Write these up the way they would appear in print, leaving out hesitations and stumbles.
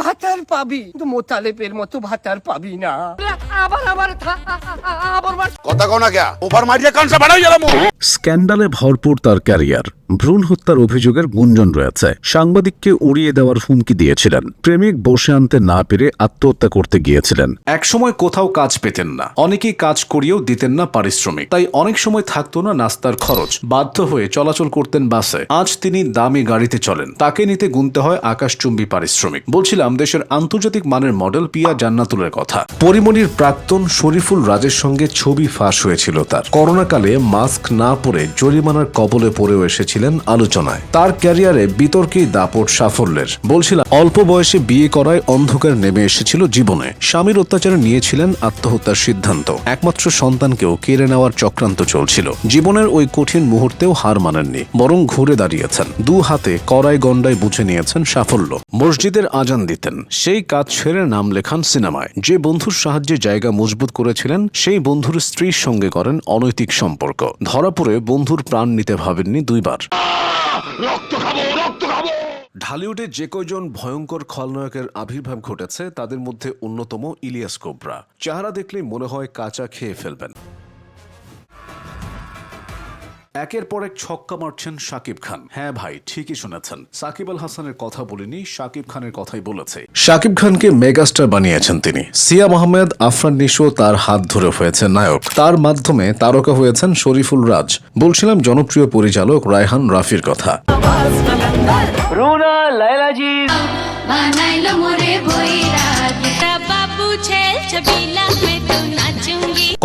ভাতার পাবি, কিন্তু মোতালেবের মতো ভাতার পাবি না। কথা কও না কে ওভার মারিয়া কানসা বাড়াই গেলাম। স্ক্যান্ডালে ভরপুর তার ক্যারিয়ার। ভ্রূণ হত্যার অভিযোগের গুঞ্জন রয়েছে। সাংবাদিককে উড়িয়ে দেওয়ার হুমকি দিয়েছিলেন। প্রেমিক বসে আনতে না পেরে আত্মহত্যা করতে গিয়েছিলেন। একসময় কোথাও কাজ পেতেন না, অনেকেই কাজ করিয়েও দিতেন না পারিশ্রমিক, তাই অনেক সময় থাকতো না নাস্তার খরচ। বাধ্য হয়ে চলাচল করতেন বাসে। আজ তিনি দামি গাড়িতে চলেন, তাকে নিতে গুনতে হয় আকাশচুম্বী পারিশ্রমিক। বলছিলাম দেশের আন্তর্জাতিক মানের মডেল পিয়া জান্নাতুলের কথা। পরিমণির প্রাক্তন শরীফুল রাজের সঙ্গে ছবি ফাঁস হয়েছিল তার। করোনাকালে মাস্ক না পরে জরিমানার কবলে পড়েও এসেছিলেন আলোচনায়। তার ক্যারিয়ারে বিতর্কেই দাপট সাফল্যের। বলছিলাম অল্প বয়সে বিয়ে করায় অন্ধকার নেমে এসেছিল জীবনে। স্বামীর অত্যাচারে নিয়েছিলেন আত্মহত্যার সিদ্ধান্ত। একমাত্র সন্তানকেও কেড়ে নেওয়ার চক্রান্ত চলছিল। জীবনের ওই কঠিন মুহূর্তেও হার মানেননি, বরং ঘুরে দাঁড়িয়েছেন। দু হাতে কড়াই গন্ডায় বুঝে নিয়েছেন সাফল্য। মসজিদের আজান দিতেন, সেই কাজ ছেড়ে নাম লেখান সিনেমায়। যে বন্ধুর সাহায্যে জায়গা মজবুত করেছিলেন, সেই বন্ধুর স্ত্রীর সঙ্গে করেন অনৈতিক সম্পর্ক। ধরা পড়ে বন্ধুর প্রাণ নিতে ভাবেননি দুইবার। ঢালিউডে যে কয়জন ভয়ঙ্কর খলনায়কের আবির্ভাব ঘটেছে তাদের মধ্যে অন্যতম ইলিয়াস কোবরা। চেহারা দেখলেই মনে হয় কাঁচা খেয়ে ফেলবেন। একের পর এক ছক্কা মারছেন শাকিব খান। হ্যাঁ ভাই, ঠিকই শুনেছেন, সাকিব আল হাসানের কথা বলিনি, শাকিব খানের কথাই বলেছে। শাকিব খানকে মেগাস্টার বানিয়েছেন তিনি। সিয়াম আহমেদ, আফরান নিশো তার হাত ধরে হয়েছে নায়ক। তার মাধ্যমে তারকা হয়েছেন শরীফুল রাজ। বলছিলাম জনপ্রিয় পরিচালক রায়হান রাফির কথা।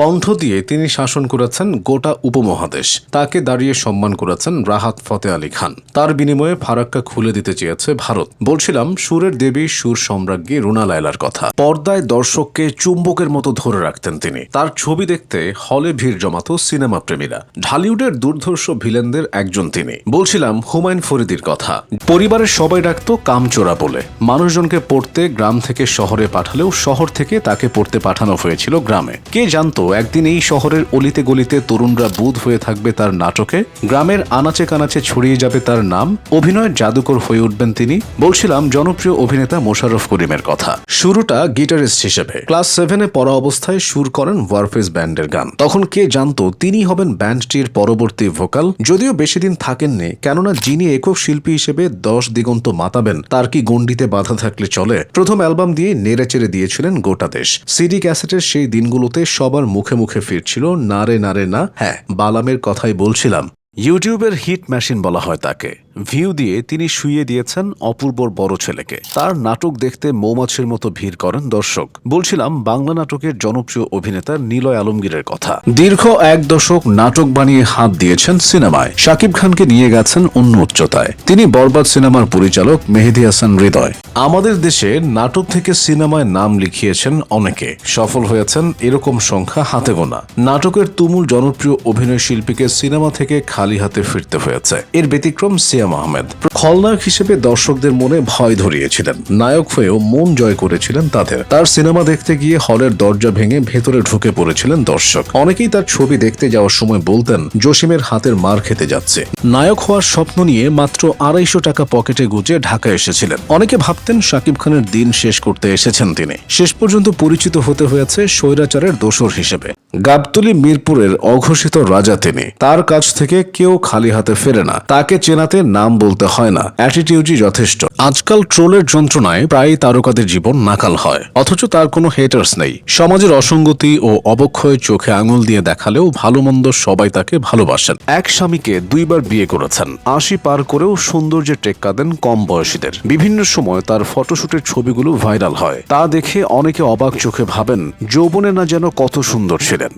কণ্ঠ দিয়ে তিনি শাসন করেছেন গোটা উপমহাদেশ। তাকে দাঁড়িয়ে সম্মান করেছেন রাহাত ফতে আলী খান। তার বিনিময়ে ফারাক্কা খুলে দিতে চেয়েছে ভারত। বলছিলাম সুরের দেবী, সুর সম্রাজ্ঞী রুনা লায়লার কথা। পর্দায় দর্শককে চুম্বকের মতো ধরে রাখতেন তিনি। তার ছবি দেখতে হলে ভিড় জমাতো সিনেমা প্রেমীরা। ঢালিউডের দুর্ধর্ষ ভিলেনদের একজন তিনি। বলছিলাম হুমায়ুন ফরিদির কথা। পরিবারের সবাই ডাকতো কামচোরা বলে। মানুষজনকে পড়তে গ্রাম থেকে শহরে পাঠালেও শহর থেকে তাকে পড়তে পাঠানো হয়েছিল গ্রামে। কে জানতো একদিন এই শহরের অলিতে গলিতে তরুণরা বুঁদ হয়ে থাকবে তার নাটকে। গ্রামের আনাচে কানাচে ছড়িয়ে যাবে তার নাম। অভিনয়ের জাদুকর হয়ে উঠবেন তিনি। বলছিলাম জনপ্রিয় অভিনেতা মোশাররফ করিমের কথা। শুরুটা গিটারিস্ট হিসেবে। ক্লাস 7-এ পড়া অবস্থায় সুর করেন ওয়ারফেস ব্যান্ডের গান। তখন কে জানতো তিনি হবেন ব্যান্ডটির পরবর্তী ভোকাল। যদিও বেশি দিন থাকেননি, কেননা যিনি একক শিল্পী হিসেবে 10 দিগন্ত মাতাবেন তার কি গণ্ডিতে বাধা থাকলে চলে। প্রথম অ্যালবাম দিয়ে নেড়েচেড়ে দিয়েছিলেন গোটা দেশ। সিডি ক্যাসেটের সেই দিনগুলোতে সবার মুখে মুখে ফিরছিল না রে না রে না। হ্যাঁ, বালামের কথাই বলছিলাম। ইউটিউবের হিট মেশিন বলা হয় তাকে। ভিউ দিয়ে তিনি শুইয়ে দিয়েছেন অপূর্বর বড় ছেলেকে। তার নাটক দেখতে মৌমাছির মতো ভিড় করেন দর্শক। বলছিলাম বাংলা নাটকের জনপ্রিয় অভিনেতা নিলয় আলমগীরের কথা। দীর্ঘ 1 দশক নাটক বানিয়ে হাত দিয়েছেন সিনেমায়। শাকিব খানকে নিয়ে গেছেন অন্য উচ্চতায়। তিনি বরবাদ সিনেমার পরিচালক মেহেদী হাসান হৃদয়। আমাদের দেশে নাটক থেকে সিনেমায় নাম লিখিয়েছেন অনেকে। সফল হয়েছেন এরকম সংখ্যা হাতে গোনা। নাটকের তুমুল জনপ্রিয় অভিনয় শিল্পীকে সিনেমা থেকে খালি হাতে ফিরতে হয়েছে। এর ব্যতিক্রম সিয়াম আহমেদ। খলনায়ক হিসেবে দর্শকদের মনে ভয় ধরিয়েছিলেন। নায়ক হয়েও মন জয় করেছিলেন তাদের। তার সিনেমা দেখতে গিয়ে হলের দরজা ভেঙে ভেতরে ঢুকে পড়েছিলেন দর্শক। অনেকেই তার ছবি দেখতে যাওয়ার সময় বলতেন জসিমের হাতের মার খেতে যাচ্ছে। নায়ক হওয়ার স্বপ্ন নিয়ে মাত্র 250 টাকা পকেটে গুজে ঢাকা এসেছিলেন। অনেকে ভাবতেন শাকিব খানের দিন শেষ করতে এসেছেন তিনি। শেষ পর্যন্ত পরিচিত হতে হয়েছে স্বৈরাচারের দোসর হিসেবে। গাবতলী মিরপুরের অঘোষিত রাজা তিনি। তার কাছ থেকে কেউ খালি হাতে ফেরে না। তাকে চেনাতে নাম বলতে হয় না, অ্যাটিটিউডই যথেষ্ট। আজকাল ট্রোলের যন্ত্রণায় প্রায় তারকাদের জীবন নাকাল হয়, অথচ তার কোনো হেটার্স নেই। সমাজের অসঙ্গতি ও অবক্ষয় চোখে আঙুল দিয়ে দেখালেও ভালো মন্দ সবাই তাকে ভালোবাসেন। এক স্বামীকে 2 বার বিয়ে করেছেন। 80 পার করেও সৌন্দর্যে টেক্কা দেন কম বয়সীদের। বিভিন্ন সময় তার ফটোশুটের ছবিগুলো ভাইরাল হয়। তা দেখে অনেকে অবাক চোখে ভাবেন যৌবনে না যেন কত সুন্দর ছিলেন।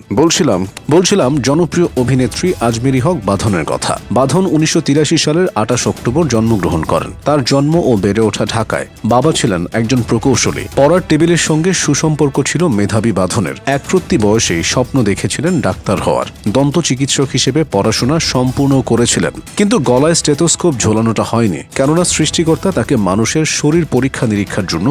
বলছিলাম জনপ্রিয় অভিনেত্রী আজমেরি হক বাঁধনের কথা। বাঁধন 1983 সালের 28 অক্টোবর জন্মগ্রহণ করেন। তার জন্ম ও বেড়ে ওঠা ঢাকায়। বাবা ছিলেন একজন প্রকৌশলী। পড়ার টেবিলের সঙ্গে সুসম্পর্ক ছিল মেধাবী বাঁধনের। একরত্তি বয়সেই স্বপ্ন দেখেছিলেন ডাক্তার হওয়ার। দন্ত চিকিৎসক হিসেবে পড়াশোনা সম্পূর্ণ করেছিলেন, কিন্তু গলায় স্টেথোস্কোপ ঝোলানোটা হয়নি, কেননা সৃষ্টিকর্তা তাকে মানুষের শরীর পরীক্ষা নিরীক্ষার জন্য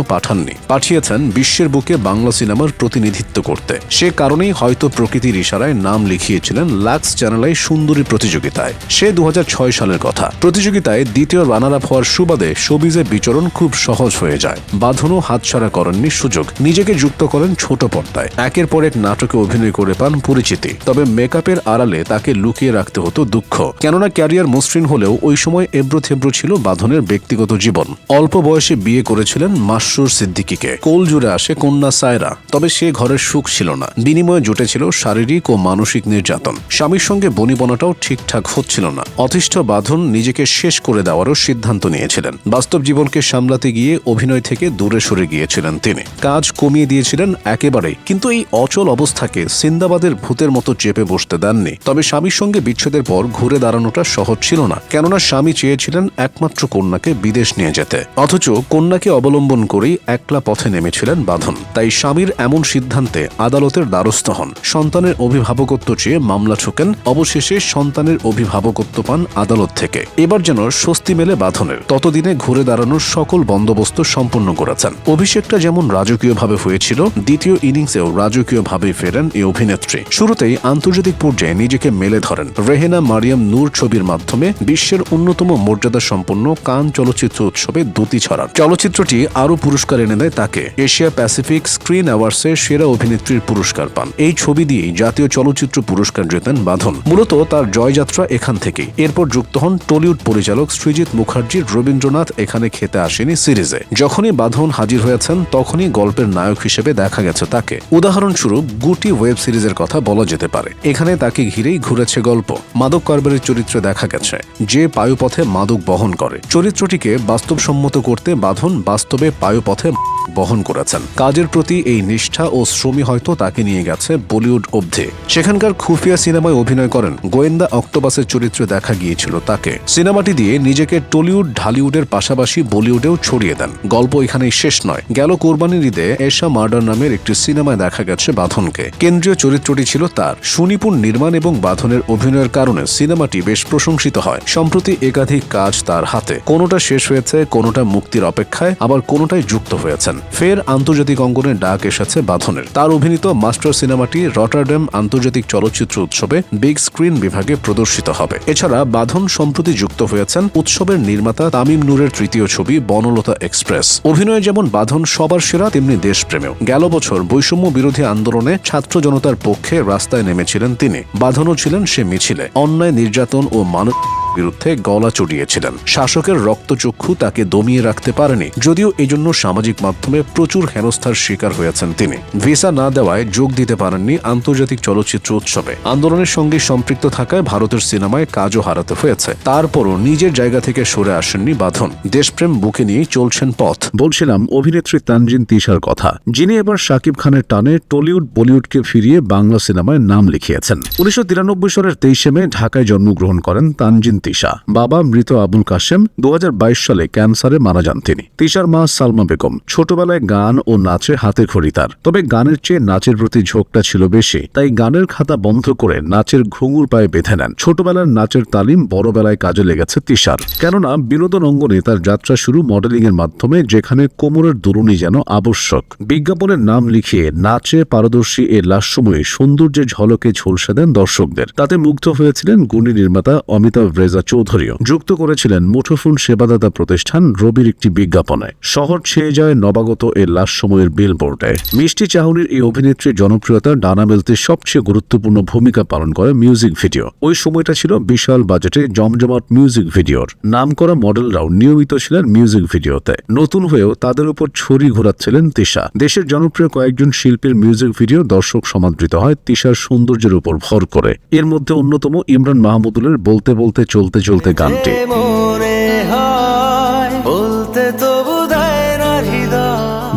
পাঠিয়েছেন বিশ্বের বুকে বাংলা সিনেমার প্রতিনিধিত্ব করতে। সে কারণেই হয়তো শান্ত প্রকৃতির ইশারায় নাম লিখিয়েছিলেন লাক্স চ্যানেলাই সুন্দরী প্রতিযোগিতায়। সে 2006 সালের কথা। প্রতিযোগিতায় দ্বিতীয় রানার আপ হওয়ার সুবাদে শোবিজে বিচরণ খুব সহজ হয়ে যায়। বাঁধনও হাতছাড়া করেননি সুযোগ, নিজেকে যুক্ত করেন ছোট পর্দায়। একের পর এক নাটকে অভিনয় করে পান পরিচিতি। তবে মেকআপের আড়ালে তাকে লুকিয়ে রাখতে হতো দুঃখ, কেননা ক্যারিয়ার মসৃণ হলেও ওই সময় এবড়ো-থেবড়ো ছিল বাঁধনের ব্যক্তিগত জীবন। অল্প বয়সে বিয়ে করেছিলেন মাসরুর সিদ্দিকীকে। কোল জুড়ে আসে কন্যা সায়রা। তবে সে ঘরের সুখ ছিল না, বিনিময়ে জুটেছিল শারীরিক ও মানসিক নির্যাতন। স্বামীর সঙ্গে বনিবনাটাও ঠিকঠাক হচ্ছিল না। অতিষ্ঠ বাঁধন নিজেকে শেষ করে দেওয়ারও সিদ্ধান্ত নিয়েছিলেন। বাস্তব জীবনকে সামলাতে গিয়ে অভিনয় থেকে দূরে সরে গিয়েছিলেন তিনি, কাজ কমিয়ে দিয়েছিলেন একেবারেই। কিন্তু এই অচল অবস্থাকে সিন্দাবাদের ভূতের মতো চেপে বসতে দেননি। তবে স্বামীর সঙ্গে বিচ্ছেদের পর ঘুরে দাঁড়ানোটা সহজ ছিল না, কেননা স্বামী চেয়েছিলেন একমাত্র কন্যাকে বিদেশ নিয়ে যেতে। অথচ কন্যাকে অবলম্বন করেই একলা পথে নেমেছিলেন বাঁধন। তাই স্বামীর এমন সিদ্ধান্তে আদালতের দ্বারস্থ হন। সন্তানের অভিভাবকত্ব চেয়ে মামলা ঠোকেন। অবশেষে সন্তানের অভিভাবকত্ব পান আদালত থেকে। এবার যেন স্বস্তি মেলে বাঁধনের। ততদিনে ঘুরে দাঁড়ানোর সকল বন্দোবস্ত সম্পন্ন করেছেন। অভিষেকটা যেমন রাজকীয়ভাবে হয়েছিল, দ্বিতীয় ইনিংসেও রাজকীয়ভাবেই ফেরেন এই অভিনেত্রী। শুরুতেই আন্তর্জাতিক পর্যায়ে নিজেকে মেলে ধরেন রেহেনা মারিয়াম নূর ছবির মাধ্যমে বিশ্বের অন্যতম মর্যাদা সম্পন্ন কান চলচ্চিত্র উৎসবে দ্যুতি ছড়ান। চলচ্চিত্রটি আরও পুরস্কার এনে দেয় তাকে। এশিয়া প্যাসিফিক স্ক্রিন অ্যাওয়ার্ডসে সেরা অভিনেত্রীর পুরস্কার পান। এই ছবি দিয়েই জাতীয় চলচ্চিত্র পুরস্কার জেতেন বাঁধন। মূলত তার জয়যাত্রা এখান থেকেই। এরপর যুক্ত হন টলিউড পরিচালক সৃজিত মুখার্জির রবীন্দ্রনাথ এখানে খেতে আসেনি সিরিজে। যখনই বাঁধন হাজির হয়েছেন তখনই গল্পের নায়ক হিসেবে দেখা গেছে তাকে। উদাহরণস্বরূপ গুটি ওয়েব সিরিজের কথা বলা যেতে পারে। এখানে তাকে ঘিরেই ঘুরেছে গল্প। মাদক কারবারের চরিত্রে দেখা গেছে, যে পায়ুপথে মাদক বহন করে। চরিত্রটিকে বাস্তবসম্মত করতে বাঁধন বাস্তবে পায়ুপথে বহন করেছেন। কাজের প্রতি এই নিষ্ঠা ও শ্রমই হয়তো তাকে নিয়ে গেছে বলিউড অবধি। সেখানকার খুফিয়া সিনেমায় অভিনয় করেন। গোয়েন্দা অক্টোপাসের চরিত্রে দেখা গিয়েছিল তাকে। সিনেমাটি দিয়ে নিজেকে টলিউড ঢালিউডের পাশাপাশি বলিউডেও ছড়িয়ে দেন। গল্প এখানেই শেষ নয়। গেল কোরবানির ঈদে এশা মার্ডার নামের একটি সিনেমায় দেখা গেছে বাঁধনকে। কেন্দ্রীয় চরিত্রটি ছিল তার। সুনিপুণ নির্মাণ এবং বাঁধনের অভিনয়ের কারণে সিনেমাটি বেশ প্রশংসিত হয়। সম্প্রতি একাধিক কাজ তার হাতে। কোনোটা শেষ হয়েছে, কোনোটা মুক্তির অপেক্ষায়, আবার কোনোটাই যুক্ত হয়েছেন। ফের আন্তর্জাতিক অঙ্গনে ডাক এসেছে বাঁধনের। তার অভিনীত মাস্টার সিনেমাটি রটারড্যাম আন্তর্জাতিক চলচ্চিত্র উৎসবে বিগ স্ক্রিন বিভাগে প্রদর্শিত হবে। এছাড়া বাঁধন সম্প্রতি যুক্ত হয়েছেন উৎসবের নির্মাতা তামিম নূরের তৃতীয় ছবি বনলতা এক্সপ্রেস। অভিনয়ে যেমন বাঁধন সবার সেরা, তেমনি দেশপ্রেমেও। গেল বছর বৈষম্য বিরোধী আন্দোলনে ছাত্র জনতার পক্ষে রাস্তায় নেমেছিলেন তিনি। বাঁধনও ছিলেন সে মিছিলে। অন্যায়, নির্যাতন ও মানব বিরুদ্ধে গলা চড়িয়েছিলেন। শাসকের রক্তচক্ষু তাকে দমিয়ে রাখতে পারেনি, যদিও এজন্য সামাজিক মাধ্যমে প্রচুর হেনস্থার শিকার হয়েছেন তিনি। ভিসা না দেওয়ায় যোগ দিতে পারেননি আন্তর্জাতিক চলচ্চিত্র উৎসবে। আন্দোলনের সঙ্গে সম্পৃক্ত থাকায় ভারতের সিনেমায় কাজও হারাতে হয়েছে। তারপরও নিজের জায়গা থেকে সরে আসেননি বাঁধন। দেশপ্রেম বুকে নিয়েই চলছেন পথ। বলছিলাম অভিনেত্রী তানজিন তিশার কথা, যিনি এবার শাকিব খানের টানে টলিউড বলিউডকে ফিরিয়ে বাংলা সিনেমায় নাম লিখিয়েছেন। 1993 সালের 23 মে ঢাকায় জন্মগ্রহণ করেন তানজিন তিশা। বাবা মৃত আবুল কাশেম 2022 সালে ক্যান্সারে মারা যান তিনি। তিশার মা সালমা বেগম। ছোটবেলায় গান ও নাচে হাতে খড়ি তার। তবে গানের চেয়ে নাচের প্রতি ঝোঁকটা ছিল বেশি। তাই গানের খাতা বন্ধ করে নাচের ঘুঙুর পায়ে বেঁধে নেন। ছোটবেলার নাচের তালিম বড়বেলায় কাজে লেগেছে তিশার। কেননা বিনোদন অঙ্গনে তার যাত্রা শুরু মডেলিং এর মাধ্যমে, যেখানে কোমরের দুরুনি যেন আবশ্যক। বিজ্ঞাপনের নাম লিখিয়ে নাচে পারদর্শী এ লাস্যময়ী সৌন্দর্যের ঝলকে ঝলসে দেন দর্শকদের। তাতে মুগ্ধ হয়েছিলেন গুণী নির্মাতা অমিতাভ রেজা চৌধুরীও। যুক্ত করেছিলেন মুঠোফোন সেবাদাতা প্রতিষ্ঠান রবির একটি বিজ্ঞাপনে। শহর ছেয়ে যায় নবাগত এ লাস্যময়ের বিলবোর্ডে। মিষ্টি চাহুনির এই অভিনেত্রীর জনপ্রিয়তা ডানা মেলতে সবচেয়ে গুরুত্বপূর্ণ ভূমিকা পালন করে মিউজিক ভিডিও। ওই সময়টা ছিল বিশাল বাজেটে জমজমাট মিউজিক ভিডিওর। নামকরা মডেলরাও নিয়মিত ছিলেন মিউজিক ভিডিওতে। নতুন হয়েও তাদের উপর ছড়ি ঘোরাচ্ছিলেন তিশা। দেশের জনপ্রিয় কয়েকজন শিল্পীর মিউজিক ভিডিও দর্শক সমাদৃত হয় তিশার সৌন্দর্যের উপর ভর করে। এর মধ্যে অন্যতম ইমরান মাহমুদুলের বলতে বলতে চলতে চলতে গানটি।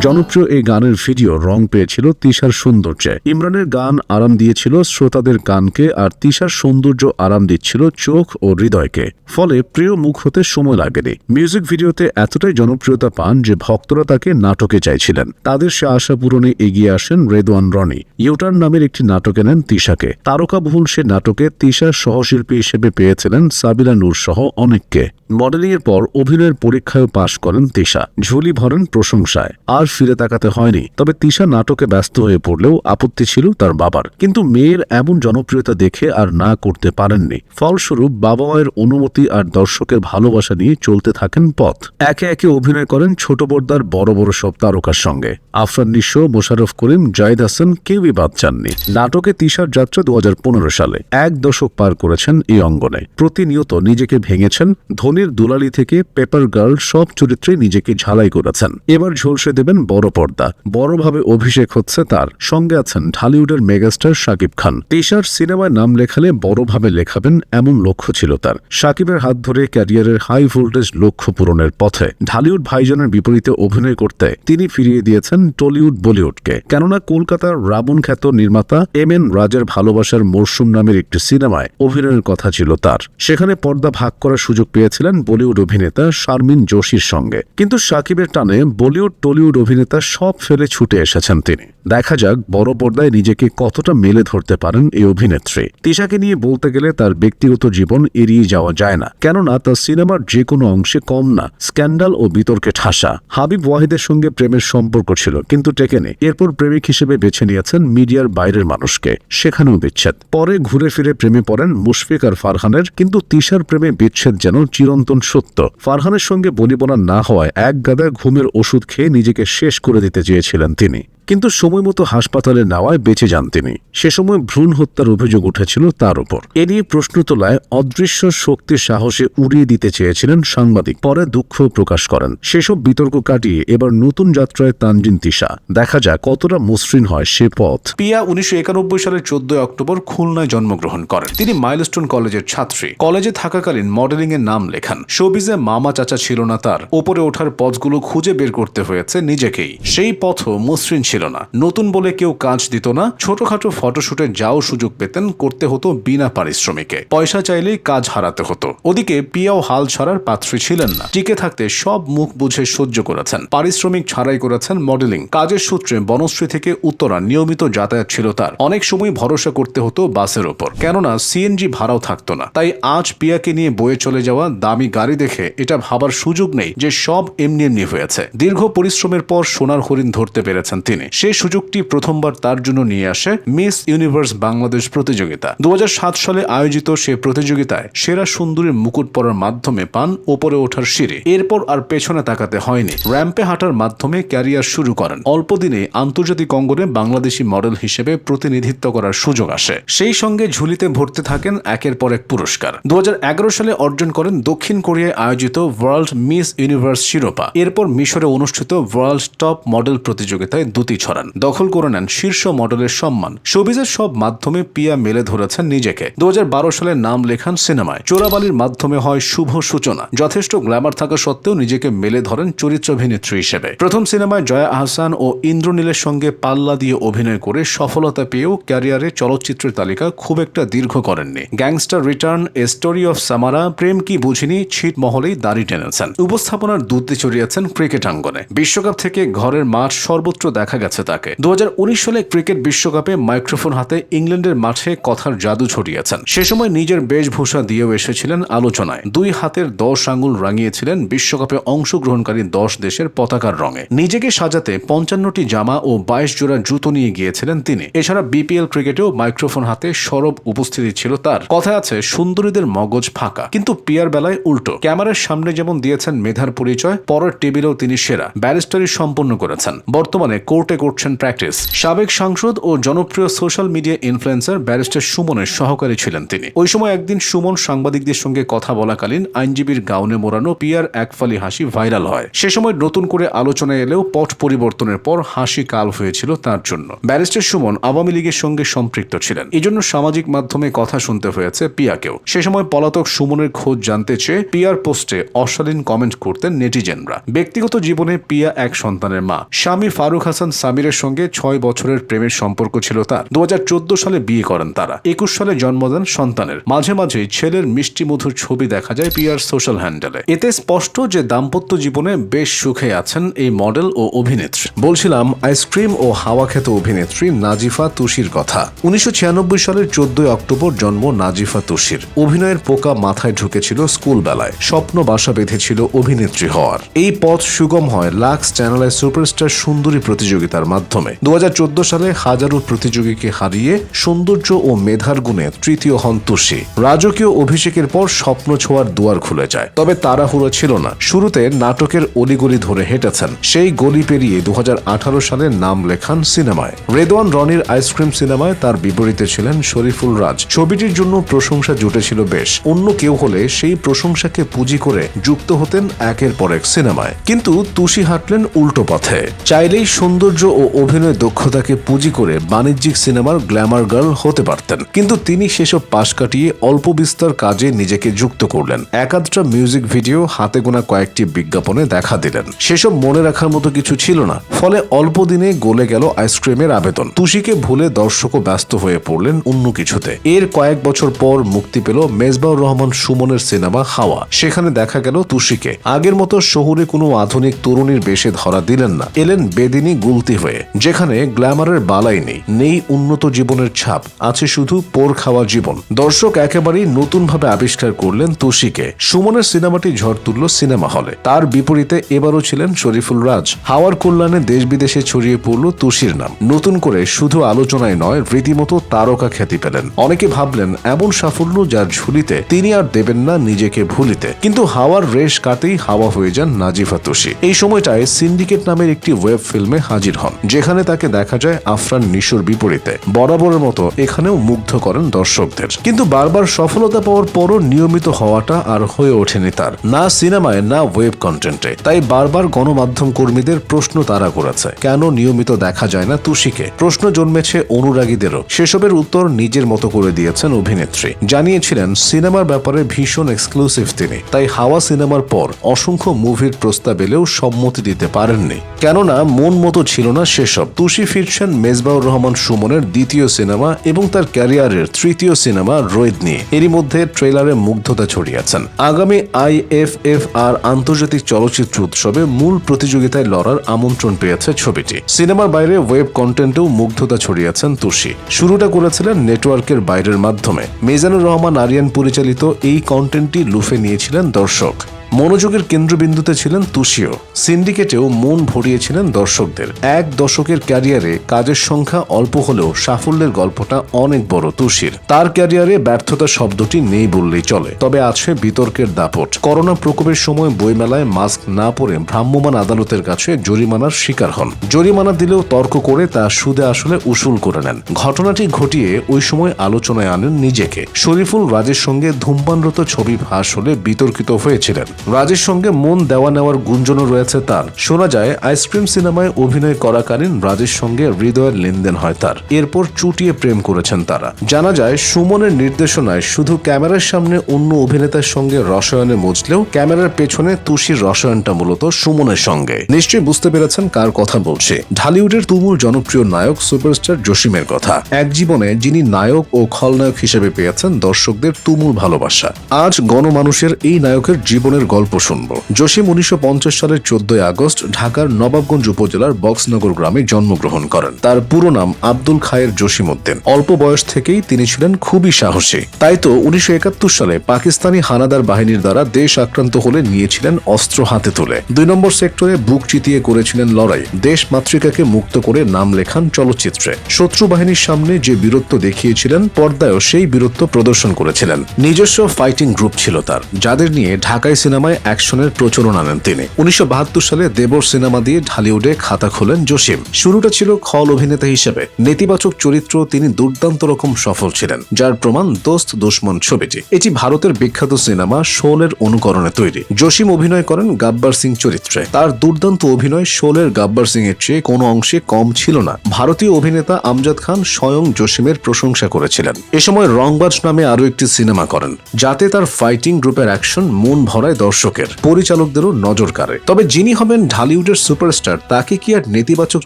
জনপ্রিয় এই গানের ভিডিও রং পেয়েছিল তিশার সৌন্দর্যে। ইমরানের গান আরাম দিয়েছিল শ্রোতাদের কানকে, আর তিশার সৌন্দর্য আরাম দিচ্ছিল চোখ ও হৃদয়কে। ফলে প্রিয় মুখ হতে সময় লাগেনি। মিউজিক ভিডিওতে এতটাই জনপ্রিয়তা পান যে ভক্তরা তাকে নাটকে চাইছিলেন। তাদের সে আশা পূরণে এগিয়ে আসেন রেদওয়ান রনি। ইউটার্ন নামের একটি নাটকে নেন তিশাকে। তারকাবহুল সে নাটকে তিশার সহশিল্পী হিসেবে পেয়েছিলেন সাবিলা নূর সহ অনেককে। মডেলিং এর পর অভিনয়ের পরীক্ষায় পাশ করেন তিশা। ঝুলি ভরেন প্রশংসায়, আর ফিরে তাকাতে হয়নি। তবে তিশা নাটকে ব্যস্ত হয়ে পড়লেও আপত্তি ছিল তার বাবার, কিন্তু মেয়ের এমন জনপ্রিয়তা দেখে আর না করতে পারেননি। ফলস্বরূপ বাবা মায়ের অনুমতি আর দর্শকের ভালোবাসা নিয়ে চলতে থাকেন পথ। একে একে অভিনয় করেন ছোট পর্দার বড় বড় সব তারকার সঙ্গে। আফরান নিশো, মোশাররফ করিম, জাহিদ হাসান কেউই বাদ যাননি। নাটকে তিশার যাত্রা 2015 সালে 1 দশক পার করেছেন এই অঙ্গনে। প্রতিনিয়ত নিজেকে ভেঙেছেন। ধোনির দুলালি থেকে পেপার গার্ল সব চরিত্রে নিজেকে ঝালাই করেছেন। এবার ঝলসে দেবেন বড় পর্দা। বড়ভাবে অভিষেক হচ্ছে তার। সঙ্গে আছেন ঢালিউডের মেগাস্টার শাকিব খান। তিশার সিনেমায় নাম লেখালে বড়ভাবে লেখাবেন এমন লক্ষ্য ছিল তার। শাকিবের হাত ধরে ক্যারিয়ারের হাই ভোল্টেজ লক্ষ্য পূরণের পথে। ঢালিউড ভাইজানের বিপরীতে অভিনয় করতে তিনি ফিরিয়ে দিয়েছেন টলিউড বলিউডকে। কেননা কলকাতার রাবণ খ্যাত নির্মাতা MN রাজের ভালোবাসার মরশুম নামের একটি সিনেমায় অভিনয়ের কথা ছিল তার। সেখানে পর্দা ভাগ করার সুযোগ পেয়েছিলেন বলিউড অভিনেতা শারমিন জোশীর সঙ্গে। কিন্তু শাকিবের টানে বলিউড টলিউড অভিনেতা সব ফেলে ছুটে এসেছেন তিনি। দেখা যাক বড় পর্দায় নিজেকে কতটা মেলে ধরতে পারেন এই অভিনেত্রী। তিশাকে নিয়ে বলতে গেলে তার ব্যক্তিগত জীবন এড়িয়ে যাওয়া যায় না, কেননা তার সিনেমার যে কোনো অংশে কম না স্ক্যান্ডাল ও বিতর্কে ঠাসা। হাবিব ওয়াহিদের সঙ্গে প্রেমের সম্পর্ক ছিল, কিন্তু টেকেনি। এরপর প্রেমিক হিসেবে বেছে নিয়েছেন মিডিয়ার বাইরের মানুষকে, সেখানেও বিচ্ছেদ। পরে ঘুরে ফিরে প্রেমে পড়েন মুশফিক আর ফারহানের, কিন্তু তিশার প্রেমে বিচ্ছেদ যেন চিরন্তন সত্য। ফারহানের সঙ্গে বনিবনা না হওয়ায় এক গাদা ঘুমের ওষুধ খেয়ে নিজেকে শেষ করে দিতে চেয়েছিলেন তিনি, কিন্তু সময় মতো হাসপাতালে নেওয়ায় বেঁচে যান তিনি। সে সময় ভ্রূণ হত্যার অভিযোগ উঠেছিল তার উপর। এ নিয়ে প্রশ্ন তোলায় অদৃশ্য শক্তির সাহসে উড়িয়ে দিতে চেয়েছিলেন সাংবাদিক। পরে দুঃখ প্রকাশ করেন। সেসব বিতর্ক কাটিয়ে এবার নতুন যাত্রায় তানজিন তিশা। দেখা যায় কতটা মসৃণ হয় সে পথ। পিয়া 1991 সালের 14 অক্টোবর খুলনায় জন্মগ্রহণ করেন। তিনি মাইলস্টোন কলেজের ছাত্রী। কলেজে থাকাকালীন মডেলিং এর নাম লেখান। শোবিজে মামা চাচা ছিল না তার। ওপরে ওঠার পথগুলো খুঁজে বের করতে হয়েছে নিজেকেই। সেই পথও মসৃণ ছিল না। নতুন বলে কেউ কাজ দিত না। ছোটখাটো ফটোশুটে যাও সুযোগ পেতেন, করতে হতো বিনা পারিশ্রমিকে। পয়সা চাইলেই কাজ হারাতে হতো। ওদিকে পিয়াও হাল ছাড়ার পাত্রী ছিলেন না। টিকে থাকতে সব মুখ বুঝে সহ্য করেছেন। পারিশ্রমিক ছাড়াই করেছেন মডেলিং। কাজের সূত্রে বনশ্রী থেকে উত্তরা নিয়মিত যাতায়াত ছিল তার। অনেক সময় ভরসা করতে হতো বাসের ওপর, কেননা সিএনজি ভাড়াও থাকতো না। তাই আজ পিয়াকে নিয়ে বয়ে চলে যাওয়া দামি গাড়ি দেখে এটা ভাবার সুযোগ নেই যে সব এমনি এমনি হয়েছে। দীর্ঘ পরিশ্রমের পর সোনার হরিণ ধরতে পেরেছেন তিনি। সেই সুযোগটি প্রথমবার তার জন্য নিয়ে আসে মিস ইউনিভার্স বাংলাদেশ প্রতিযোগিতা। 2007 সালে আয়োজিত সে প্রতিযোগিতায় সেরা সুন্দরীর মুকুট পরার মাধ্যমে পান ওপরে ওঠার সিঁড়ি। এরপর আর পেছনে তাকাতে হয়নি। র্যাম্পে হাঁটার মাধ্যমে ক্যারিয়ার শুরু করেন। অল্প দিনে আন্তর্জাতিক অঙ্গনে বাংলাদেশি মডেল হিসেবে প্রতিনিধিত্ব করার সুযোগ আসে। সেই সঙ্গে ঝুলিতে ভরতে থাকেন একের পর এক পুরস্কার। 2011 সালে অর্জন করেন দক্ষিণ কোরিয়ায় আয়োজিত ওয়ার্ল্ড মিস ইউনিভার্স শিরোপা। এরপর মিশরে অনুষ্ঠিত ওয়ার্ল্ড টপ মডেল প্রতিযোগিতায় দুটি ছড়ান। দখল করে নেন শীর্ষ মডেলের সম্মান। শোবিজের সব মাধ্যমে পিয়া মেলে ধরেছেন নিজেকে। 2012 সালে নাম লেখান সিনেমায়। চোরাবালির মাধ্যমে হয় শুভ সূচনা। যথেষ্ট গ্ল্যামার থাকা সত্ত্বেও নিজেকে মেলে ধরেন চরিত্রাভিনেত্রী হিসেবে। প্রথম সিনেমায় জয়া আহসান ও ইন্দ্রনীলের সঙ্গে পাল্লা দিয়ে অভিনয় করে সফলতা পেয়েও ক্যারিয়ারে চলচ্চিত্রের তালিকা খুব একটা দীর্ঘ করেননি। Gangster return, a story of Samara, Prem Ki Bujhini, ছিট মহলেই দাড়ি টেনেছেন। উপস্থাপনার দুধে চড়িয়েছেন ক্রিকেট আঙ্গনে। বিশ্বকাপ থেকে ঘরের মাঠ সর্বত্র দেখা গেছে তাকে। 2019 সালে ক্রিকেট বিশ্বকাপে মাইক্রোফোন হাতে ইংল্যান্ডের মাঠে কথার জাদু ছড়িয়েছেন। সে সময় নিজের বেশভূষা দিয়েও এসেছিলেন আলোচনায়। 2 হাতের 10 আঙ্গুল রাঙিয়েছিলেন বিশ্বকাপে অংশগ্রহণকারী 10 দেশের পতাকার রঙে। নিজেকে সাজাতে 55টি জামা ও 22 জোড়া জুতো নিয়ে গিয়েছিলেন তিনি। এছাড়া বিপিএল ক্রিকেটেও মাইক্রোফোন হাতে সরব উপস্থিতি ছিল তার। কথা আছে সুন্দরীদের মগজ ফাঁকা, কিন্তু পিয়ার বেলায় উল্টো। ক্যামেরার সামনে যেমন দিয়েছেন মেধার পরিচয়, পরের টেবিলেও তিনি সেরা। ব্যারিস্টারি সম্পন্ন করেছেন। বর্তমানে কোর্টে করছেন প্র্যাকটিস। সাবেক সাংসদ ও জনপ্রিয় সোশ্যাল মিডিয়া ইনফ্লুয়েন্সার ব্যারিস্টার সুমনের সহকারী ছিলেন তিনি। ওই সময় একদিন সুমন সাংবাদিকদের সঙ্গে কথা বলাকালীন আইনজীবীর গাউনে মোড়ানো পিয়ার একফালি হাসি ভাইরাল হয়। সে সময় নতুন করে আলোচনায় এলেও পট পরিবর্তনের পর হাসি কাল হয়েছিল তার জন্য। ব্যারিস্টার সুমন আওয়ামী লীগের সঙ্গে সম্পৃক্ত ছিলেন। এজন্য সামাজিক মাধ্যমে কথা শুনতে হয়েছে পিয়াকেও। সে সময় পলাতক সুমনের খোঁজ জানতে চেয়ে পিয়ার পোস্টে অশালীন কমেন্ট করতেন নেটিজেনরা। ব্যক্তিগত জীবনে পিয়া এক সন্তানের মা। স্বামী ফারুক হাসান সামিরের সঙ্গে 6 বছরের প্রেমের সম্পর্ক ছিল তার। 2014 সালে বিয়ে করেন তারা। 21 সালে জন্ম দেন সন্তানের। মাঝে মাঝে ছেলের মিষ্টি মধুর ছবি দেখা যায় পিয়ার সোশ্যাল হ্যান্ডেলে। এতে স্পষ্ট যে দাম্পত্য জীবনে বেশ সুখে আছেন এই মডেল ও অভিনেত্রী। বলছিলাম আইসক্রিম ও হাওয়া খ্যাত অভিনেত্রী নাজিফা তুষির কথা। 1996 সালের 14 অক্টোবর জন্ম নাজিফা তুষির। অভিনয়ের পোকা মাথায় ঢুকেছিল স্কুল বেলায়। স্বপ্ন বাসা বেঁধেছিল অভিনেত্রী হওয়ার। এই পথ সুগম হয় লাক্স চ্যানেলের সুপারস্টার সুন্দরী প্রতিযোগিতার মাধ্যমে। 2014 সালে হাজারো প্রতিযোগীকে হারিয়ে সৌন্দর্য ও মেধার গুণে তৃতীয় হন তুষি। রাজকীয় অভিষেকের পর স্বপ্ন ছোঁয়ার দুয়ার খুলে যায়। তবে তাড়াহুড়ো ছিল না। শুরুতে নাটকের অলিগলি ধরে হেঁটেছেন। সেই গলি পেরিয়ে 2018 সালে নাম লেখান সিনেমায়। রেদওয়ান রনির আইসক্রিম সিনেমায় তার বিপরীতে ছিলেন শরীফুল রাজ। ছবিটির জন্য প্রশংসা জুটেছিল বেশ। অন্য কেউ হলে সেই প্রশংসাকে পুঁজি করে যুক্ত হতেন একের পর এক সিনেমায়। কিন্তু তুষি হাঁটলেন উল্টো পথে। চাইলেই সৌন্দর্য ও অভিনয় দক্ষতাকে পুঁজি করে বাণিজ্যিক সিনেমার গ্ল্যামার গার্ল হতে পারতেন। কিন্তু তিনি সেসব পাশ কাটিয়ে অল্প বিস্তর কাজে নিজেকে যুক্ত করলেন। একাধটা মিউজিক ভিডিও, হাতে গোনা কয়েকটি বিজ্ঞাপনে দেখা দিলেন। সেসব মনে রাখার মতো কিছু ছিল না। ফলে অল্প দিনে গলে গেল আইসক্রিমের আবেদন। তুষিকে ভুলে দর্শকও ব্যস্ত হয়ে পড়লেন অন্য কিছুতে। এর কয়েক বছর পর মুক্তি পেল মেজবাউর রহমান সুমনের সিনেমা হাওয়া। সেখানে দেখা গেল তুষিকে। আগের মতো শহুরে কোনো আধুনিক তরুণীর বেশে ধরা দিলেন না। এলেন বেদিনী গুলতি হয়ে, যেখানে গ্ল্যামারের বালাই নেই, নেই উন্নত জীবনের ছাপ, আছে শুধু পোর খাওয়া জীবন। দর্শক একেবারেই নতুনভাবে আবিষ্কার করলেন তুষিকে। সুমনের সিনেমাটি ঝড় তুলল সিনেমা হলে। তার বিপরীতে এবারও ছিলেন শরীফুল রাজ। হাওয়ার কল্যাণে দেশ বিদেশে ছড়িয়ে পড়ল তুষির নাম। নতুন করে শুধু আলোচনায় নয়, রীতিমতো তারকা খ্যাতি পেলেন। অনেকে ভাবলেন এমন সাফল্য যার ঝুলিতে তিনি আর দেবেন না নিজেকে ভুলিতে। কিন্তু হাওয়ার রেশ কাটেই হাওয়া হয়ে যান নাজিফা তুষি। এই সময়টায় সিন্ডিকেট নামের একটি ওয়েব ফিল্মে হাজির হন, যেখানে তাকে দেখা যায় আফরান নিশোর বিপরীতে। বরাবরের মতো এখানেও মুগ্ধ করেন দর্শকদের। কিন্তু বারবার সফলতা পাওয়ার পরও নিয়মিত হওয়াটা আর হয়ে ওঠেনি তার, না সিনেমায় না ওয়েব কন্টেন্টে। তাই বারবার গণমাধ্যম কর্মীদের প্রশ্ন তাড়া করেছে, কেন নিয়মিত দেখা যায় না তুষিকে। প্রশ্ন জন্মেছে অনুরাগীদেরও। সেসবের উত্তর নিজের মতো করে দিয়েছেন অভিনেত্রী। জানিয়েছিলেন সিনেমার ব্যাপারে ভীষণ এক্সক্লুসিভ তিনি, তাই হাওয়া সিনেমার পর অসংখ্য মুভির প্রস্তাব এলেও সম্মতি দিতে পারেননি, কেননা মন মতো ছিল না সেসব। তুষি ফিরছেন মেজবাউর রহমান সুমনের দ্বিতীয় সিনেমা এবং তার ক্যারিয়ারের তৃতীয় সিনেমা রোদ নিয়ে। এরই মধ্যে ট্রেলারে মুগ্ধতা ছড়িয়েছেন। আগামী IFFR আন্তর্জাতিক চলচ্চিত্র উৎসবে মূল প্রতিযোগিতায় লড়ার আমন্ত্রণ পেয়েছে ছবিটি। সিনেমার বাইরে ওয়েব কন্টেন্টেও মুগ্ধতা ছড়িয়েছেন তুষি। শুরুটা করেছিলেন নেটওয়ার্কের বাইরের মাধ্যমে। মিজানুর রহমান আরিয়ান পরিচালিত এই কন্টেন্টটি লুফে নিয়েছিলেন দর্শক। মনোযোগের কেন্দ্রবিন্দুতে ছিলেন তুষিও। সিন্ডিকেটেও মন ভরিয়েছিলেন দর্শকদের। এক দশকের ক্যারিয়ারে কাজের সংখ্যা অল্প হলেও সাফল্যের গল্পটা অনেক বড় তুষির। তার ক্যারিয়ারে ব্যর্থতা শব্দটি নেই বললেই চলে, তবে আছে বিতর্কের দাপট। করোনা প্রকোপের সময় বইমেলায় মাস্ক না পরে ভ্রাম্যমাণ আদালতের কাছে জরিমানার শিকার হন। জরিমানা দিলেও তর্ক করে তা সুদে আসলে উসুল করে নেন। ঘটনাটি ঘটিয়ে ওই সময় আলোচনায় আনেন নিজেকে। শরীফুল রাজের সঙ্গে ধূমপানরত ছবি ফাঁস হলে বিতর্কিত হয়েছিলেন। রাজের সঙ্গে মন দেওয়া নেওয়ার গুঞ্জনও রয়েছে তার। শোনা যায় আইসক্রিম সিনেমায় অভিনয় করাকালীন রাজের সঙ্গে হৃদয়ের লেনদেন হয় তার। এরপর চুটিয়ে প্রেম করেছেন তারা। জানা যায় সুমনের নির্দেশনায় শুধু ক্যামেরার সামনে অন্য অভিনেতার সঙ্গে রসায়নে মজলেও ক্যামেরার পেছনে তুষির রসায়নটা মূলত সুমনের সঙ্গে। নিশ্চয়ই বুঝতে পেরেছেন কার কথা বলছে। ঢালিউডের তুমুল জনপ্রিয় নায়ক সুপারস্টার জসিমের কথা। এক জীবনে যিনি নায়ক ও খলনায়ক হিসেবে পেয়েছেন দর্শকদের তুমুল ভালোবাসা। আজ গণমানুষের এই নায়কের জীবনের গল্প শুনব। জসিম 1950 সালের 14 আগস্ট ঢাকার নবাবগঞ্জ উপজেলার বক্সনগর গ্রামে জন্মগ্রহণ করেন। তার পুরো নাম আব্দুল খায়ের জসিম উদ্দিন। অল্প বয়স থেকেই তিনি ছিলেন খুবই সাহসী। তাই তো 1971 সালে পাকিস্তানি হানাদার বাহিনীর দ্বারা দেশ আক্রান্ত হলে নিয়েছিলেন অস্ত্র হাতে তুলে। 2 নম্বর সেক্টরে বুক চিতিয়ে করেছিলেন লড়াই। দেশ মাতৃকাকে মুক্ত করে নাম লেখান চলচ্চিত্রে। শত্রু বাহিনীর সামনে যে বীরত্ব দেখিয়েছিলেন, পর্দায়ও সেই বীরত্ব প্রদর্শন করেছিলেন। নিজস্ব ফাইটিং গ্রুপ ছিল তার, যাদের নিয়ে ঢাকায় সিনেমায় অ্যাকশনের প্রচলন আনেন তিনি। 1972 সালে দেবর সিনেমা দিয়ে ঢালিউডে খাতা খোলেন জসিম। শুরুটা ছিল খল অভিনেতা হিসেবে। নেতিবাচক চরিত্র তিনি দুর্দান্ত রকম সফল ছিলেন, যার প্রমাণ দোস্ত দুশমন ছবিটি। এটি ভারতের বিখ্যাত সিনেমা শোলের অনুকরণে তৈরি। জসিম অভিনয় করেন গাব্বার সিং চরিত্রে। তার দুর্দান্ত অভিনয় শোলের গাব্বার সিং এর চেয়ে কোনো অংশে কম ছিল না। ভারতীয় অভিনেতা আমজাদ খান স্বয়ং জসিমের প্রশংসা করেছিলেন। এ সময় রংবাজ নামে আরো একটি সিনেমা করেন, যাতে তার ফাইটিং গ্রুপের অ্যাকশন মন ভরায় দর্শকের, পরিচালকদেরও নজর কাড়ে। তবে যিনি হবেন ঢালিউডের সুপারস্টার, তাকে কি আর নেতিবাচক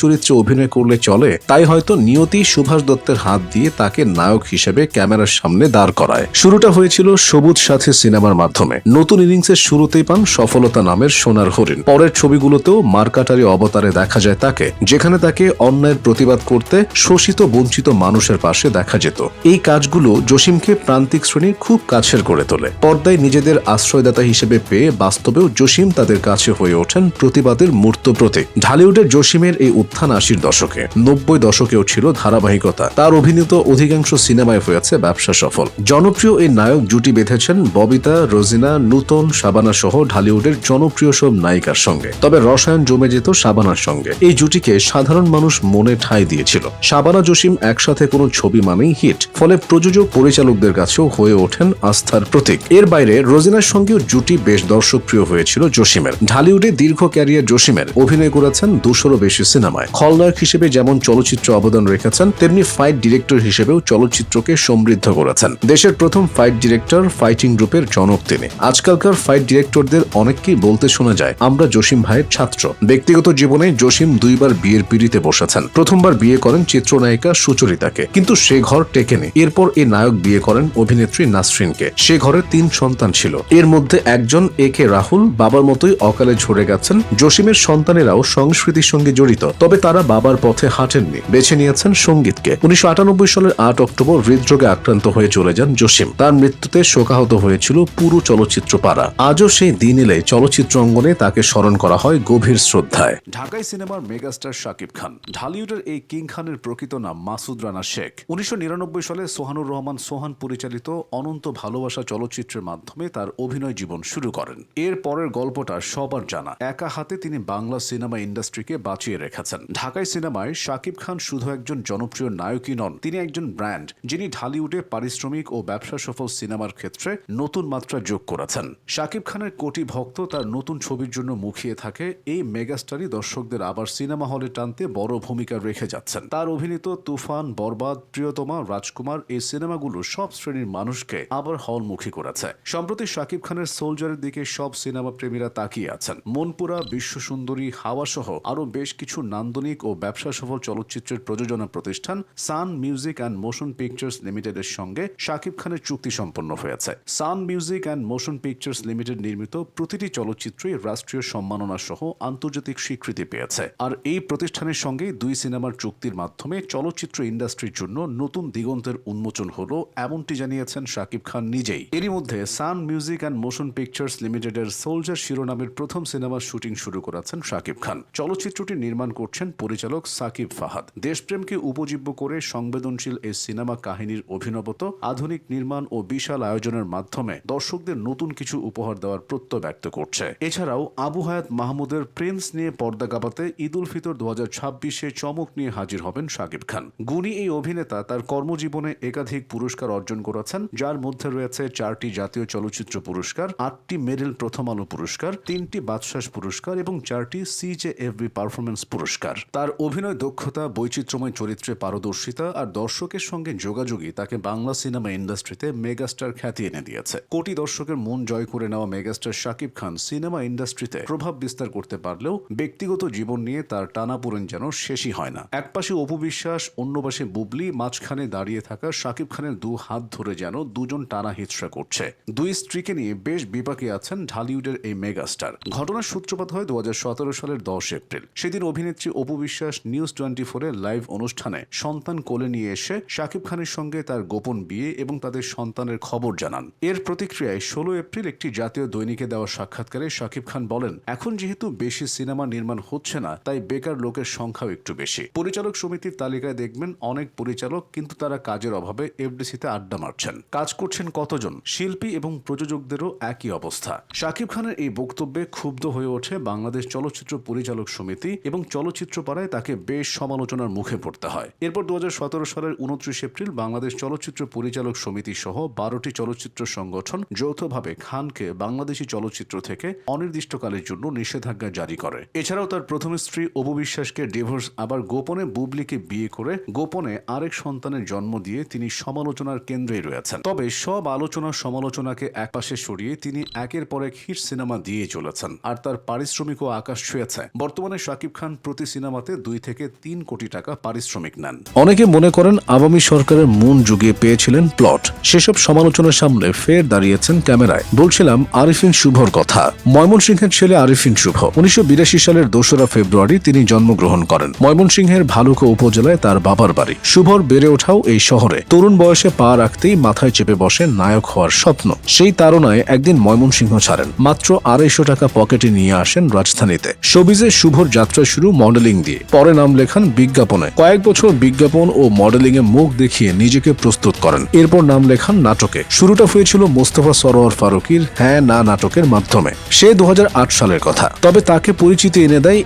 চরিত্রে অভিনয় করলে চলে? তাই হয়তো নিয়তি সুভাষ দত্তের হাত দিয়ে তাকে নায়ক হিসেবে ক্যামেরার সামনে দাঁড় করায়। শুরুটা হয়েছিল সবুজ সাথী সিনেমার মাধ্যমে। নতুন ইনিংসের শুরুতেই পান সফলতা নামের সোনার হরিণ। পরের ছবিগুলোতেও মার্কাটারি অবতারে দেখা যায় তাকে, যেখানে তাকে অন্যায়ের প্রতিবাদ করতে শোষিত বঞ্চিত মানুষের পাশে দেখা যেত। এই কাজগুলো জসিমকে প্রান্তিক শ্রেণীর খুব কাছের করে তোলে। পর্দায় নিজেদের আশ্রয়দাতা হিসেবে পেয়ে বাস্তবেও জসিম তাদের কাছে হয়ে ওঠেন প্রতিবাদের মূর্ত প্রতীক। ঢালিউডের জসিমের এই উত্থান 80 দশকে, 90 দশকেও ছিল ধারাবাহিকতা। তার অভিনীত অধিকাংশ সিনেমায় হয়েছে ব্যবসা সফল। জনপ্রিয় এই নায়ক জুটি বেঁধেছেন ববিতা, রোজিনা, নূতন, শাবানা সহ ঢালিউডের জনপ্রিয় সব নায়িকার সঙ্গে। তবে রসায়ন জমে যেত শাবানার সঙ্গে। এই জুটিকে সাধারণ মানুষ মনে ঠাঁই দিয়েছিল। শাবানা জসিম একসাথে কোনো ছবি মানেই হিট, ফলে প্রযোজক পরিচালকদের কাছেও হয়ে ওঠেন আস্থার প্রতীক। এর বাইরে রোজিনার সঙ্গেও জুটি বেশ দর্শকপ্রিয় হয়েছিল জসিমের। ঢালিউডে দীর্ঘ ক্যারিয়ার জসিমের, অভিনয় করেছেন 200-রও বেশি সিনেমায়। খলনায়ক হিসেবে যেমন চলচ্চিত্র অবদান রেখেছেন, তেমনি ফাইট ডিরেক্টর হিসেবেও চলচ্চিত্রকে সমৃদ্ধ করেছেন। দেশের প্রথম ফাইট ডিরেক্টর, ফাইটিং গ্রুপের জনক তিনি। আজকালকার ফাইট ডিরেক্টরদের অনেককেই বলতে শোনা যায়, আমরা জসিম ভাইয়ের ছাত্র। ব্যক্তিগত জীবনে জসিম 2বার বিয়ের পিঁড়িতে বসেছেন। প্রথমবার বিয়ে করেন চিত্রনায়িকা সুচরিতাকে, কিন্তু সে ঘর টেকেনি। এরপর এই নায়ক বিয়ে করেন অভিনেত্রী নাসরিনকে। সে ঘরে 3 সন্তান ছিল। এর মধ্যে একজন AK রাহুল, বাবার মতোই অকালে ঝরে গেছেন। জসিমের সন্তানেরাও সংস্কৃতির সঙ্গে জড়িত, তবে তারা বাবার পথে হাঁটেননি, বেছে নিয়েছেন সঙ্গীতকে। 1998 সালের 8 অক্টোবর হৃদরোগে আক্রান্ত হয়ে চলে যান জসিম। তার মৃত্যুতে শোকাহত হয়েছিল পুরো চলচ্চিত্র পাড়া। আজও সেই দিন এলে চলচ্চিত্র অঙ্গনে তাকে স্মরণ করা হয় গভীর শ্রদ্ধায়। ঢাকাই সিনেমার মেগাস্টার শাকিব খান। ঢালিউডের এই কিং খানের প্রকৃত নাম মাসুদ রানা শেখ। 1999 সালে সোহানুর রহমান সোহান পরিচালিত অনন্ত ভালোবাসা চলচ্চিত্রের মাধ্যমে তার অভিনয় জীবন শুরু করেন। এর পরের গল্পটা সবার জানা। একা হাতে তিনি বাংলা সিনেমা ইন্ডাস্ট্রিকে বাঁচিয়ে রেখেছেন। ঢাকাই সিনেমায় শাকিব খান শুধু একজন জনপ্রিয় নায়কই নন, তিনি একজন ব্র্যান্ড, যিনি ঢালিউডে পারিশ্রমিক ও ব্যবসা সফল সিনেমার ক্ষেত্রে নতুন মাত্রা যোগ করেছেন। শাকিব খানের কোটি ভক্ত তার নতুন ছবির জন্য মুখিয়ে থাকে। এই মেগাস্টারই দর্শকদের আবার সিনেমা হলে টানতে বড় ভূমিকা রেখে যাচ্ছেন। তার অভিনীত তুফান, বরবাদ, প্রিয়তমা, রাজকুমার এই সিনেমাগুলো সব শ্রেণীর মানুষকে আবার হলমুখী করেছে। সম্প্রতি শাকিব খানের সোলজারের দিকে সব সিনেমা প্রেমীরা তাকিয়ে আছেন। মনপুরা, বিশ্বসুন্দরী, হাওয়া সহ আরো বেশ কিছু নান্দনিক ও ব্যবসা সফল চলচ্চিত্রের প্রযোজনা প্রতিষ্ঠান Sun Music and Motion Pictures লিমিটেডের সঙ্গে শাকিব খানের চুক্তি সম্পন্ন হয়েছে। Sun Music and Motion Pictures Limited নির্মিত প্রতিটি চলচ্চিত্রই রাষ্ট্রীয় সম্মাননা সহ আন্তর্জাতিক স্বীকৃতি পেয়েছে। আর এই প্রতিষ্ঠানের সঙ্গেই 2 সিনেমার চুক্তির মাধ্যমে চলচ্চিত্র ইন্ডাস্ট্রির জন্য নতুন দিগন্তের উন্মোচন হলো, এমনটি জানিয়েছেন শাকিব খান নিজেই। এরই মধ্যে সান মিউজিক অ্যান্ড মোশন পিকচার্স লিমিটেডের সোলজার শিরোনামের প্রথম সিনেমার শুটিং শুরু করেছেন শাকিব খান। চলচ্চিত্রটি নির্মাণ করছেন পরিচালক সাকিব ফাহাদ। দেশপ্রেমকে উপজীব্য করে সংবেদনশীল এই সিনেমা কাহিনীর অভিনবত, আধুনিক নির্মাণ ও বিশাল আয়োজনের মাধ্যমে দর্শকদের নতুন কিছু উপহার দেওয়ার প্রত্যয় ব্যক্ত করছে। এছাড়াও আবু হায়াত মাহমুদের প্রিন্স নিয়ে পর্দা কাঁপাতে ঈদ উল ফিতর 2026-এ চমক নিয়ে হাজির হবেন শাকিব খান। গুণী এই অভিনেতা তার কর্মজীবনে একাধিক পুরস্কার অর্জন করেছেন, যার মধ্যে রয়েছে 4টি জাতীয় চলচ্চিত্র পুরস্কার, 8টি মেডেল প্রথম আলো পুরস্কার, 3টি বাদশাহ পুরস্কার এবং 4টি CJFB পারফরমেন্স পুরস্কার। তার অভিনয় দক্ষতা, বৈচিত্র্যময় চরিত্রে পারদর্শিতা আর দর্শকের সঙ্গে যোগাযোগই তাকে বাংলা সিনেমা ইন্ডাস্ট্রিতে মেগাস্টার খ্যাতি এনে দিয়েছে। কোটি দর্শকের মন জয় করে নেওয়া মেগাস্টার শাকিব খান সিনেমা ইন্ডাস্ট্রিতে প্রভাব বিস্তার করতে পারলেও ব্যক্তিগত জীবন নিয়ে তার টানাপোড়েন যেন শেষই হয় না। একপাশে অপু বিশ্বাস, অন্য পাশে বুবলি, মাঝখানে দাঁড়িয়ে থাকা শাকিব খানের 2 হাত ধরে যেন দুজন টানা হিচড়া করছে। 2 স্ত্রীকে নিয়ে বেশ বিপাকে আছেন ঢালিউডের এই মেগাস্টার। ঘটনার সূত্রপাত হয় 2017 সালের 10 এপ্রিল। সেদিন অভিনেত্রী অপু বিশ্বাস নিউজ 24-এর লাইভ অনুষ্ঠানে সন্তান কোলে নিয়ে এসে শাকিব খানের সঙ্গে তার গোপন বিয়ে এবং তাদের সন্তানের খবর জানান। এর প্রতিক্রিয়ায় 16 এপ্রিল একটি জাতীয় দৈনিকে দেওয়া সাক্ষাৎকারে শাকিব খান বলেন, এখন যেহেতু বেশি সিনেমা নির্মাণ হচ্ছে না, তাই বেকার লোকের সংখ্যাও একটু বেশি। পরিচালক সমিতির তালিকায় দেখবেন অনেক পরিচালক, কিন্তু তারা কাজের অভাবে FDC-তে আড্ডা মারছেন। কাজ করছেন কতজন? শিল্পী এবং প্রযোজকদেরও একই অবস্থা। শাকিব খানের এই বক্তব্যে ক্ষুব্ধ হয়ে ওঠে বাংলাদেশ চলচ্চিত্র পরিচালক সমিতি এবং চলচ্চিত্র পাড়ায় তাকে বেশ সমালোচনার মুখে পড়তে হয়। এরপর 2017 সালের 29 এপ্রিল বাংলাদেশ চলচ্চিত্র পরিচালক সমিতি সহ 12টি চলচ্চিত্র সংগঠন যৌথভাবে খানকে বাংলাদেশি চলচ্চিত্র থেকে অনির্দিষ্টকালের জন্য নিষেধাজ্ঞা জারি করে। এছাড়াও তার প্রথম স্ত্রী অপু বিশ্বাসকে ডিভোর্স, আবার গোপনে বুবলিকে বিয়ে করে গোপনে আরেক সন্তানের জন্ম দিয়ে তিনি সমালোচনার কেন্দ্রে রয়েছেন। তবে সব আলোচনা সমালোচনাকে একপাশে সরিয়ে তিনি একের পর এক হিট সিনেমা দিয়ে চলেছেন, আর তার পারিশ্রমিকও আকাশ ছুঁয়েছে। বর্তমানে শাকিব খান প্রতি সিনেমাতে 2 থেকে 3 কোটি টাকা পারিশ্রমিক নেন। অনেকে মনে করেন আওয়ামী সরকারের মন জুগিয়ে পেয়েছিলেন প্লট। সেসব সমালোচনার সামনে ফের দাঁড়িয়েছেন ক্যামেরায়। বলছিলাম আরিফিন শুভর কথা। ময়মনসিংহের ছেলে আরিফিন শুভ 1982 সালের 2রা ফেব্রুয়ারি তিনি জন্মগ্রহণ করেন। ময়মনসিংহের ভালুকা উপজেলায় তার বাবার বাড়ি। শুভর বেড়ে ওঠাও এই শহরে। তরুণ বয়সে পা রাখতেই মাথায় চেপে বসে নায়ক হওয়ার স্বপ্ন। সেই তাড়নায় একদিন ময়মনসিংহ ছাড়েন। মাত্র 250 টাকা পকেটে নিয়ে আসেন রাজধানীতে। শোবিজে শুভর যাত্রা শুরু মডেলিং দিয়ে। পরে নাম লেখান বিজ্ঞাপনে। কয়েক বছর বিজ্ঞাপন ও মডেলিং এ মুখ দেখিয়ে নিজেকে প্রস্তুত করেন। এরপর নাম লেখান নাটকে। শুরুটা হয়েছিল মোস্তফা সরোয়ার ফারুকীর হ্যাঁ না নাটকের মাধ্যমে। সে 2008 সালের কথা। তবে তাকে পরিচিতি এনে দেয়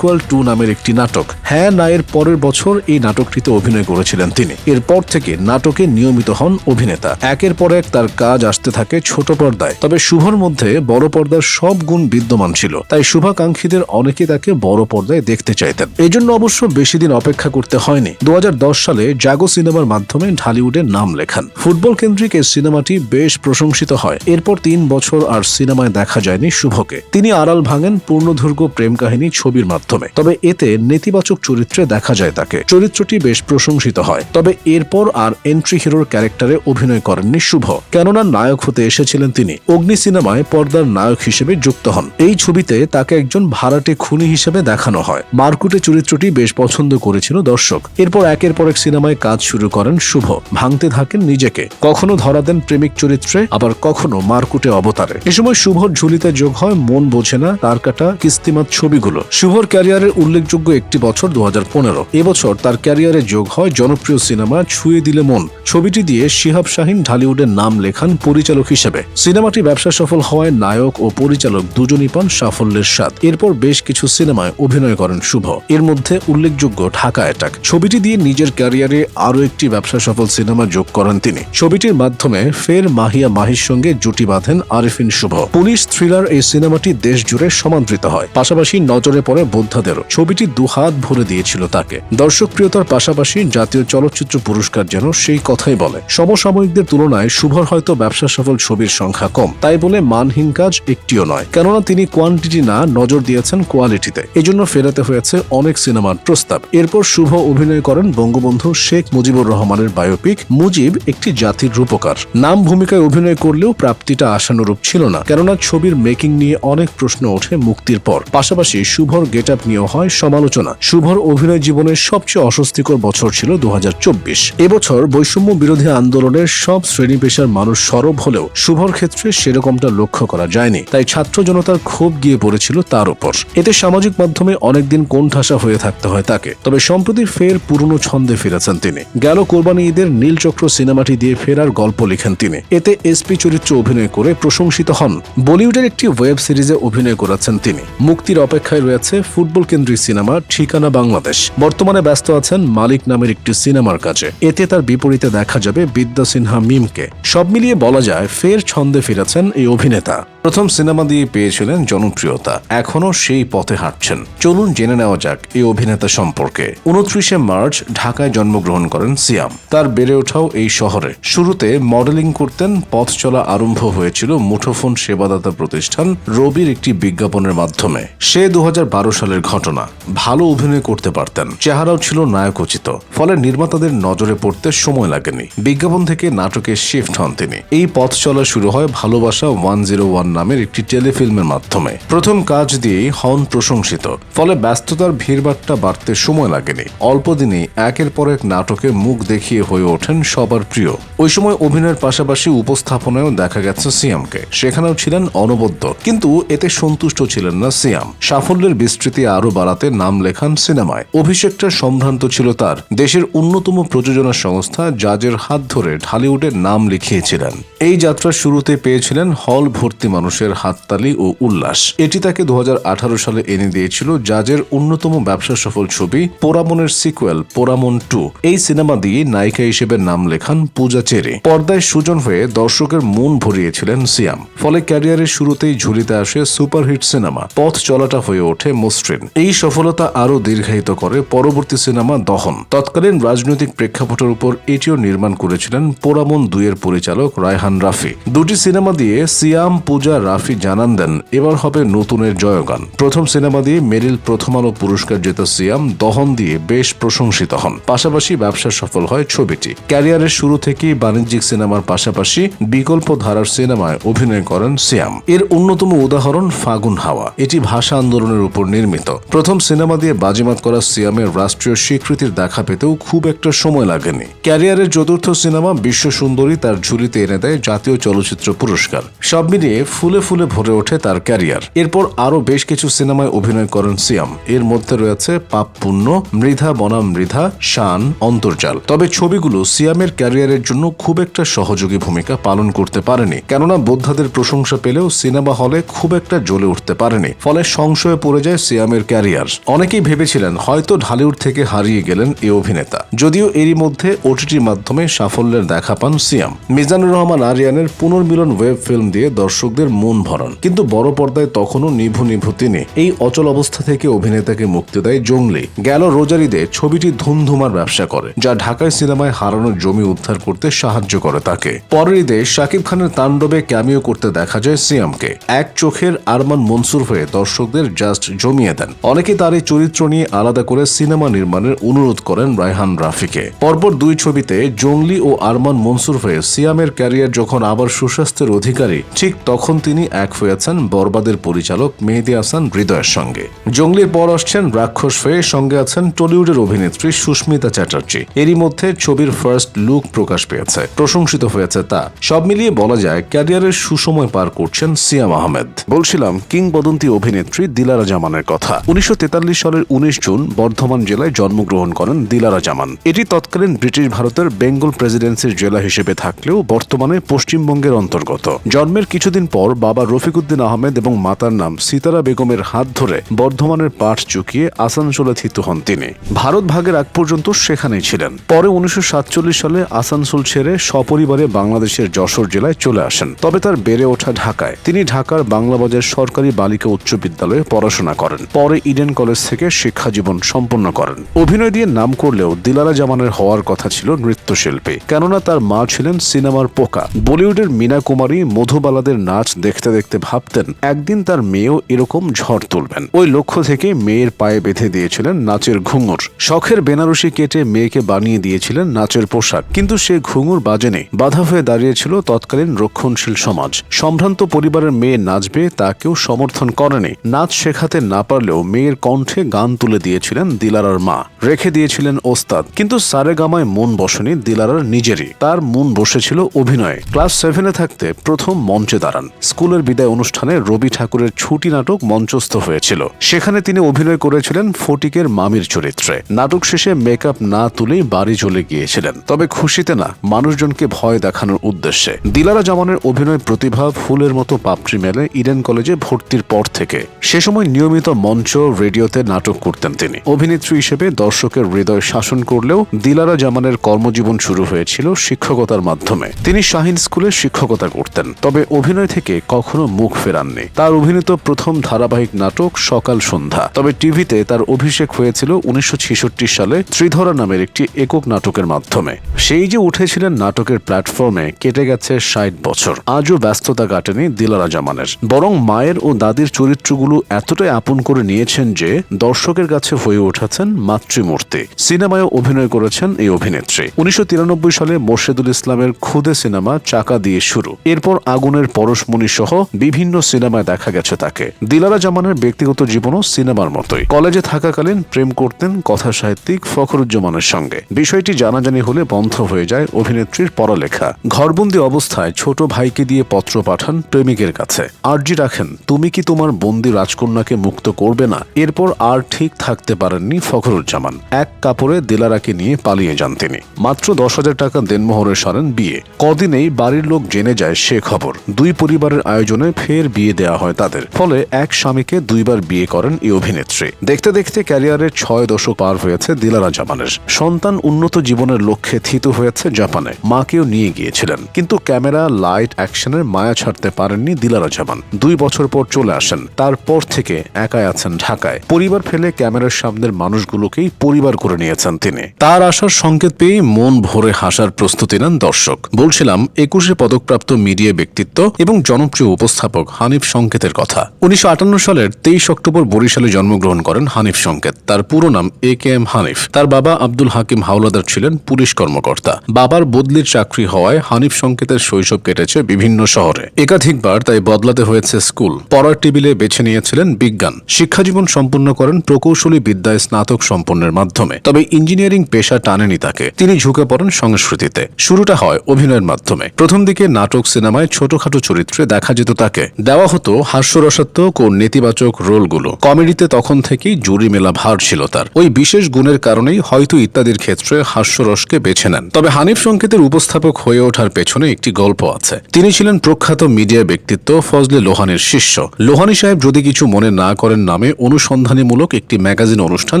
= নামের একটি নাটক। হ্যাঁ না এর পরের বছর এই নাটকটিতে অভিনয় করেছিলেন তিনি। এরপর থেকে নাটকে নিয়মিত হন অভিনেতা। একের পর এক তার কাজ আসতে থাকে ছোট পর্দায়। তবে শুভর মধ্যে বড় পর্দার সব গুণ বিদ্যমান ছিল। তাই শুভাকাঙ্ক্ষীদের অনেকে তাকে বড় পর্দায় দেখতে চাইতেন। এই জন্য অবশ্য বেশি দিন অপেক্ষা করতে হয়নি। 2010 সালে জাগো সিনেমার মাধ্যমে ঢালিউডে নাম লেখান। ফুটবল কেন্দ্রিক এই সিনেমাটি বেশ প্রশংসিত হয়। এরপর 3 বছর আর সিনেমায় দেখা যায়নি শুভকে। তিনি আড়াল ভাঙেন পূর্ণদৈর্ঘ্য প্রেম কাহিনী ছবির মাধ্যমে। তবে এতে নেতিবাচক চরিত্রে দেখা যায় তাকে। চরিত্রটি বেশ প্রশংসিত হয়। তবে এরপর আর এন্ট্রি হিরোর ক্যারেক্টারে অভিনয় করেননি শুভ। কেননা নায়ক হতে এসেছিলেন তিনি। অগ্নি সিনেমায় পর্দার নায়ক হিসেবে যুক্ত হন। এই ছবিতে তাকে একজন ভাড়াটে খুনি হিসেবে দেখানো হয়। মারকুটে চরিত্রটি বেশ পছন্দ করেছিল দর্শক। এরপর একের পর এক সিনেমায় কাজ শুরু করেন শুভ। ভাঙতে থাকেন নিজেকে। কখনো ধরা দেন প্রেমিক চরিত্রে, আবার কখনো মারকুটে অবতারে। এ সময় শুভর ঝুলিতে যোগ হয় মন বোঝে না, তার কাটা, কিস্তিমাত ছবিগুলো। শুভর ক্যারিয়ারের উল্লেখযোগ্য একটি বছর 2015। এবছর তার ক্যারিয়ারে যোগ হয় জনপ্রিয় সিনেমা ছুঁয়ে দিলে মন। ছবিটি দিয়ে শিহাব শাহীন ঢালিউডের নাম লেখান পরিচালক হিসেবে। সিনেমাটি ব্যবসা সফল হওয়ায় নায়ক ও পরিচালক দুজনই পান সাফল্যের স্বাদ। এরপর বেশ কিছু সিনেমায় অভিনয় করেন শুভ। এর মধ্যে উল্লেখযোগ্য ঢাকা অ্যাটাক। ছবিটি দিয়ে নিজের ক্যারিয়ারে আরও একটি ব্যবসা সফল সিনেমা যোগ করেন তিনি। ছবিটির মাধ্যমে ফের মাহিয়া মাহির সঙ্গে জুটি বাঁধেন আরিফিন শুভ। পুলিশ থ্রিলার এই সিনেমাটি দেশ জুড়ে সমাদৃত হয়। পাশাপাশি নজরে পড়ে বোদ্ধাদেরও। ছবিটি 2 হাত ভরে দিয়েছিল তাকে। দর্শকপ্রিয়তার পাশাপাশি জাতীয় চলচ্চিত্র পুরস্কার যেন সেই কথাই বলে। সমসাময়িকদের তুলনায় শুভর হয়তো ব্যবসা সফল ছবির সংখ্যা কম, তাই বলে মানহীন কাজ একটিও নয়। কেননা তিনি কোয়ান্টিটি না নজর দিয়েছেন কোয়ালিটিতে। এজন্য ফেরাতে হয়েছে অনেক সিনেমার প্রস্তাব। এরপর শুভ অভিনয় করেন বঙ্গবন্ধু শেখ মুজিবুর রহমানের বায়োপিক মুজিব একটি জাতির রূপকার। নাম ভূমিকায় অভিনয় করলেও প্রাপ্তিটা আশানুরূপ ছিল না। কেননা ছবির মেকিং নিয়ে অনেক প্রশ্ন ওঠে মুক্তির পর। পাশাপাশি শুভর গেট আপ নিয়েও হয় সমালোচনা। শুভর অভিনয় জীবনের সবচেয়ে অস্বস্তিকর বছর ছিল 2024। এবছর বৈষম্য বিরোধী আন্দোলনের সব শ্রেণী পেশার মানুষ সরব হলেও শুভর ক্ষেত্রে সেরকমটা লক্ষ্য করা যায়নি। তাই ছাত্র জনতার ক্ষোভ গিয়ে পড়েছিল তার উপর। এতে সামাজিক মাধ্যমে অনেকদিন কোণঠাসা হয়ে থাকতে হয় তাকে। তবে সম্প্রতি ফের পুরনো ছন্দে ফিরেছেন তিনি। গেল কোরবানি ঈদের নীলচক্র সিনেমাটি দিয়ে ফেরার গল্প লিখেন তিনি। এতে এসপি চরিত্রে অভিনয় করে প্রশংসিত হন। বলিউডের একটি ওয়েব সিরিজে অভিনয় করেছেন তিনি। মুক্তির অপেক্ষায় রয়েছে ফুটবল কেন্দ্রিক সিনেমা ঠিকানা বাংলাদেশ। বর্তমানে ব্যস্ত আছেন মালিক নামের একটি সিনেমার কাজে। এতে তার বিপরীতে দেখা যাবে বিদ্যা সিনহা মিমকে। সব মিলিয়ে বলা যায় ফের ছন্দে ফিরেছেন এই অভিনেতা। প্রথম সিনেমা দিয়ে পেয়েছিলেন জনপ্রিয়তা, এখনো সেই পথে হাঁটছেন। চলুন জেনে নেওয়া যাক এই অভিনেতা সম্পর্কে। 29শে মার্চ ঢাকায় জন্মগ্রহণ করেন সিয়াম। তার বেড়ে ওঠাও এই শহরে। শুরুতে মডেলিং করতেন। পথ চলা আরম্ভ হয়েছিল মুঠোফোন সেবাদাতা প্রতিষ্ঠান রবির একটি বিজ্ঞাপনের মাধ্যমে। সে 2012 সালের ঘটনা। ভালো অভিনয় করতে পারতেন, চেহারাও ছিল নায়কোচিত, ফলে নির্মাতাদের নজরে পড়তে সময় লাগেনি। বিজ্ঞাপন থেকে নাটকে শিফট হন তিনি। এই পথ চলা শুরু হয় ভালোবাসা 101 নামের একটি টেলিফিল্মের মাধ্যমে। প্রথম কাজ দিয়েই হন প্রশংসিত, ফলে ব্যস্ততার ভিড়ভাট্টা বাড়তে সময় লাগেনি। অল্প দিনেই একের পর এক নাটকে মুখ দেখিয়ে হয়ে ওঠেন সবার প্রিয়। ওই সময় অভিনয়ের পাশাপাশি উপস্থাপনায়ও দেখা গেছে সিয়ামকে। সেখানেও ছিলেন অনবদ্য, কিন্তু এতে সন্তুষ্ট ছিলেন না সিয়াম। সাফল্যের বিস্তৃতি আরো বাড়াতে নাম লেখান সিনেমায়। অভিষেকটা সম্ভ্রান্ত ছিল তার। দেশের অন্যতম প্রযোজনা সংস্থা জাজের হাত ধরে ঢালিউডের নাম লিখিয়েছিলেন। এই যাত্রার শুরুতে পেয়েছিলেন হল ভর্তি মানুষের হাততালি ও উল্লাস। এটি তাকে 2018 সালে এনে দিয়েছিল জাজের অন্যতম ব্যবসা সফল ছবি পোরামনের সিকুয়েল পোরামন 2। এই সিনেমা দিয়ে নায়িকা হিসেবে নাম লেখান পূজা চেরি। পর্দায় সুজন হয়ে দর্শকের মন ভরিয়েছিলেন সিয়াম। ফলে ক্যারিয়ারের শুরুতেই ঝুলিতে আসে সুপারহিট সিনেমা। পথ চলাটা হয়ে ওঠে মসৃণ। এই সফলতা আরো দীর্ঘায়িত করে পরবর্তী সিনেমা দহন। তৎকালীন রাজনৈতিক প্রেক্ষাপটের উপর এটিও নির্মাণ করেছিলেন পোরামন 2 এর পরিচালক রায়হান রাফি। দুটি সিনেমা দিয়ে সিয়াম, পূজা আফরোজা রাফি জানান দেন এবার হবে নতুনের জয়গান। প্রথম সিনেমা দিয়ে মেরিল প্রথম আলো পুরস্কার জেতা সিয়াম দহন দিয়ে বেশ প্রশংসিত হন। পাশাপাশি ব্যবসা সফল হয় ছবিটি। ক্যারিয়ারের শুরু থেকেই বাণিজ্যিক সিনেমার পাশাপাশি বিকল্প ধারার সিনেমায় অভিনয় করেন সিয়াম। এর অন্যতম উদাহরণ ফাগুন হাওয়া। এটি ভাষা আন্দোলনের উপর নির্মিত। প্রথম সিনেমা দিয়ে বাজিমাত করা সিয়ামের রাষ্ট্রীয় স্বীকৃতির দেখা পেতেও খুব একটা সময় লাগেনি। ক্যারিয়ারের চতুর্থ সিনেমা বিশ্ব সুন্দরী তার ঝুলিতে এনে দেয় জাতীয় চলচ্চিত্র পুরস্কার। সব মিলিয়ে ফুলে ফুলে ভরে ওঠে তার ক্যারিয়ার। এরপর আরও বেশ কিছু সিনেমায় অভিনয় করেন সিয়াম। এর মধ্যে রয়েছে পাপ পুণ্য, মৃধা বনাম মৃধা, শান, অন্তর্জাল। তবে ছবিগুলো সিয়ামের ক্যারিয়ারের জন্য খুব একটা সহযোগী ভূমিকা পালন করতে পারেনি, কেননা বোদ্ধাদের প্রশংসা পেলেও সিনেমা হলে খুব একটা জ্বলে উঠতে পারেনি। ফলে সংশয়ে পড়ে যায় সিয়ামের ক্যারিয়ার। অনেকেই ভেবেছিলেন হয়তো ঢালিউড থেকে হারিয়ে গেলেন এই অভিনেতা। যদিও এরই মধ্যে ওটিটির মাধ্যমে সাফল্যের দেখা পান সিয়াম। মিজানুর রহমান আরিয়ানের পুনর্মিলন ওয়েব ফিল্ম দিয়ে দর্শকদের মন ভরান, কিন্তু বড় পর্দায় তখনও নিভু নিভু তিনি। এই অচল অবস্থা থেকে অভিনেতাকে মুক্তি দেয় জঙ্গলি। গেল রোজার ঈদে ছবিটি ধুমধুমার ব্যবসা করে, যা ঢাকায় সিনেমায় হারানোর জমি উদ্ধার করতে সাহায্য করে তাকে। পরের ঈদে শাকিব খানের তাণ্ডবে ক্যামিও করতে দেখা যায় সিয়ামকে। এক চোখের আরমান মনসুর হয়ে দর্শকদের জাস্ট জমিয়ে দেন। অনেকে তার এই চরিত্র নিয়ে আলাদা করে সিনেমা নির্মাণের অনুরোধ করেন রায়হান রাফিকে। পরপর দুই ছবিতে জঙ্গলি ও আরমান মনসুর হয়ে সিয়ামের ক্যারিয়ার যখন আবার সুস্বাস্থ্যের অধিকারী, ঠিক তখন তিনি এক হয়েছেন বরবাদের পরিচালক মেহেদী হাসান হৃদয়ের সঙ্গে। জঙ্গলির পর আসছেন রাক্ষস হয়ে, সঙ্গে আছেন টলিউডের অভিনেত্রী সুস্মিতা চ্যাটার্জি। এরই মধ্যে ছবির ফার্স্ট লুক প্রকাশ পেয়েছে, প্রশংসিত হয়েছে তা। সব মিলিয়ে বলা যায় ক্যারিয়ারের সুসময় পার করছেন সিয়াম আহমেদ। বলছিলাম কিংবদন্তি অভিনেত্রী দিলারা জামানের কথা। 1943 সালের 19 জুন বর্ধমান জেলায় জন্মগ্রহণ করেন দিলারা জামান। এটি তৎকালীন ব্রিটিশ ভারতের বেঙ্গল প্রেসিডেন্সির জেলা হিসেবে থাকলেও বর্তমানে পশ্চিমবঙ্গের অন্তর্গত। জন্মের কিছুদিন পর বাবা রফিকুদ্দিন আহমেদ এবং মাতার নাম সিতারা বেগমের হাত ধরে বর্ধমানের পাঠ চুকিয়ে আসানসোলে থিত হন তিনি। ভারত ভাগের আগ পর্যন্ত সেখানেই ছিলেন। পরে 1947 সালে আসানসোল ছেড়ে সপরিবারে বাংলাদেশের যশোর জেলায় চলে আসেন। তবে তার বেড়ে ওঠা ঢাকায়। তিনি ঢাকার বাংলাবাজার সরকারি বালিকা উচ্চ বিদ্যালয়ে পড়াশোনা করেন। পরে ইডেন কলেজ থেকে শিক্ষা জীবন সম্পন্ন করেন। অভিনয় দিয়ে নাম করলেও দিলারা জামানের হওয়ার কথা ছিল নৃত্যশিল্পী, কেননা তার মা ছিলেন সিনেমার পোকা। বলিউডের মীনা কুমারী, মধুবালাদের নাচ দেখতে দেখতে ভাবতেন একদিন তার মেয়েও এরকম ঝড় তুলবেন। ওই লক্ষ্য থেকে মেয়ের পায়ে বেঁধে দিয়েছিলেন নাচের ঘুঙুর। শখের বেনারসি কেটে মেয়েকে বানিয়ে দিয়েছিলেন নাচের পোশাক, কিন্তু সে ঘুঙুর বাজেনে বাধা হয়ে দাঁড়িয়েছিল তৎকালীন রক্ষণশীল সমাজ। সম্ভ্রান্ত পরিবারের মেয়ে নাচবে তা কেউ সমর্থন করেনি। নাচ শেখাতে না পারলেও মেয়ের কণ্ঠে গান তুলে দিয়েছিলেন দিলারার মা, রেখে দিয়েছিলেন ওস্তাদ। কিন্তু সারেগামায় মন বসেনি দিলারার নিজেরই। তার মন বসেছিল অভিনয়ে। ক্লাস 7-এ থাকতে প্রথম মঞ্চে দাঁড়ান। স্কুলের বিদায় অনুষ্ঠানে রবি ঠাকুরের ছুটি নাটক মঞ্চস্থ হয়েছিল। সেখানে তিনি অভিনয় করেছিলেন ফটিকের মামির চরিত্রে। নাটক শেষে মেকআপ না তুলেই বাড়ি চলে গিয়েছিলেন, তবে খুশিতে না, মানুষজনকে ভয় দেখানোর উদ্দেশ্যে। দিলারা জামানের অভিনয় প্রতিভা ফুলের মতো পাপড়ি মেলে ইডেন কলেজে ভর্তির পর থেকে। সে সময় নিয়মিত মঞ্চ, রেডিওতে নাটক করতেন তিনি। অভিনেত্রী হিসেবে দর্শকের হৃদয় শাসন করলেও দিলারা জামানের কর্মজীবন শুরু হয়েছিল শিক্ষকতার মাধ্যমে। তিনি শাহিন স্কুলে শিক্ষকতা করতেন, তবে অভিনয় থেকে কখনো মুখ ফেরাননি। তার অভিনীত প্রথম ধারাবাহিক নাটক সকাল সন্ধ্যা। তবে টিভিতে তার অভিষেক হয়েছিল 1966 সালে ত্রিধরা নামের একটি একক নাটকের মাধ্যমে। সেই যে উঠেছিলেন নাটকের প্ল্যাটফর্মে, কেটে গেছে 60 বছর। আজও ব্যস্ততা কাটেনি দিলারা জামানের, বরং মায়ের ও দাদির চরিত্রগুলো এতটাই আপন করে নিয়েছেন যে দর্শকের কাছে হয়ে উঠেছেন মাতৃমূর্তি। সিনেমায় অভিনয় করেছেন এই অভিনেত্রী। 1993 সালে মোর্শেদুল ইসলামের খুদে সিনেমা চাকা দিয়ে শুরু। এরপর আগুনের পরশমণি সহ বিভিন্ন সিনেমায় দেখা গেছে তাকে। দিলারা জামানের ব্যক্তিগত জীবনও সিনেমার মতোই। কলেজে থাকাকালীন প্রেম করতেন কথা সাহিত্যিক ফখরুজ্জামানের সঙ্গে। বিষয়টি জানাজানি হলে বন্ধ হয়ে যায় অভিনেত্রীর পড়ালেখা। ঘরবন্দি অবস্থায় ছোট ভাইকে দিয়ে পত্র পাঠান প্রেমিকের কাছে। আর্জি রাখেন, তুমি কি তোমার বন্দি রাজকন্যাকে মুক্ত করবে না? এরপর আর ঠিক থাকতে পারেননি ফখরুজ্জামান। এক কাপড়ে দিলারাকে নিয়ে পালিয়ে যান তিনি। মাত্র 10,000 টাকা দেনমোহরে সারেন বিয়ে। কদিনেই বাড়ির লোক জেনে যায় সে খবর। দুই পরিবারের আয়োজনে ফের বিয়ে দেওয়া হয় তাদের। ফলে এক স্বামীকে দুইবার বিয়ে করেন এই অভিনেত্রী। দেখতে দেখতে ক্যারিয়ারের 6 দশক পার হয়েছে দিলারা জামানের। সন্তান উন্নত জীবনের লক্ষ্যে থিত হয়েছে জাপানে। মাকেও নিয়ে গিয়েছিলেন, কিন্তু ক্যামেরা, লাইট, অ্যাকশনের মায়া ছাড়তে পারেননি দিলারা জামান। 2 বছর পর চলে আসেন। তারপর থেকে একাই আছেন ঢাকায়। পরিবার ফেলে ক্যামেরার সামনের মানুষগুলোকেই পরিবার করে নিয়েছেন তিনি। তার আসার সংকেত পেয়ে মন ভরে হাসার প্রস্তুতি নেন দর্শক। বলছিলাম 21-এ পদকপ্রাপ্ত মিডিয়া ব্যক্তিত্ব এবং জনপ্রিয় উপস্থাপক হানিফ সংকেতের কথা। 1958 সালের 23 অক্টোবর বরিশালে জন্মগ্রহণ করেন হানিফ সংকেত। তার পুরো নাম AKM হানিফ। তার বাবা আব্দুল হাকিম হাওলাদার ছিলেন পুলিশ কর্মকর্তা। বাবার বদলির চাকরি হওয়ায় হানিফ সংকেতের শৈশব কেটেছে বিভিন্ন শহরে। একাধিকবার তাই বদলাতে হয়েছে স্কুল। পড়ার টেবিলে বেছে নিয়েছিলেন বিজ্ঞান। শিক্ষাজীবন সম্পূর্ণ করেন প্রকৌশলী বিদ্যায় স্নাতক সম্পন্নের মাধ্যমে। তবে ইঞ্জিনিয়ারিং পেশা টানেনি তাকে। তিনি ঝুঁকে পড়েন সংস্কৃতিতে। শুরুটা হয় অভিনয়ের মাধ্যমে। প্রথম দিকে নাটক সিনেমায় ছোটখাটো চরিত্রে দেখা যেত তাকে। দেওয়া হতো হাস্যরসাত্মক ও নেতিবাচক রোলগুলো। কমেডিতে তখন থেকেই জুড়ি মেলা ভার ছিল তার। ওই বিশেষ গুণের কারণেই হয়তো ইত্যাদির ক্ষেত্রে হাস্যরসকে বেছে নেন। তবে হানিফ সংকেতের উপস্থাপক হয়ে ওঠার পেছনে একটি গল্প আছে। তিনি ছিলেন প্রখ্যাত মিডিয়া ব্যক্তিত্ব ফজলে লোহানীর শিষ্য। লোহানী সাহেব যদি কিছু মনে না করেন নামে অনুসন্ধানীমূলক একটি ম্যাগাজিন অনুষ্ঠান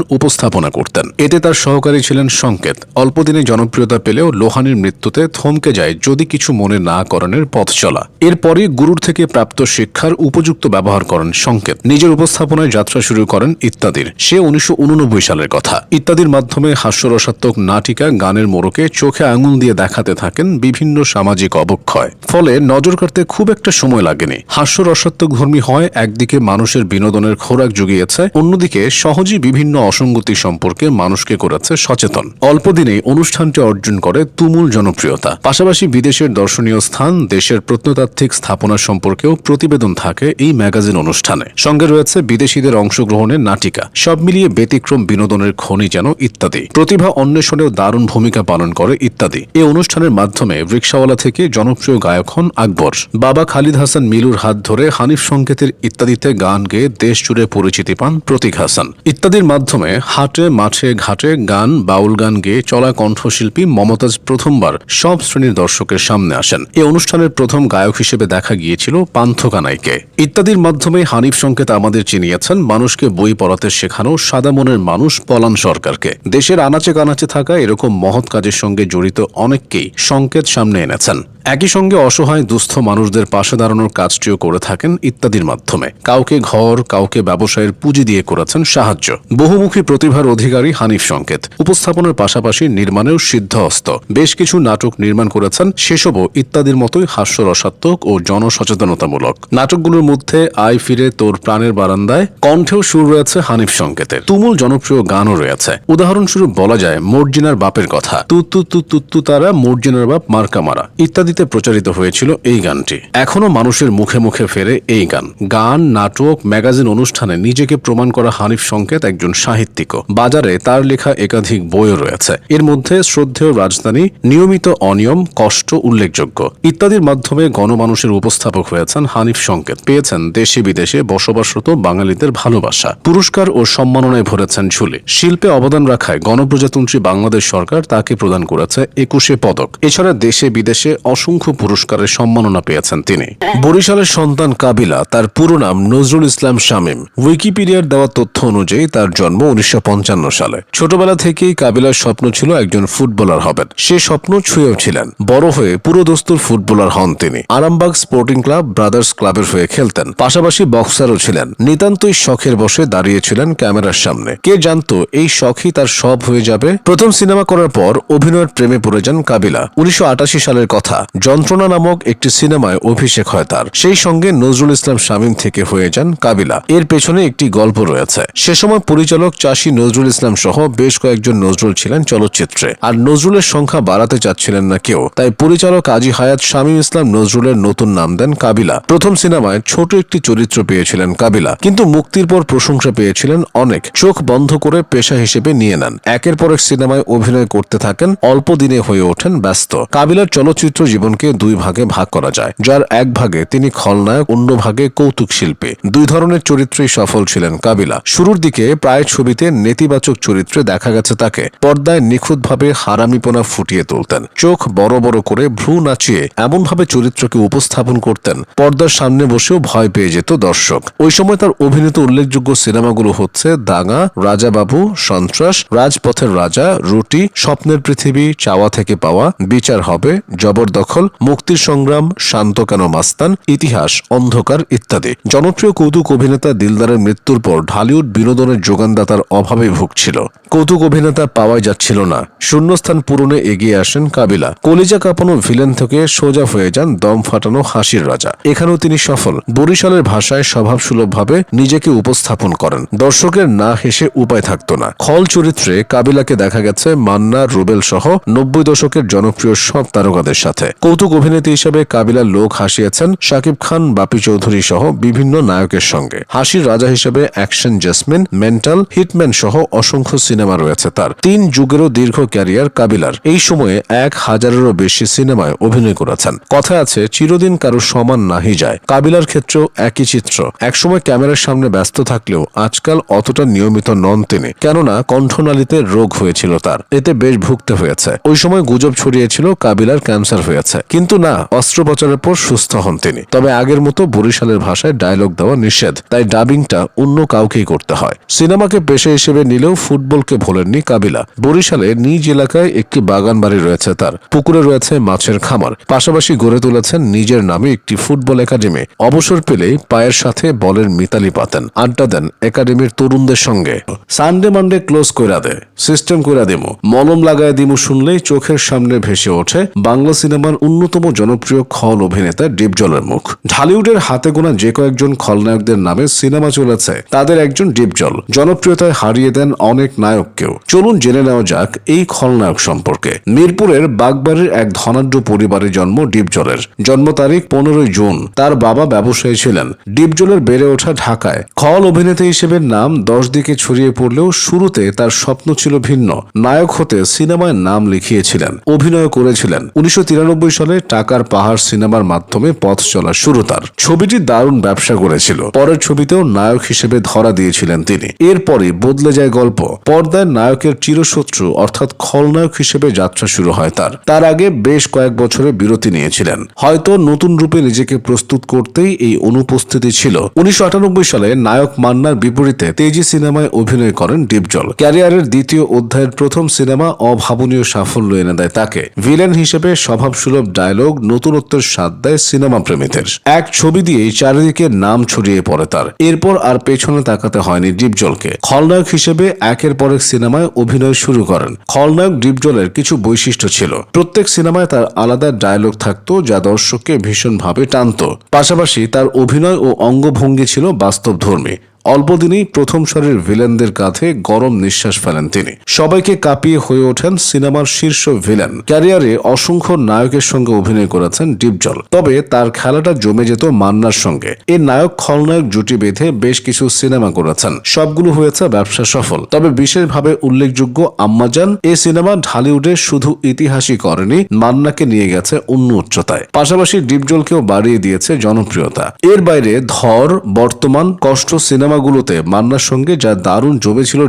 উপস্থাপনা করতেন। এতে তার সহকারী ছিলেন সংকেত। অল্পদিনে জনপ্রিয়তা পেলেও লোহানীর মৃত্যুতে থমকে যায় যদি কিছু মনে না করেনের পথ চলা। এরপরই গুরুর থেকে প্রাপ্ত শিক্ষার উপযুক্ত ব্যবহার করেন সংকেত। নিজের উপস্থাপনায় যাত্রা শুরু করেন ইত্যাদির। সে 1989 সালের কথা। ইত্যাদির মাধ্যমে হাস্যরসাত্মক নাটিকা গানের মোড়কে চোখে আঙুল দিয়ে দেখাতে থাকেন বিভিন্ন সামাজিক অবক্ষয়। ফলে নজর কাড়তে খুব একটা সময় লাগেনি। হাস্যরসাত্মক ধর্মী হয় একদিকে মানুষের বিনোদনের খোরাক জুগিয়েছে, অন্যদিকে সহজেই বিভিন্ন অসঙ্গতি সম্পর্কে মানুষকে করেছে সচেতন। অল্পদিনেই অনুষ্ঠানটি অর্জন করে তুমুল জনপ্রিয়তা। পাশাপাশি বিদেশের দর্শনীয় স্থান, দেশের প্রত্নতাত্ত্বিক স্থাপনা সম্পর্কেও প্রতিবেদন থাকে এই ম্যাগাজিন অনুষ্ঠানে। সঙ্গে রয়েছে বিদেশিদের অংশগ্রহণের নাটিকা। সব মিলিয়ে ব্যতিক্রম বিনোদনের খনি যেন ইত্যাদি। প্রতিভা অন্বেষণেও দারুণ ভূমিকা পালন করে ইত্যাদি। এই অনুষ্ঠানের মাধ্যমে রিকশাওয়ালা থেকে জনপ্রিয় গায়ক হন আকবর। বাবা খালিদ হাসান মিলুর হাত ধরে হানিফ সংকেতের ইত্যাদিতে গান গেয়ে দেশ জুড়ে পরিচিতি পান প্রতীক হাসান। ইত্যাদির মাধ্যমে হাটে মাঠে ঘাটে গান, বাউল গান গেয়ে চলা কণ্ঠশিল্পী মমতাজ প্রথমবার সব শ্রেণীর দর্শকের সামনে আসেন। এই অনুষ্ঠানের প্রথম গায়ক হিসেবে দেখা গিয়েছিল পান্থ কানাইকে। ইত্যাদির মাধ্যমে হানিফ সংকেত আমাদের চিনিয়েছেন মানুষকে বই পড়াতে শেখানো সাদা মনের মানুষ পলান সরকারকে। দেশের আনাচে কানাচে থাকা এরকম মহৎ কাজের সঙ্গে জড়িত অনেককেই সংকেত সামনে এনেছেন। একই সঙ্গে অসহায় দুস্থ মানুষদের পাশে দাঁড়ানোর কাজটিও করে থাকেন ইত্যাদির মাধ্যমে। কাউকে ঘর, কাউকে ব্যবসায়ের পুঁজি দিয়ে করেছেন সাহায্য। বহুমুখী প্রতিভার অধিকারী হানিফ সংকেত। উপস্থাপনার পাশাপাশি নির্মাণেও সিদ্ধহস্ত। বেশ কিছু নাটক নির্মাণ করেছেন, সেসবও ইত্যাদির মতোই হাস্যরসাত্মক ও জনসচেতনতামূলক। নাটকগুলোর মধ্যে আয় ফিরে তোর প্রাণের বারান্দায় কণ্ঠেও সুর রয়েছে হানিফ সংকেতের। তুমুল জনপ্রিয় গানও রয়েছে। উদাহরণস্বরূপ বলা যায় মর্জিনার বাপের কথা, তুত্তু তুত্তু তারা মর্জিনার বাপ মার্কা মারা ইত্যাদি প্রচারিত হয়েছিল এই গানটি। এখনো মানুষের মুখে মুখে ফেরে এই গান। গান, নাটক, ম্যাগাজিন অনুষ্ঠানে নিজেকে প্রমাণ করা হানিফ সংকেত একজন সাহিত্যিকও। বাজারে তার লেখা একাধিক বইও রয়েছে। এর মধ্যে শ্রদ্ধেয় রাজধানী, নিয়মিত অনিয়ম, কষ্ট উল্লেখযোগ্য। ইত্যাদির মাধ্যমে গণমানুষের উপস্থাপক হয়েছেন হানিফ সংকেত। পেয়েছেন দেশে বিদেশে বসবাসরত বাঙালিদের ভালোবাসা। পুরস্কার ও সম্মাননায় ভরেছেন ঝুলি। শিল্পে অবদান রাখায় গণপ্রজাতন্ত্রী বাংলাদেশ সরকার তাকে প্রদান করেছে 21 পদক। এছাড়া দেশে বিদেশে অসংখ্য পুরস্কারের সম্মাননা পেয়েছেন তিনি। বরিশালের সন্তান কাবিলা। তার পুরো নাম নজরুল ইসলাম শামীম। উইকিপিডিয়ার দেওয়া তথ্য অনুযায়ী তার জন্ম 1955 সালে। ছোটবেলা থেকেই কাবিলার স্বপ্ন ছিল একজন ফুটবলার হবেন। সে স্বপ্ন ছুঁয়েও ছিলেন। বড় হয়ে পুরোদস্তুর ফুটবলার হন তিনি। আরামবাগ স্পোর্টিং ক্লাব, ব্রাদার্স ক্লাবের হয়ে খেলতেন। পাশাপাশি বক্সারও ছিলেন। নিতান্তই শখের বসে দাঁড়িয়েছিলেন ক্যামেরার সামনে। কে জানতো এই শখই তার সব হয়ে যাবে। প্রথম সিনেমা করার পর অভিনয়ের প্রেমে পড়ে যান কাবিলা। 1988 সালের কথা। যন্ত্রণা নামক একটি সিনেমায় অভিষেক হয় তার। সেই সঙ্গে নজরুল ইসলাম শামীম থেকে হয়ে যান কাবিলা। এর পেছনে একটি গল্প রয়েছে। সে সময় পরিচালক চাষী নজরুল ইসলাম সহ বেশ কয়েকজন নজরুল ছিলেন চলচ্চিত্রে। আর নজরুলের সংখ্যা বাড়াতে চাচ্ছিলেন না কেউ। তাই পরিচালক কাজী হায়াত শামীম ইসলাম নজরুলের নতুন নাম দেন কাবিলা। প্রথম সিনেমায় ছোট একটি চরিত্র পেয়েছিলেন কাবিলা, কিন্তু মুক্তির পর প্রশংসা পেয়েছিলেন অনেক। চোখ বন্ধ করে পেশা হিসেবে নিয়ে নেন। একের পর এক সিনেমায় অভিনয় করতে থাকেন। অল্প দিনে হয়ে ওঠেন ব্যস্ত। কাবিলার চলচ্চিত্র জীবনকে দুই ভাগে ভাগ করা যায়, যার এক ভাগে তিনি খলনায়ক, অন্য ভাগে কৌতুক শিল্পী। দুই ধরনের চরিত্রেই সফল ছিলেন কাবিলা। শুরুর দিকে প্রায় ছবিতে নেতিবাচক চরিত্রে দেখা গেছে তাকে। পর্দায় নিখুঁতভাবে হারামিপনা ফুটিয়ে তুলতেন। চোখ বড় বড় করে ভ্রু নাচিয়ে এমনভাবে চরিত্রকে উপস্থাপন করতেন, পর্দার সামনে বসেও ভয় পেয়ে যেত দর্শক। ওই সময় তার অভিনীত উল্লেখযোগ্য সিনেমাগুলো হচ্ছে দাঙ্গা, রাজাবাবু, সন্ত্রাস, রাজপথের রাজা, রুটি, স্বপ্নের পৃথিবী, চাওয়া থেকে পাওয়া, বিচার হবে, জবরদখল, স্বাক্ষর, মুক্তির সংগ্রাম, শান্ত কেন মাস্তান, ইতিহাস, অন্ধকার ইত্যাদি। জনপ্রিয় কৌতুক অভিনেতা দিলদারের মৃত্যুর পর ঢালিউড বিনোদনের যোগানদাতার অভাবে ভুগছিল। কৌতুক অভিনেতা পাওয়াই যাচ্ছিল না। শূন্যস্থান পূরণে এগিয়ে আসেন কাবিলা। কলিজা কাঁপানো ভিলেন থেকে সোজা হয়ে যান দম ফাটানো হাসির রাজা। এখানেও তিনি সফল। বরিশালের ভাষায় স্বভাবসুলভভাবে নিজেকে উপস্থাপন করেন। দর্শকের না হেসে উপায় থাকত না। খল চরিত্রে কাবিলাকে দেখা গেছে মান্না, রুবেল সহ 90 দশকের জনপ্রিয় সব তারকাদের সাথে। কৌতুক অভিনেত্রী হিসেবে কাবিলার লোক হাসিয়েছেন শাকিব খান, বাপি চৌধুরী সহ বিভিন্ন নায়কের সঙ্গে। হাসির রাজা হিসেবে অ্যাকশন জেসমিন, মেন্টাল, হিটম্যান সহ অসংখ্য সিনেমা রয়েছে তার। 3 যুগেরও দীর্ঘ ক্যারিয়ার কাবিলার। এই সময়ে 1000-এরও বেশি সিনেমায় অভিনয় করেছেন। কথা আছে চিরদিন কারো সমান নাহি যায়। কাবিলার ক্ষেত্রেও একই চিত্র। একসময় ক্যামেরার সামনে ব্যস্ত থাকলেও আজকাল অতটা নিয়মিত নন তিনি, কেননা কণ্ঠনালীতে রোগ হয়েছিল তার। এতে বেশ ভুগতে হয়েছে। ওই সময় গুজব ছড়িয়েছিল কাবিলার ক্যান্সার হয়েছে, কিন্তু না, অস্ত্রোপচারের পর সুস্থ হন তিনি। তবে আগের মতো বরিশালের ভাষায় ডায়লগ দেওয়া নিষেধ, তাই ডাবিংটা অন্য কাউকেই করতে হয়। সিনেমাকে পেশা হিসেবে নিলেও ফুটবলকে ভোলেননি কাবিলা। বরিশালে নিজ এলাকায় একটি বাগান বাড়ি রয়েছে তার। পুকুরে রয়েছে মাছের খামার। পাশাপাশি গড়ে তুলেছেন নিজের নামে একটি ফুটবল একাডেমি। অবসর পেলেই পায়ের সাথে বলের মিতালি পাতেন, আড্ডা দেন একাডেমির তরুণদের সঙ্গে। সানডে মানডে ক্লোজ কইরা দে, সিস্টেম কইরা দিমু, মলম লাগায় দিমু শুনলেই চোখের সামনে ভেসে ওঠে বাংলা সিনেমার অন্যতম জনপ্রিয় খল অভিনেতা ডিপজলের মুখ। ঢালিউডের হাতে গোনা যে কয়েকজন খলনায়কদের নামে সিনেমা চলেছে, তাদের একজন ডিপজল। জনপ্রিয়তায় হারিয়ে দেন অনেক নায়ককেও। চলুন জেনে নেওয়া যাক এই খলনায়ক সম্পর্কে। মিরপুরের বাগবাড়ির এক ধনাঢ্য পরিবারে জন্ম ডিপজলের। জন্ম তারিখ 15 জুন। তার বাবা ব্যবসায়ী ছিলেন। ডিপজলের বেড়ে ওঠা ঢাকায়। খল অভিনেতা হিসেবে নাম 10 দিকে ছড়িয়ে পড়লেও শুরুতে তার স্বপ্ন ছিল ভিন্ন। নায়ক হতে সিনেমায় নাম লিখিয়েছিলেন, অভিনয় করেছিলেন। 1993 সালে টাকার পাহাড় সিনেমার মাধ্যমে পথ চলা শুরু তার। ছবিটি দারুণ ব্যবসা করেছিল। পরের ছবিতেও নায়ক হিসেবে ধরা দিয়েছিলেন তিনি। এরপরে বদলে যায় গল্প। পর্দায় নায়কের চিরশত্রু অর্থাৎ খলনায়ক হিসেবে যাত্রা শুরু হয় তার। তার আগে বেশ কয়েক বছরে বিরতি নিয়েছিলেন। হয়তো নতুন রূপে নিজেকে প্রস্তুত করতেই এই অনুপস্থিতি ছিল। 1998 সালে নায়ক মান্নার বিপরীতে তেজি সিনেমায় অভিনয় করেন ডিপজল। ক্যারিয়ারের দ্বিতীয় অধ্যায়ের প্রথম সিনেমা অভাবনীয় সাফল্য এনে দেয় তাকে। ভিলেন হিসেবে স্বভাবসুলভ ডায়লগ নতুনত্বের স্বাদ দেয় সিনেমা প্রেমীদের। এক ছবি দিয়েই চারিদিকে নাম ছড়িয়ে পড়ে তার। এরপর আর পেছনে তাকাতে হয়নি ডিপজলকে। খলনায়ক হিসেবে একের পর এক সিনেমায় অভিনয় শুরু করেন। খলনায়ক ডিপজলের কিছু বৈশিষ্ট্য ছিল। প্রত্যেক সিনেমায় তার আলাদা ডায়লগ থাকতো, যা দর্শককে ভীষণভাবে টানত। পাশাপাশি তার অভিনয় ও অঙ্গভঙ্গি ছিল বাস্তবধর্মী। অল্প দিনেই প্রথম সারির ভিলেনদের কাঁধে গরম নিঃশ্বাস ফেলেন তিনি। সবাইকে কাঁপিয়ে হয়ে ওঠেন সিনেমার শীর্ষ ভিলেন। ক্যারিয়ারে অসংখ্য নায়কের সঙ্গে অভিনয় করেছেন ডিপজল। তবে তার খেলাটা জমে যেত মান্নার সঙ্গে। এই নায়ক খলনায়ক জুটি বেঁধে বেশ কিছু সিনেমা করেছেন। সবগুলো হয়েছে ব্যবসা সফল। তবে বিশেষভাবে উল্লেখযোগ্য আম্মাজান এই সিনেমা ঢালিউডে শুধু ইতিহাসই করেনি, মান্নাকে নিয়ে গেছে অন্য উচ্চতায়। পাশাপাশি ডিপজলকেও বাড়িয়ে দিয়েছে জনপ্রিয়তা। এর বাইরে ধর, বর্তমান, কষ্ট সিনেমাগুলোতে মান্নার সঙ্গে যা দারুণ জমেছিল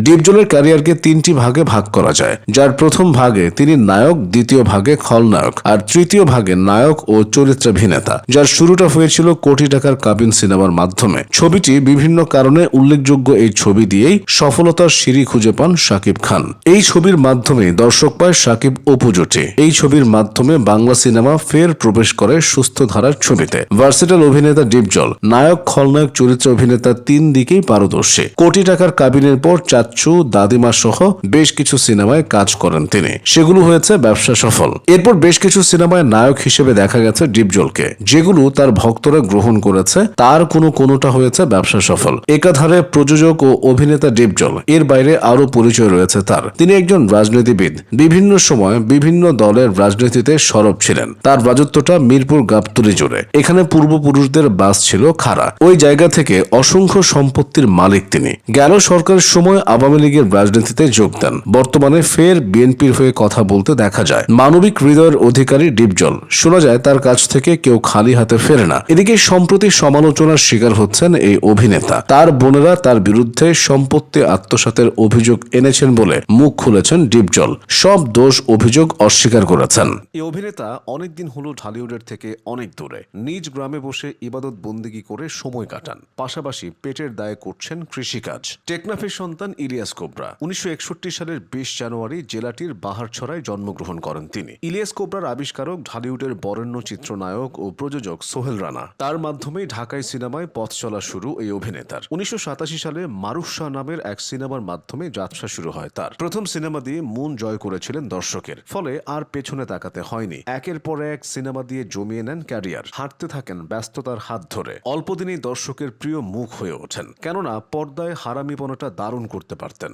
ডিপজলের ক্যারিয়ারকে 3টি ভাগে ভাগ করা যায়, যার প্রথম ভাগে তিনি নায়ক, দ্বিতীয় ভাগে খলনায়ক, আর তৃতীয় ভাগে নায়ক ও চরিত্রাভিনেতা, যার শুরুটা হয়েছিল কোটি টাকার কাবিন সিনেমার মাধ্যমে। ছবিটি বিভিন্ন কারণে উল্লেখযোগ্য। এই ছবি দিয়েই সফলতার সিঁড়ি খুঁজে পান শাকিব খান। এই ছবির মাধ্যমে দর্শক পায় শাকিব অপু জুটি। এই ছবির মাধ্যমে বাংলা সিনেমা ফের প্রবেশ করে সুস্থ ধারার ছবিতে। ভার্সেটাইল অভিনেতা ডিপজল নায়ক, খলনায়ক, চরিত্র অভিনেতা 3 দিকেই পারদর্শী। কোটি টাকার কাবিনের পর চাচ্চু, দাদিমা সহ বেশ কিছু সিনেমায় কাজ করেন তিনি। সেগুলো হয়েছে ব্যবসা সফল। এরপর বেশ কিছু সিনেমায় নায়ক হিসেবে দেখা গেছে ডিপজলকে, যেগুলো তার ভক্তরা গ্রহণ করেছে। তার কোনোটা হয়েছে ব্যবসা সফল। একাধারে প্রযোজক ও অভিনেতা ডিপজল। এর বাইরে আরো পরিচয় রয়েছে তার। তিনি একজন রাজনীতিবিদ। বিভিন্ন সময় বিভিন্ন দলের রাজনীতিতে সরব ছিলেন। তার রাজত্বটা মিরপুর গাবতলী জুড়ে। এখানে পূর্বপুরুষদের বাস ছিল খাড়া। ওই জায়গা থেকে অসংখ্য সম্পত্তির মালিক তিনি। গেল সরকারের সময় আওয়ামী লীগের রাজনীতিতে যোগ দেন। বর্তমানে ফের বিএনপির হয়ে কথা বলতে দেখা যায়। মানবিক হৃদয়ের অধিকারী ডিপজল। শোনা যায় তার কাছ থেকে কেউ খালি হাতে ফেরে না। এদিকে সম্প্রতি সমালোচনার শিকার হচ্ছেন এই অভিনেতা। তার বোনেরা তার বিরুদ্ধে সম্পত্তি আত্মসাতের অভিযোগ এনেছেন বলে মুখ খুলেছেন ডিপজল। সব দোষ অভিযোগ অস্বীকার করেছেন। এই অভিনেতা অনেকদিন হলো ঢালিউডের থেকে অনেক দূরে। নিজ গ্রামে বসে ইবাদত বন্দেগী করে সময় কাটান। পাশাপাশি পাশাপাশি পেটের দায়ে করছেন কৃষিকাজ। টেকনাফের সন্তান ইলিয়াস কোবরা 1961 সালের 20 জানুয়ারি জেলাটির বাহারছড়ায় জন্মগ্রহণ করেন তিনি। ইলিয়াস কোবরার আবিষ্কারক ঢালিউডের বরেণ্য চিত্রনায়ক ও প্রযোজক সোহেল রানা। তার মাধ্যমেই ঢাকায় সিনেমায় পথ চলা শুরু এই অভিনেতার। 1987 সালে মারুফ শাহ নামের এক সিনেমার মাধ্যমে যাত্রা শুরু হয় তার। প্রথম সিনেমা দিয়ে মন জয় করেছিলেন দর্শকের, ফলে আর পেছনে তাকাতে হয়নি। একের পর এক সিনেমা দিয়ে জমিয়ে নেন ক্যারিয়ার, হাঁটতে থাকেন ব্যস্ততার হাত ধরে। অল্পদিনেই দর্শকের প্রিয় মুখ হয়ে ওঠেন, কেননা পর্দায় হারামিপনাটা দারুণ করতে পারতেন।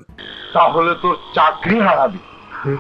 তাহলে তোর চাকরি হারাবি।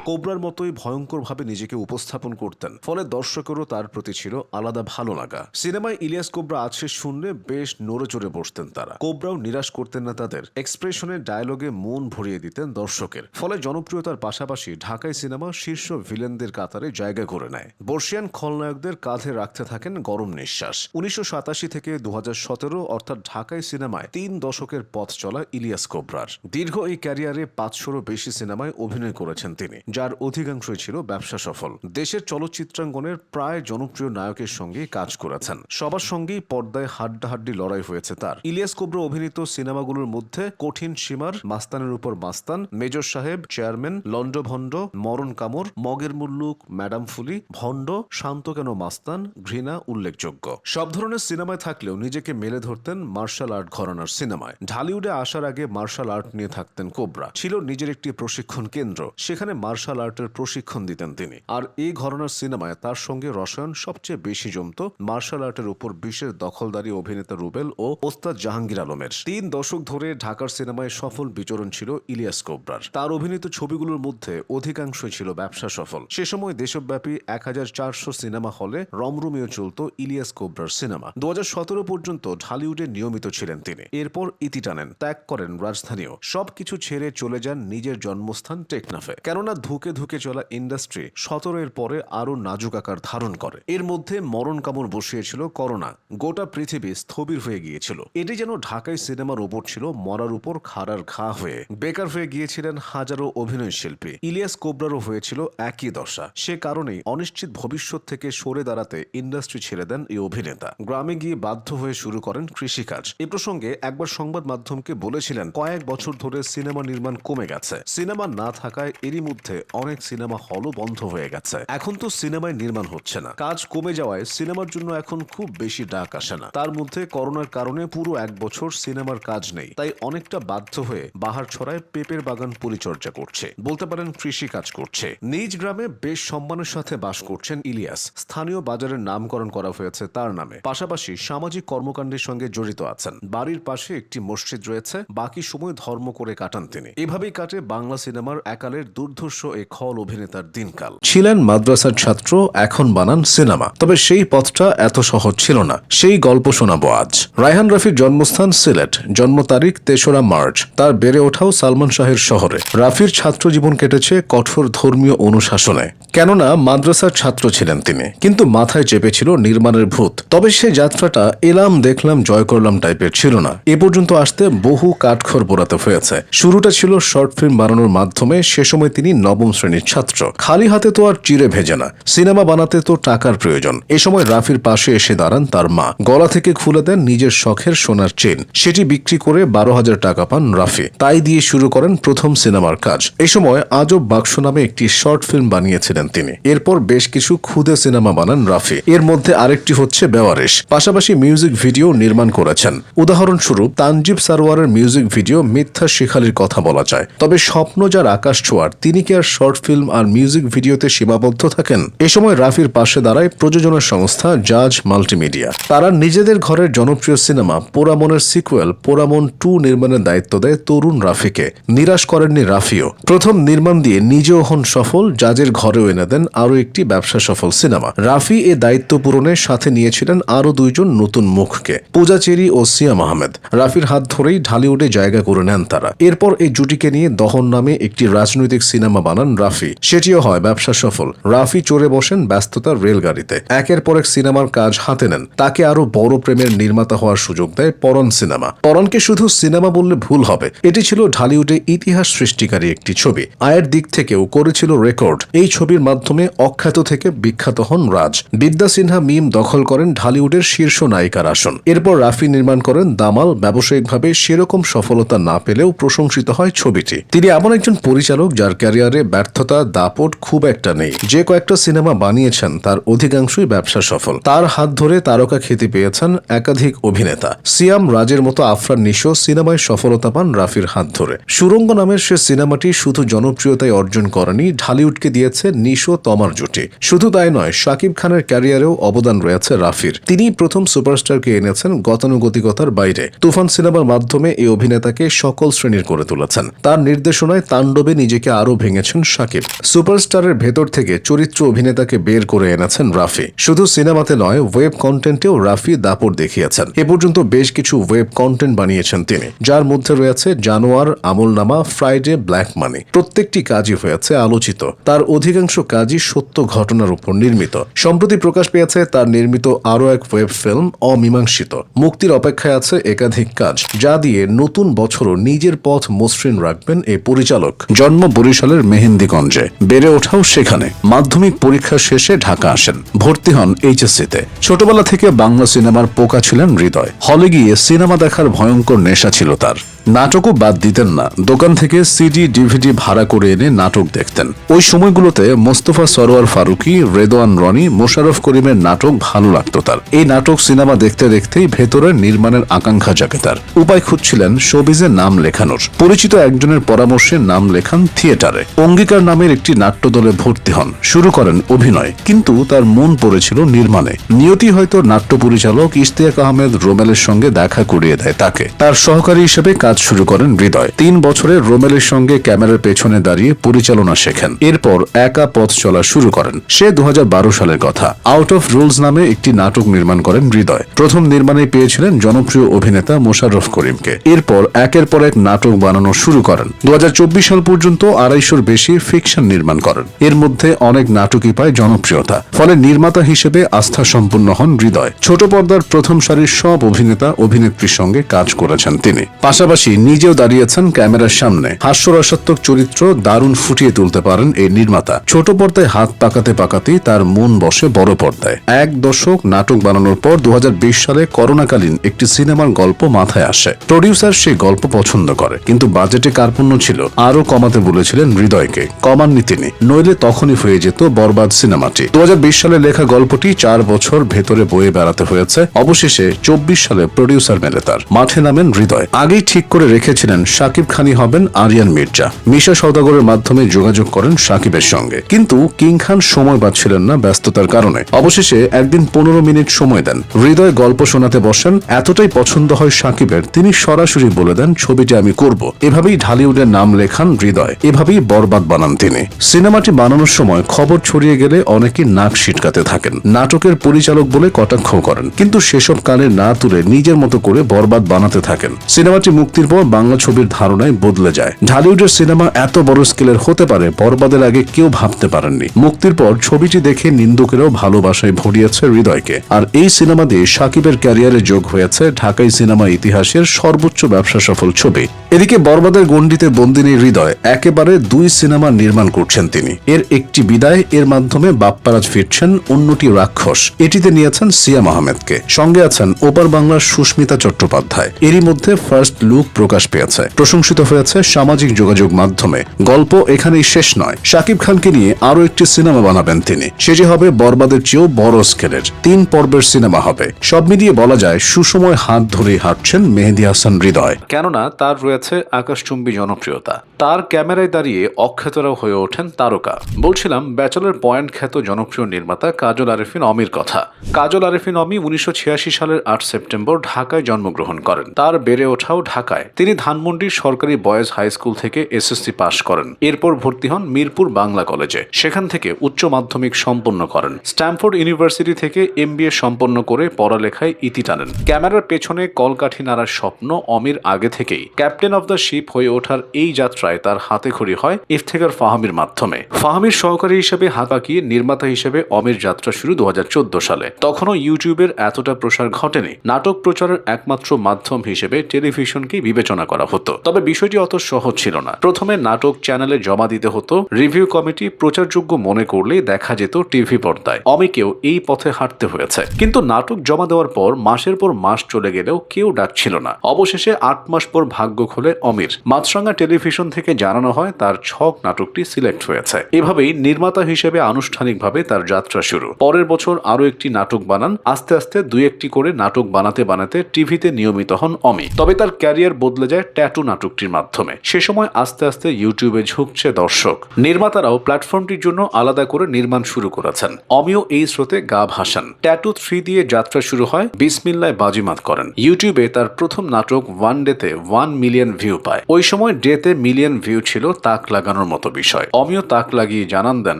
কোবরার মতোই ভয়ঙ্করভাবে নিজেকে উপস্থাপন করতেন, ফলে দর্শকেরও তার প্রতি ছিল আলাদা ভালো লাগা। সিনেমায় ইলিয়াস কোবরা আছে শুনলে বেশ নড়ে চড়ে বসতেন তারা। কোবরাও নিরাশ করতেন না তাদের, এক্সপ্রেশনের ডায়লগে মন ভরিয়ে দিতেন দর্শকের। ফলে জনপ্রিয়তার পাশাপাশি ঢাকায় সিনেমা শীর্ষ ভিলেনদের কাতারে জায়গা করে নেয়। বর্ষিয়ান খলনায়কদের কাঁধে রাখতে থাকেন গরম নিঃশ্বাস। 1987 থেকে 2017 অর্থাৎ ঢাকায় সিনেমায় 3 দশকের পথ চলা ইলিয়াস কোবরার। দীর্ঘ এই ক্যারিয়ারে 500-এরও বেশি সিনেমায় অভিনয় করেছেন তিনি, যার অধিকাংশই ছিল ব্যবসা সফল। দেশের চলচ্চিত্রাঙ্গনের প্রায় জনপ্রিয় নায়কের সঙ্গে কাজ করেছেন, সবার সঙ্গেই পর্দায় হাড্ডাহাড্ডি লড়াই হয়েছে তার। ইলিয়াস কোবরা অভিনীত সিনেমাগুলোর মধ্যে কঠিন সীমার, মাস্তানের উপর মাস্তান, মেজর সাহেব, চেয়ারম্যান, লন্ডভন্ড, মরণ কামড়, মগের মুল্লুক, ম্যাডাম ফুলি, ভণ্ড, শান্ত কেন মাস্তান, ঘৃণা উল্লেখযোগ্য। সব ধরনের সিনেমায় থাকলেও নিজেকে মেলে ধরতেন মার্শাল আর্ট ঘরানার সিনেমায়। ঢালিউডে আসার আগে মার্শাল আর্ট নিয়ে থাকতেন কোবরা, ছিল নিজের একটি প্রশিক্ষণ কেন্দ্র, সেখানে মার্শাল আর্টের প্রশিক্ষণ দিতেন তিনি। আর এই ঘরানার সিনেমায় তার সঙ্গে রসায়ন সবচেয়ে বেশি জমত মার্শাল আর্টের উপর বিশেষ দখলদারি অভিনেতা রুবেল ও ওস্তাদ জাহাঙ্গীর আলমের। 3 দশক ধরে ঢাকার সিনেমায় সফল বিচরণ ছিল ইলিয়াস কোবরার। তার অভিনীত ছবিগুলোর মধ্যে অধিকাংশই ছিল ব্যবসা সফল। সে সময় দেশব্যাপী 1400 সিনেমা হলে রমরমিয়ে চলত ইলিয়াস কোবরার সিনেমা। 2017 পর্যন্ত ঢালিউডে নিয়মিত ছিলেন তিনি। এরপর ইতি টানেন, ত্যাগ করেন রাজধানীও। সবকিছু ছেড়ে চলে যান নিজের জন্মস্থান টেকনাফে, কেননা ধুকে ধুকে চলা ইন্ডাস্ট্রি 17-এর পরে আরো নাজুক আকার ধারণ করে। এর মধ্যে মরণ কামড় বসিয়েছিল করোনা, গোটা পৃথিবী স্থবির হয়ে গিয়েছিল। এটি যেন ঢাকায় সিনেমার ওপর ছিল মরার উপর খাড়ার ঘা হয়ে। বেকার হয়ে গিয়েছিলেন হাজারো অভিনয় শিল্পী। ইলিয়াস কোবরারও হয়েছিল একই দশা। সে কারণেই অনিশ্চিত ভবিষ্যৎ থেকে সরে দাঁড়াতে ইন্ডাস্ট্রি ছেড়ে দেন এই অভিনেতা। গ্রামে গিয়ে বাধ্য হয়ে শুরু করেন কৃষিকাজ। এ প্রসঙ্গে একবার সংবাদ মাধ্যমকে বলেছিলেন, কয়েক বছর ধরে সিনেমা নির্মাণ কমে গেছে। সিনেমা না থাকায় এরই মধ্যে অনেক সিনেমা হলও বন্ধ হয়ে গেছে। এখন তো সিনেমায় নির্মাণ হচ্ছে না, কাজ কমে যাওয়ায় সিনেমার জন্য এখন খুব বেশি ডাক আসে না। তার মধ্যে করোনার কারণে পুরো 1 বছর সিনেমার কাজ নেই, তাই অনেকটা বাধ্য হয়ে বাহারছড়ায় পেঁপের বাগান পরিচর্যা করছে, বলতে পারেন কৃষি কাজ করছে। নিজ গ্রামে বেশ সম্মানের সাথে বাস করছেন ইলিয়াস। স্থানীয় বাজারের নামকরণ করা হয়েছে তার নামে। পাশাপাশি সামাজিক কর্মকাণ্ডের সঙ্গে জড়িত আছেন। বাড়ির পাশে একটি মসজিদ রয়েছে, বাকি সময় ধর্ম করে কাটান তিনি। এভাবেই কাটে বাংলা সিনেমার একালের দুর্ধর্ষ এই খল অভিনেতার দিনকাল। ছিলেন মাদ্রাসার ছাত্র, এখন বানান সিনেমা। তবে সেই পথটা এত সহজ ছিল না। সেই গল্প শোনাবো আজ। রায়হান রাফির জন্মস্থান সিলেট, জন্ম তারিখ 3রা মার্চ। তার বেড়ে ওঠাও সালমান শাহের শহরে। রাফির ছাত্র জীবন কেটেছে কঠোর ধর্মীয় অনুশাসনে, কেননা মাদ্রাসার ছাত্র ছিলেন তিনি, কিন্তু মাথায় চেপেছিল নির্মাণের ভূত। তবে সে যাত্রাটা এলাম দেখলাম জয় করলাম টাইপের ছিল না। এ পর্যন্ত আসতে বহু কাঠখড় পোড়াতে হয়েছে। শুরুটা ছিল শর্ট ফিল্ম বানানোর মাধ্যমে। সে সময় তিনি 9ম শ্রেণীর ছাত্র। খালি হাতে তো আর চিড়ে ভেজে না, সিনেমা বানাতে তো টাকার প্রয়োজন। এ সময় রাফির পাশে এসে দাঁড়ান তার মা। গলা থেকে খুলে দেন নিজের শখের সোনার চেন। সেটি বিক্রি করে 12,000 টাকা পান রাফি। তাই দিয়ে শুরু করেন প্রথম সিনেমার কাজ। এ সময় আজব বাক্স নামে একটি শর্ট ফিল্ম বানিয়েছিলেন তিনি। এরপর বেশ কিছু ক্ষুদে সিনেমা বানান রাফি। এর মধ্যে আরেকটি হচ্ছে বেওয়ারিশ। পাশাপাশি মিউজিক ভিডিও নির্মাণ করেছেন। উদাহরণস্বরূপ তানজিব সারোয়ারের মিউজিক ভিডিও মিথ্যা শিখালির কথা বলা যায়। তবে স্বপ্ন যার আকাশ ছোঁয়ার, তিনি কি আর শর্ট ফিল্ম আর মিউজিক ভিডিওতে সীমাবদ্ধ থাকেন? এ সময় রাফির পাশে দাঁড়ায় প্রযোজনা সংস্থা জাজ মাল্টিমিডিয়া। তারা নিজেদের ঘরের জনপ্রিয় সিনেমা পোড়ামনের সিকুয়েল পোড়ামন 2 নির্মাণের দায়িত্ব দেয় তরুণ রাফিকে। নিরাশ করেননি রাফিও। প্রথম নির্মাণ দিয়ে নিজেও হন সফল, জাজের ঘরেও এনে দেন আরও একটি ব্যবসা সফল সিনেমা। রাফি এ দায়িত্ব পূরণের সাথে নিয়েছিলেন আরও 2 জন নতুন মুখকে, পূজা চেরি ও সিয়াম আহমেদ। রাফির হাত ধরেই ঢালিউডে জায়গা করে নেন তারা। এরপর এই জুটিকে নিয়ে দহন নামে একটি রাজনৈতিক সিনেমা সিনেমা বানান রাফি, সেটিও হয় ব্যবসা সফল। রাফি চড়ে বসেন ব্যস্ততার রেলগাড়িতে, একের পর এক সিনেমার কাজ হাতে নেন। তাকে আরো বড় প্রেমের নির্মাতা হওয়ার সুযোগ দেয় পরন সিনেমা। পরনকে শুধু সিনেমা বললে ভুল হবে, এটি ছিল ঢালিউডে ইতিহাস সৃষ্টিকারী একটি ছবি। আয়ের দিক থেকেও করেছিল রেকর্ড। এই ছবির মাধ্যমে অখ্যাত থেকে বিখ্যাত হন রাজ। বিদ্যা সিনহা মিম দখল করেন ঢালিউডের শীর্ষ নায়িকার আসন। এরপর রাফি নির্মাণ করেন দামাল। ব্যবসায়িকভাবে সেরকম সফলতা না পেলেও প্রশংসিত হয় ছবিটি। তিনি এমন একজন পরিচালক যার ক্যারিয়ারে ব্যর্থতা দাপট খুব একটা নেই। যে কয়েকটা সিনেমা বানিয়েছেন তার অধিকাংশই ব্যবসা সফল। তার হাত ধরে তারকা খ্যাতি পেয়েছেন একাধিক অভিনেতা। সিয়াম, রাজের মতো আফরান নিশো সিনেমায় সফলতা পান রাফির হাত ধরে। সুরঙ্গ নামের সে সিনেমাটি শুধু জনপ্রিয়তায় অর্জন করেনি, ঢালিউডকে দিয়েছে নিশো তমার জুটি। শুধু তাই নয়, শাকিব খানের ক্যারিয়ারেও অবদান রয়েছে রাফির। তিনি প্রথম সুপারস্টারকে এনেছেন গতানুগতিকতার বাইরে। তুফান সিনেমার মাধ্যমে এই অভিনেতাকে সকল শ্রেণীর করে তুলেছেন। তার নির্দেশনায় তাণ্ডবে নিজেকে আরও ভেঙেছেন শাকিব। সুপারস্টারের ভেতর থেকে চরিত্র অভিনেতাকে বের করে এনেছেন রাফি। শুধু সিনেমাতে নয়, ওয়েব কন্টেন্টেও রাফি দাপট দেখিয়েছেন। এ পর্যন্ত বেশ কিছু ওয়েব কন্টেন্ট বানিয়েছেন তিনি, যার মধ্যে রয়েছে জানোয়ার, আমলনামা, ফ্রাইডে, ব্ল্যাক মানি। প্রত্যেকটি কাজই হয়েছে আলোচিত। তার অধিকাংশ কাজই সত্য ঘটনার উপর নির্মিত। সম্প্রতি প্রকাশ পেয়েছে তার নির্মিত আরও এক ওয়েব ফিল্ম অমীমাংসিত। মুক্তির অপেক্ষায় আছে একাধিক কাজ, যা দিয়ে নতুন বছরও নিজের পথ মসৃণ রাখবেন এই পরিচালক। জন্ম বরিশালের মেহেন্দিগঞ্জে, বেড়ে ওঠাও সেখানে। মাধ্যমিক পরীক্ষা শেষে ঢাকা আসেন, ভর্তি হন এইচএসসিতে। ছোটবেলা থেকে বাংলা সিনেমার পোকা ছিলেন হৃদয়। হলে গিয়ে সিনেমা দেখার ভয়ঙ্কর নেশা ছিল তার। নাটকও বাদ দিতেন না। দোকান থেকে সিডি ডিভিডি ভাড়া করে এনে নাটক দেখতেন। ওই সময়গুলোতে মোস্তফা সরোয়ার ফারুকী, রেদওয়ান রনি, মোশাররফ করিমের নাটক ভালো লাগতো তার। এই নাটক সিনেমা দেখতে দেখতেই ভেতরে নির্মাণের আকাঙ্ক্ষা জাগে তার। উপায় খুঁজছিলেন শোবিজে নাম লেখানোর। পরিচিত একজনের পরামর্শে নাম লেখান থিয়েটারে। অঙ্গীকার নামের একটি নাট্যদলে ভর্তি হন, শুরু করেন অভিনয়। কিন্তু তার মন পড়েছিল নির্মাণে। নিয়তি হয়তো নাট্য পরিচালক ইশতিয়াক আহমেদ রোমেলের সঙ্গে দেখা করিয়ে দেয় তাকে। তার সহকারী হিসেবে কাজ শুরু করেন হৃদয়। 3 বছরে রোমেলের সঙ্গে ক্যামেরার পেছনে দাঁড়িয়ে পরিচালনা শেখেন। এরপর একা পথ চলা শুরু করেন। সে 2012 সালের কথা। আউট অফ রুলস নামে একটি নাটক নির্মাণ করেন হৃদয়। প্রথম নির্মাণে পেয়েছিলেন জনপ্রিয় অভিনেতা মোশাররফ করিমকে। এরপর একের পর এক নাটক বানানো শুরু করেন। 2024 সাল পর্যন্ত 250-র বেশি ফিকশন নির্মাণ করেন। এর মধ্যে অনেক নাটকই পায় জনপ্রিয়তা। ফলে নির্মাতা হিসেবে আস্থা সম্পন্ন হন হৃদয়। ছোট পর্দার প্রথম সারির সব অভিনেতা অভিনেত্রীর সঙ্গে কাজ করেছেন তিনি। পাশাপাশি নিজেও দাঁড়িয়েছেন ক্যামেরার সামনে। হাস্যরসাত্মক চরিত্র দারুণ ফুটিয়ে তুলতে পারেন এই নির্মাতা। ছোট পর্দায় হাত পাকাতে পাকাতেই তার মন বসে বড় পর্দায়। 1 দশক নাটক বানানোর পর 2020 সালে করোনাকালীন একটি সিনেমার গল্প মাথায় আসে। প্রডিউসার সেই গল্প পছন্দ করে, কিন্তু বাজেটে কার্পণ্য ছিল। আরো কমাতে বলেছিলেন হৃদয়কে, কমাননি তিনি। নইলে তখনই হয়ে যেত বরবাদ সিনেমাটি। 2020 সালে লেখা গল্পটি 4 বছর ভেতরে বয়ে বেড়াতে হয়েছে। অবশেষে 24 সালে প্রডিউসার মেলে তার। মাঠে নামেন হৃদয়। আগেই ঠিক করে রেখেছিলেন শাকিব খানই হবেন আরিয়ান মির্জা। মিশা সওদাগরের মাধ্যমে যোগাযোগ করেন শাকিবের সঙ্গে, কিন্তু কিং খান সময় পাচ্ছিলেন না ব্যস্ততার কারণে। অবশেষে একদিন 15 মিনিট সময় দেন। হৃদয় গল্প শোনাতে বসেন। এতটাই পছন্দ হয় শাকিবের, তিনি সরাসরি বলে দেন ছবিটি আমি করব। এভাবেই ঢালিউডের নাম লেখান হৃদয়। এভাবেই বরবাদ বানান তিনি। সিনেমাটি বানানোর সময় খবর ছড়িয়ে গেলে অনেকে নাক সিটকাতে থাকেন। নাটকের পরিচালক বলে কটাক্ষ করেন, কিন্তু সেসব কানে না তুলে নিজের মতো করে বরবাদ বানাতে থাকেন। সিনেমাটি মুক্তির পর বাংলা ছবির ধারণায় বদলে যায়। ঢালিউডের সিনেমা এত বড় স্কেলের হতে পারে বরবাদের আগে কেউ ভাবতে পারেননি। মুক্তির পর ছবিটি দেখে নিন্দুকেরাও ভালোবাসায় ভরিয়েছে হৃদয়কে। আর এই সিনেমা দিয়ে শাকিবের ক্যারিয়ারে যোগ হয়েছে ঢাকাই সিনেমা ইতিহাসের সর্বোচ্চ ব্যবসা সফল ছবি। এদিকে বরবাদের গণ্ডিতে বন্দিনী হৃদয় একেবারে 2 সিনেমা নির্মাণ করছেন তিনি। এর একটি বিদায়, এর মাধ্যমে বাপ্পারাজ ফিরছেন, অন্যটি রাক্ষস। এটিতে নিয়েছেন সিয়াম আহমেদকে। সঙ্গে আছেন ওপার বাংলার সুস্মিতা চট্টোপাধ্যায়। এরই মধ্যে ফার্স্ট লুক প্রকাশ পেয়েছে, প্রশংসিত হয়েছে সামাজিক যোগাযোগ মাধ্যমে। গল্প এখানেই শেষ নয়। শাকিব খানকে নিয়ে আরো একটি সিনেমা বানাবেন তিনি। সেটি হবে বরবাদের চেয়েও বড় স্কেলের। 3 পর্বের সিনেমা হবে। সব মিলিয়ে বলা যায় সুসময় হাত ধরেই হাঁটছেন মেহেদী হাসান হৃদয়। কেননা তার রয়েছে আকাশচুম্বী জনপ্রিয়তা। তার ক্যামেরায় দাঁড়িয়ে অখ্যাতরাও হয়ে ওঠেন তারকা। বলছিলাম ব্যাচেলর পয়েন্ট খ্যাত জনপ্রিয় নির্মাতা কাজল আরেফিন অমির কথা। কাজল আরেফিন অমি 1986 সালের 8 সেপ্টেম্বর ঢাকায় জন্মগ্রহণ করেন। তার বেড়ে ওঠাও ঢাকায়। লেখায়। তিনি ধানমন্ডির সরকারি বয়েজ হাই স্কুল থেকে এসএসসি পাশ করেন। এরপর ভর্তি হন মিরপুর বাংলা কলেজে। সেখান থেকে উচ্চ মাধ্যমিক সম্পন্ন করেন। স্ট্যামফোর্ড ইউনিভার্সিটি থেকে এমবিএ সম্পন্ন করে পড়ালেখায় ইতি টানেন। ক্যামেরার পেছনে কলকাঠি নাড়ার স্বপ্ন অমির আগে থেকেই। ক্যাপ্টেন অব দ্য শিপ হয়ে ওঠার এই যাত্রায় তার হাতেখড়ি হয় ইফতেখার ফাহামির মাধ্যমে। ফাহামির সহকারী হিসেবে হাত পাকিয়ে নির্মাতা হিসেবে অমির যাত্রা শুরু 2014 সালে। তখনও ইউটিউবের এতটা প্রসার ঘটেনি। নাটক প্রচারের একমাত্র মাধ্যম হিসেবে টেলিভিশনকে বিবেচনা করা হতো। তবে বিষয়টি অত সহজ ছিল না। প্রথমে নাটক চ্যানেলে জমা দিতে হতো। রিভিউ কমিটি প্রচারযোগ্য মনে করলেই দেখা যেত টিভি পর্দায়। অমিকেও এই পথে হাঁটতে হয়েছে। কিন্তু নাটক জমা দেওয়ার পর মাসের পর মাস চলে গেলেও কেউ ডাকছিল না। অবশেষে 8 মাস পর ভাগ্য খোলে অমির। মাছরাঙা টেলিভিশন থেকে জানানো হয় তার ছক নাটকটি সিলেক্ট হয়েছে। এভাবেই নির্মাতা হিসেবে আনুষ্ঠানিকভাবে তার যাত্রা শুরু। পরের বছর আরো একটি নাটক বানান। আস্তে আস্তে 2-1টি করে নাটক বানাতে বানাতে টিভিতে নিয়মিত হন অমি। তবে তার ক্যারিয়ার বদলে যায় ট্যাটু নাটকটির মাধ্যমে। সে সময় আস্তে আস্তে ইউটিউবে ঝুঁকছে দর্শক। নির্মাতারাও প্ল্যাটফর্মটির জন্য আলাদা করে নির্মাণ শুরু করেছেন। অমিও এই স্রোতে গা ভাসান। ট্যাটু 3 দিয়ে যাত্রা শুরু হয়। বিসমিল্লায় বাজিমাত করেন। ইউটিউবে তার প্রথম নাটক ওয়ান ডেতে 1 মিলিয়ন ভিউ পায়। ওই সময় ডেতে মিলিয়ন ভিউ ছিল তাক লাগানোর মতো বিষয়। অমিও তাক লাগিয়ে জানান দেন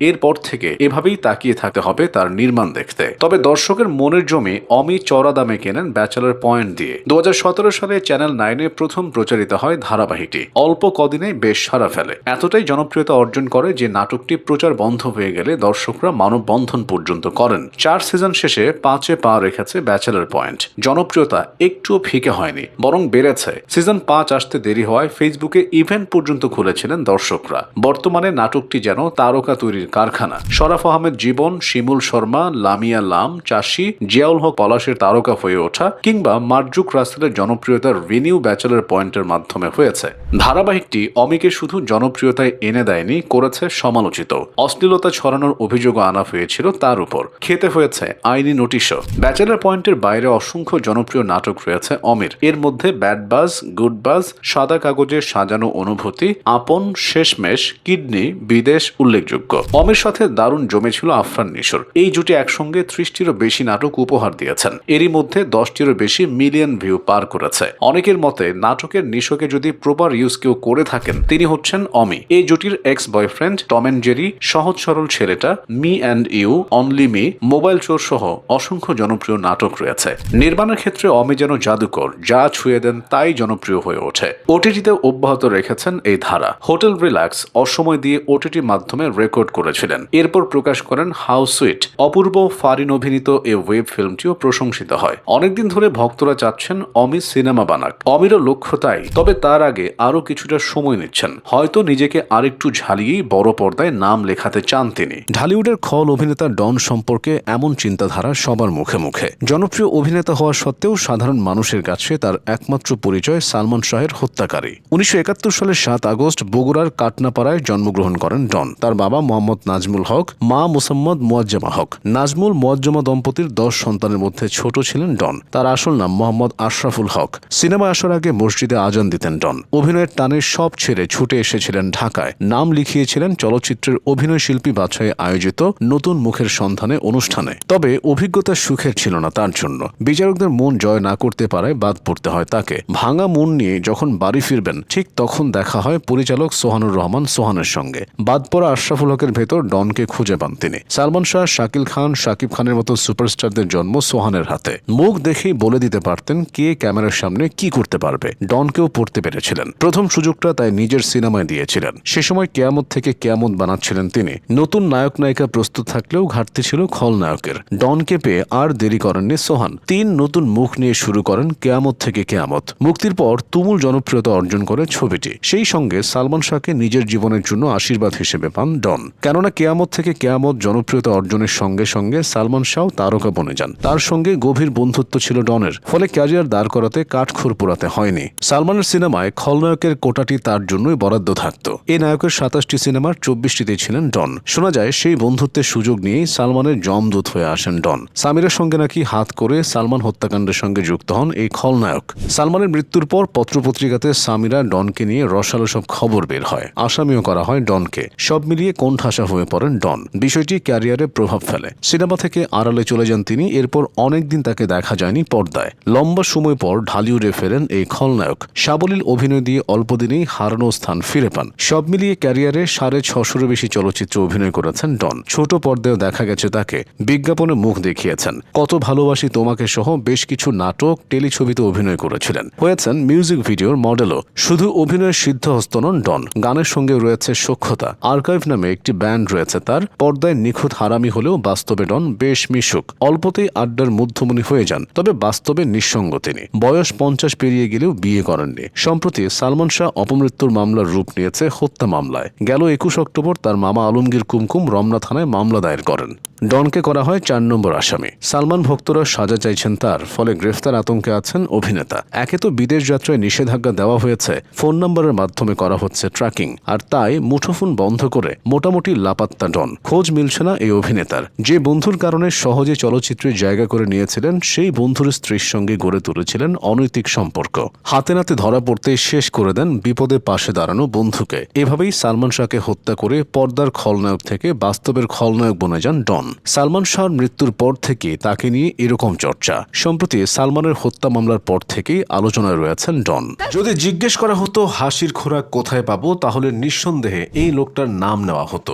এরপর থেকে এভাবেই তাকিয়ে থাকতে হবে তার নির্মাণ দেখতে। তবে দর্শকের মনের জমি অমি চড়া দামে কেনেন ব্যাচেলর পয়েন্ট দিয়ে। 2017 সালে চ্যানেল 9-এ প্রথম প্রচারিত হয় ধারাবাহিকটি। অল্প কদিনে বেশ সাড়া ফেলে। এতটাই জনপ্রিয়তা অর্জন করে যে নাটকটি প্রচার বন্ধ হয়ে গেলে দর্শকরা মানববন্ধন পর্যন্ত করেন। 4 সিজন শেষে 5-এ পা রেখেছে ব্যাচেলর পয়েন্ট। জনপ্রিয়তা একটুও ফিকে হয়নি, বরং বেড়েছে। সিজন 5 আসতে দেরি হওয়ায় ফেসবুকে ইভেন্ট পর্যন্ত খুলেছিলেন দর্শকরা। বর্তমানে নাটকটি যেন তারকা তৈরির কারখানা। শরাফ আহমেদ জীবন, শিমুল শর্মা, লামিয়া লাম, চাষী, জিয়াউল হক পলাশের তারকা হয়ে ওঠা কিংবা মার্জুক রাসেলের জনপ্রিয়তার রিনিউ ব্যাচেলর পয়েন্টের মাধ্যমে হয়েছে। ধারাবাহিকটি অমিকে শুধু জনপ্রিয়তায় এনে দেয়নি, করেছে সমালোচিত। অশ্লীলতা ছড়ানোর অভিযোগও আনা হয়েছিল তার উপর। খেতে হয়েছে আইনি নোটিশও। ব্যাচেলর পয়েন্টের বাইরে অসংখ্য জনপ্রিয় নাটক রয়েছে অমির। এর মধ্যে ব্যাড বাজ, গুড বাজ, সাদা কাগজে সাজানো অনুভূতি, আপন, শেষমেশ, কিডনি, বিদেশ উল্লেখযোগ্য। অমির সাথে দারুণ জমেছিল আফরান নিশোর। এই জুটি একসঙ্গে 30টিরও বেশি নাটক উপহার দিয়েছেন। এরই মধ্যে 10টিরও বেশি মিলিয়ন ভিউ পার করেছে। অনেকের মতে নাটকের নিশোকে যদি প্রপার ইউজ কেউ করে থাকেন তিনি হচ্ছেন অমি। এই জুটির ex boyfriend, Tom and Jerry, সহজ সরল ছেলেটা, me and you, only me, mobile চোর সহ অসংখ্য জনপ্রিয় নাটক রয়েছে। নির্মাণের ক্ষেত্রে অমি যেন জাদুকর, যা ছুঁয়ে দেন তাই জনপ্রিয় হয়ে ওঠে। ওটিটিতে অব্যাহত রেখেছেন এই ধারা। হোটেল রিল্যাক্স অসময় দিয়ে ওটিটি মাধ্যমে রেকর্ড করেছিলেন। এরপর প্রকাশ করেন হাউ সুইট। অপূর্ব ফারিন অভিনীত এই ওয়েব ফিল্মটিও প্রশংসিত হয়। অনেকদিন ধরে ভক্তরা চাচ্ছেন অমি সিনেমা বানাক। অমিরও লক্ষ্য তাই। তবে তার আগে আরো কিছুটা সময় নিচ্ছেন। হয়তো নিজেকে আরেকটু ঝালিয়েই বড় পর্দায় নাম লেখাতে চান তিনি। ঢালিউডের খল অভিনেতা ডন সম্পর্কে এমন চিন্তাধারা সবার মুখে মুখে। জনপ্রিয় অভিনেতা হওয়া সত্ত্বেও সাধারণ মানুষের কাছে তার একমাত্র পরিচয় সালমান শাহের হত্যাকারী। 1971 সালের 7 আগস্ট বগুড়ার কাটনাপাড়ায় জন্মগ্রহণ করেন ডন। তার বাবা মোহাম্মদ নাজমুল হক, মা মুসাম্মদ মুয়াজ্জমা হক। নাজমুল মুয়াজ্জমা দম্পতির 10 সন্তানের মধ্যে ছোট ছিলেন ডন। তার আসল নাম মোহাম্মদ আশরাফুল হক। সিনেমায় আসার আগে মসজিদে আজান দিতেন ডন। অভিনয়ের টানে সব ছেড়ে ছুটে এসেছিলেন ঢাকায়। নাম লিখিয়েছিলেন চলচ্চিত্রের অভিনয় শিল্পী বাছাই আয়োজিত নতুন মুখের সন্ধানে অনুষ্ঠানে। তবে অভিজ্ঞতা সুখের ছিল না তার জন্য। বিচারকদের মন জয় না করতে পারায় বাদ পড়তে হয় তাকে। ভাঙা মন নিয়ে যখন বাড়ি ফিরবেন ঠিক তখন দেখা হয় পরিচালক সোহানুর রহমান সোহানের সঙ্গে। বাদ পড়া আশরাফুল হকের ভেতর ডনকে খুঁজে পান তিনি। সালমান শাহ, শাকিল খান, শাকিব খানের মতো সুপারস্টারদের জন্ম সোহানের হাতে। মুখ দেখেই বলে দিতে পারতেন কে ক্যামেরার সামনে কি করতে পারবে। ডনকেও পড়তে পেরেছিলেন। প্রথম সুযোগটা তাই নিজের সিনেমায় দিয়েছিলেন। সে সময় কেয়ামত থেকে কেয়ামত বানাচ্ছিলেন তিনি। নতুন নায়ক নায়িকা প্রস্তুত থাকলেও ঘাটতি ছিল খলনায়কের। ডনকে পেয়ে আর দেরি করেননি সোহান। 3 নতুন মুখ নিয়ে শুরু করেন কেয়ামত থেকে কেয়ামত। মুক্তির পর তুমুল জনপ্রিয়তা অর্জন করে ছবিটি। সেই সঙ্গে সালমান শাহকে নিজের জীবনের জন্য আশীর্বাদ হিসেবে পান ডন। কেননা কেয়ামত থেকে কেয়ামত জনপ্রিয়তা অর্জনের সঙ্গে সঙ্গে সালমান শাহ তারকা বনে যান। তার সঙ্গে গভীর বন্ধুত্ব ছিল ডনের। ফলে ক্যারিয়ার দাঁড় করাতে কাঠখড় পোড়াতে হয়নি। সালমানের সিনেমায় খলনায়কের কোটাটি তার জন্যই বরাদ্দ থাকত। এই নায়কের 27টি সিনেমার 24টিতে ছিলেন ডন। শোনা যায় সেই বন্ধুত্বের সুযোগ নিয়েই সালমানের জমদূত হয়ে আসেন ডন। সামিরের সঙ্গে নাকি হাত করে সালমান হত্যাকাণ্ডের সঙ্গে যুক্ত হন এই খলনায়ক। সালমানের মৃত্যুর পর পত্রপত্রিকাতে সামিরা ডনকে নিয়ে রসালো সব খবর বের হয়। আসামিও করা হয় ডনকে। সব মিলিয়ে কোণঠাসা হয়ে পড়েন ডন। বিষয়টি ক্যারিয়ারে প্রভাব ফেলে। সিনেমা থেকে আড়ালে চলে যান তিনি। এরপর অনেকদিন তাকে দেখা যায়নি পর্দায়। লম্বা সময় পর ঢালিউডে ফেরেন এই খলনায়ক। সাবলীল অভিনয় দিয়ে অল্প দিনেই হারানো স্থান ফিরে পান। সব মিলিয়ে ক্যারিয়ারে 650 বেশি চলচ্চিত্রে অভিনয় করেছেন ডন। ছোট পর্দায় দেখা গেছে তাকে, বিজ্ঞাপনে মুখ দেখিয়েছেন, কত ভালোবাসি তোমাকে সহ বেশ কিছু নাটক, টেলিছবিতে অভিনয় করেছিলেন, হয়েছেন মিউজিক ভিডিওর মডেলও। শুধু অভিনয়ের সিদ্ধহস্ত নন ডন, গানের সঙ্গে রয়েছে সখ্যতা। আর্কাইভ নামে একটি ব্যান্ড রয়েছে তার। পর্দায় নিখুঁত হারামি হলেও বাস্তবে ডন বেশ মিশুক। অল্পতেই আড্ডার মধ্যমণি হয়ে যান, তবে বাস্তবে নিঃসঙ্গ তিনি। বয়স 50 পেরিয়ে গেলেও বিয়ে করেননি। সম্প্রতি সালমান শাহ অপমৃত্যুর মামলার রূপ নিয়েছে হত্যা মামলায়। গেল 21 অক্টোবর তার মামা আলমগীর কুমকুম রমনা থানায় মামলা দায়ের করেন। ডনকে করা হয় 4 নম্বর আসামি। সালমান ভক্তরা সাজা চাইছেন তার, ফলে গ্রেফতার আতঙ্কে আছেন অভিনেতা। একে তো বিদেশ যাত্রায় নিষেধাজ্ঞা দেওয়া হয়েছে, ফোন নম্বরের মাধ্যমে করা হচ্ছে ট্র্যাকিং, আর তাই মুঠোফোন বন্ধ করে মোটামুটি লাপাত্তা ডন। খোঁজ মিলছে না এই অভিনেতার। যে বন্ধুর কারণে সহজে চলচ্চিত্রে জায়গা করে নিয়েছিলেন, সেই বন্ধুর স্ত্রীর সঙ্গে গড়ে তুলেছিলেন অনৈতিক সম্পর্ক। হাতে নাতে ধরা পড়তেই শেষ করে দেন বিপদে পাশে দাঁড়ানো বন্ধুকে। এভাবেই সালমান শাহকে হত্যা করে পর্দার খলনায়ক থেকে বাস্তবের খলনায়ক বনে যান ডন। সালমান শাহর মৃত্যুর পর থেকে তাকে নিয়ে এরকম চর্চা। সম্প্রতি সালমানের হত্যা মামলার পর থেকেই আলোচনায় রয়েছেন ডন। যদি জিজ্ঞেস করা হতো হাসির খোরাক কোথায় পাবো, তাহলে নিঃসন্দেহে এই লোকটার নাম নেওয়া হতো।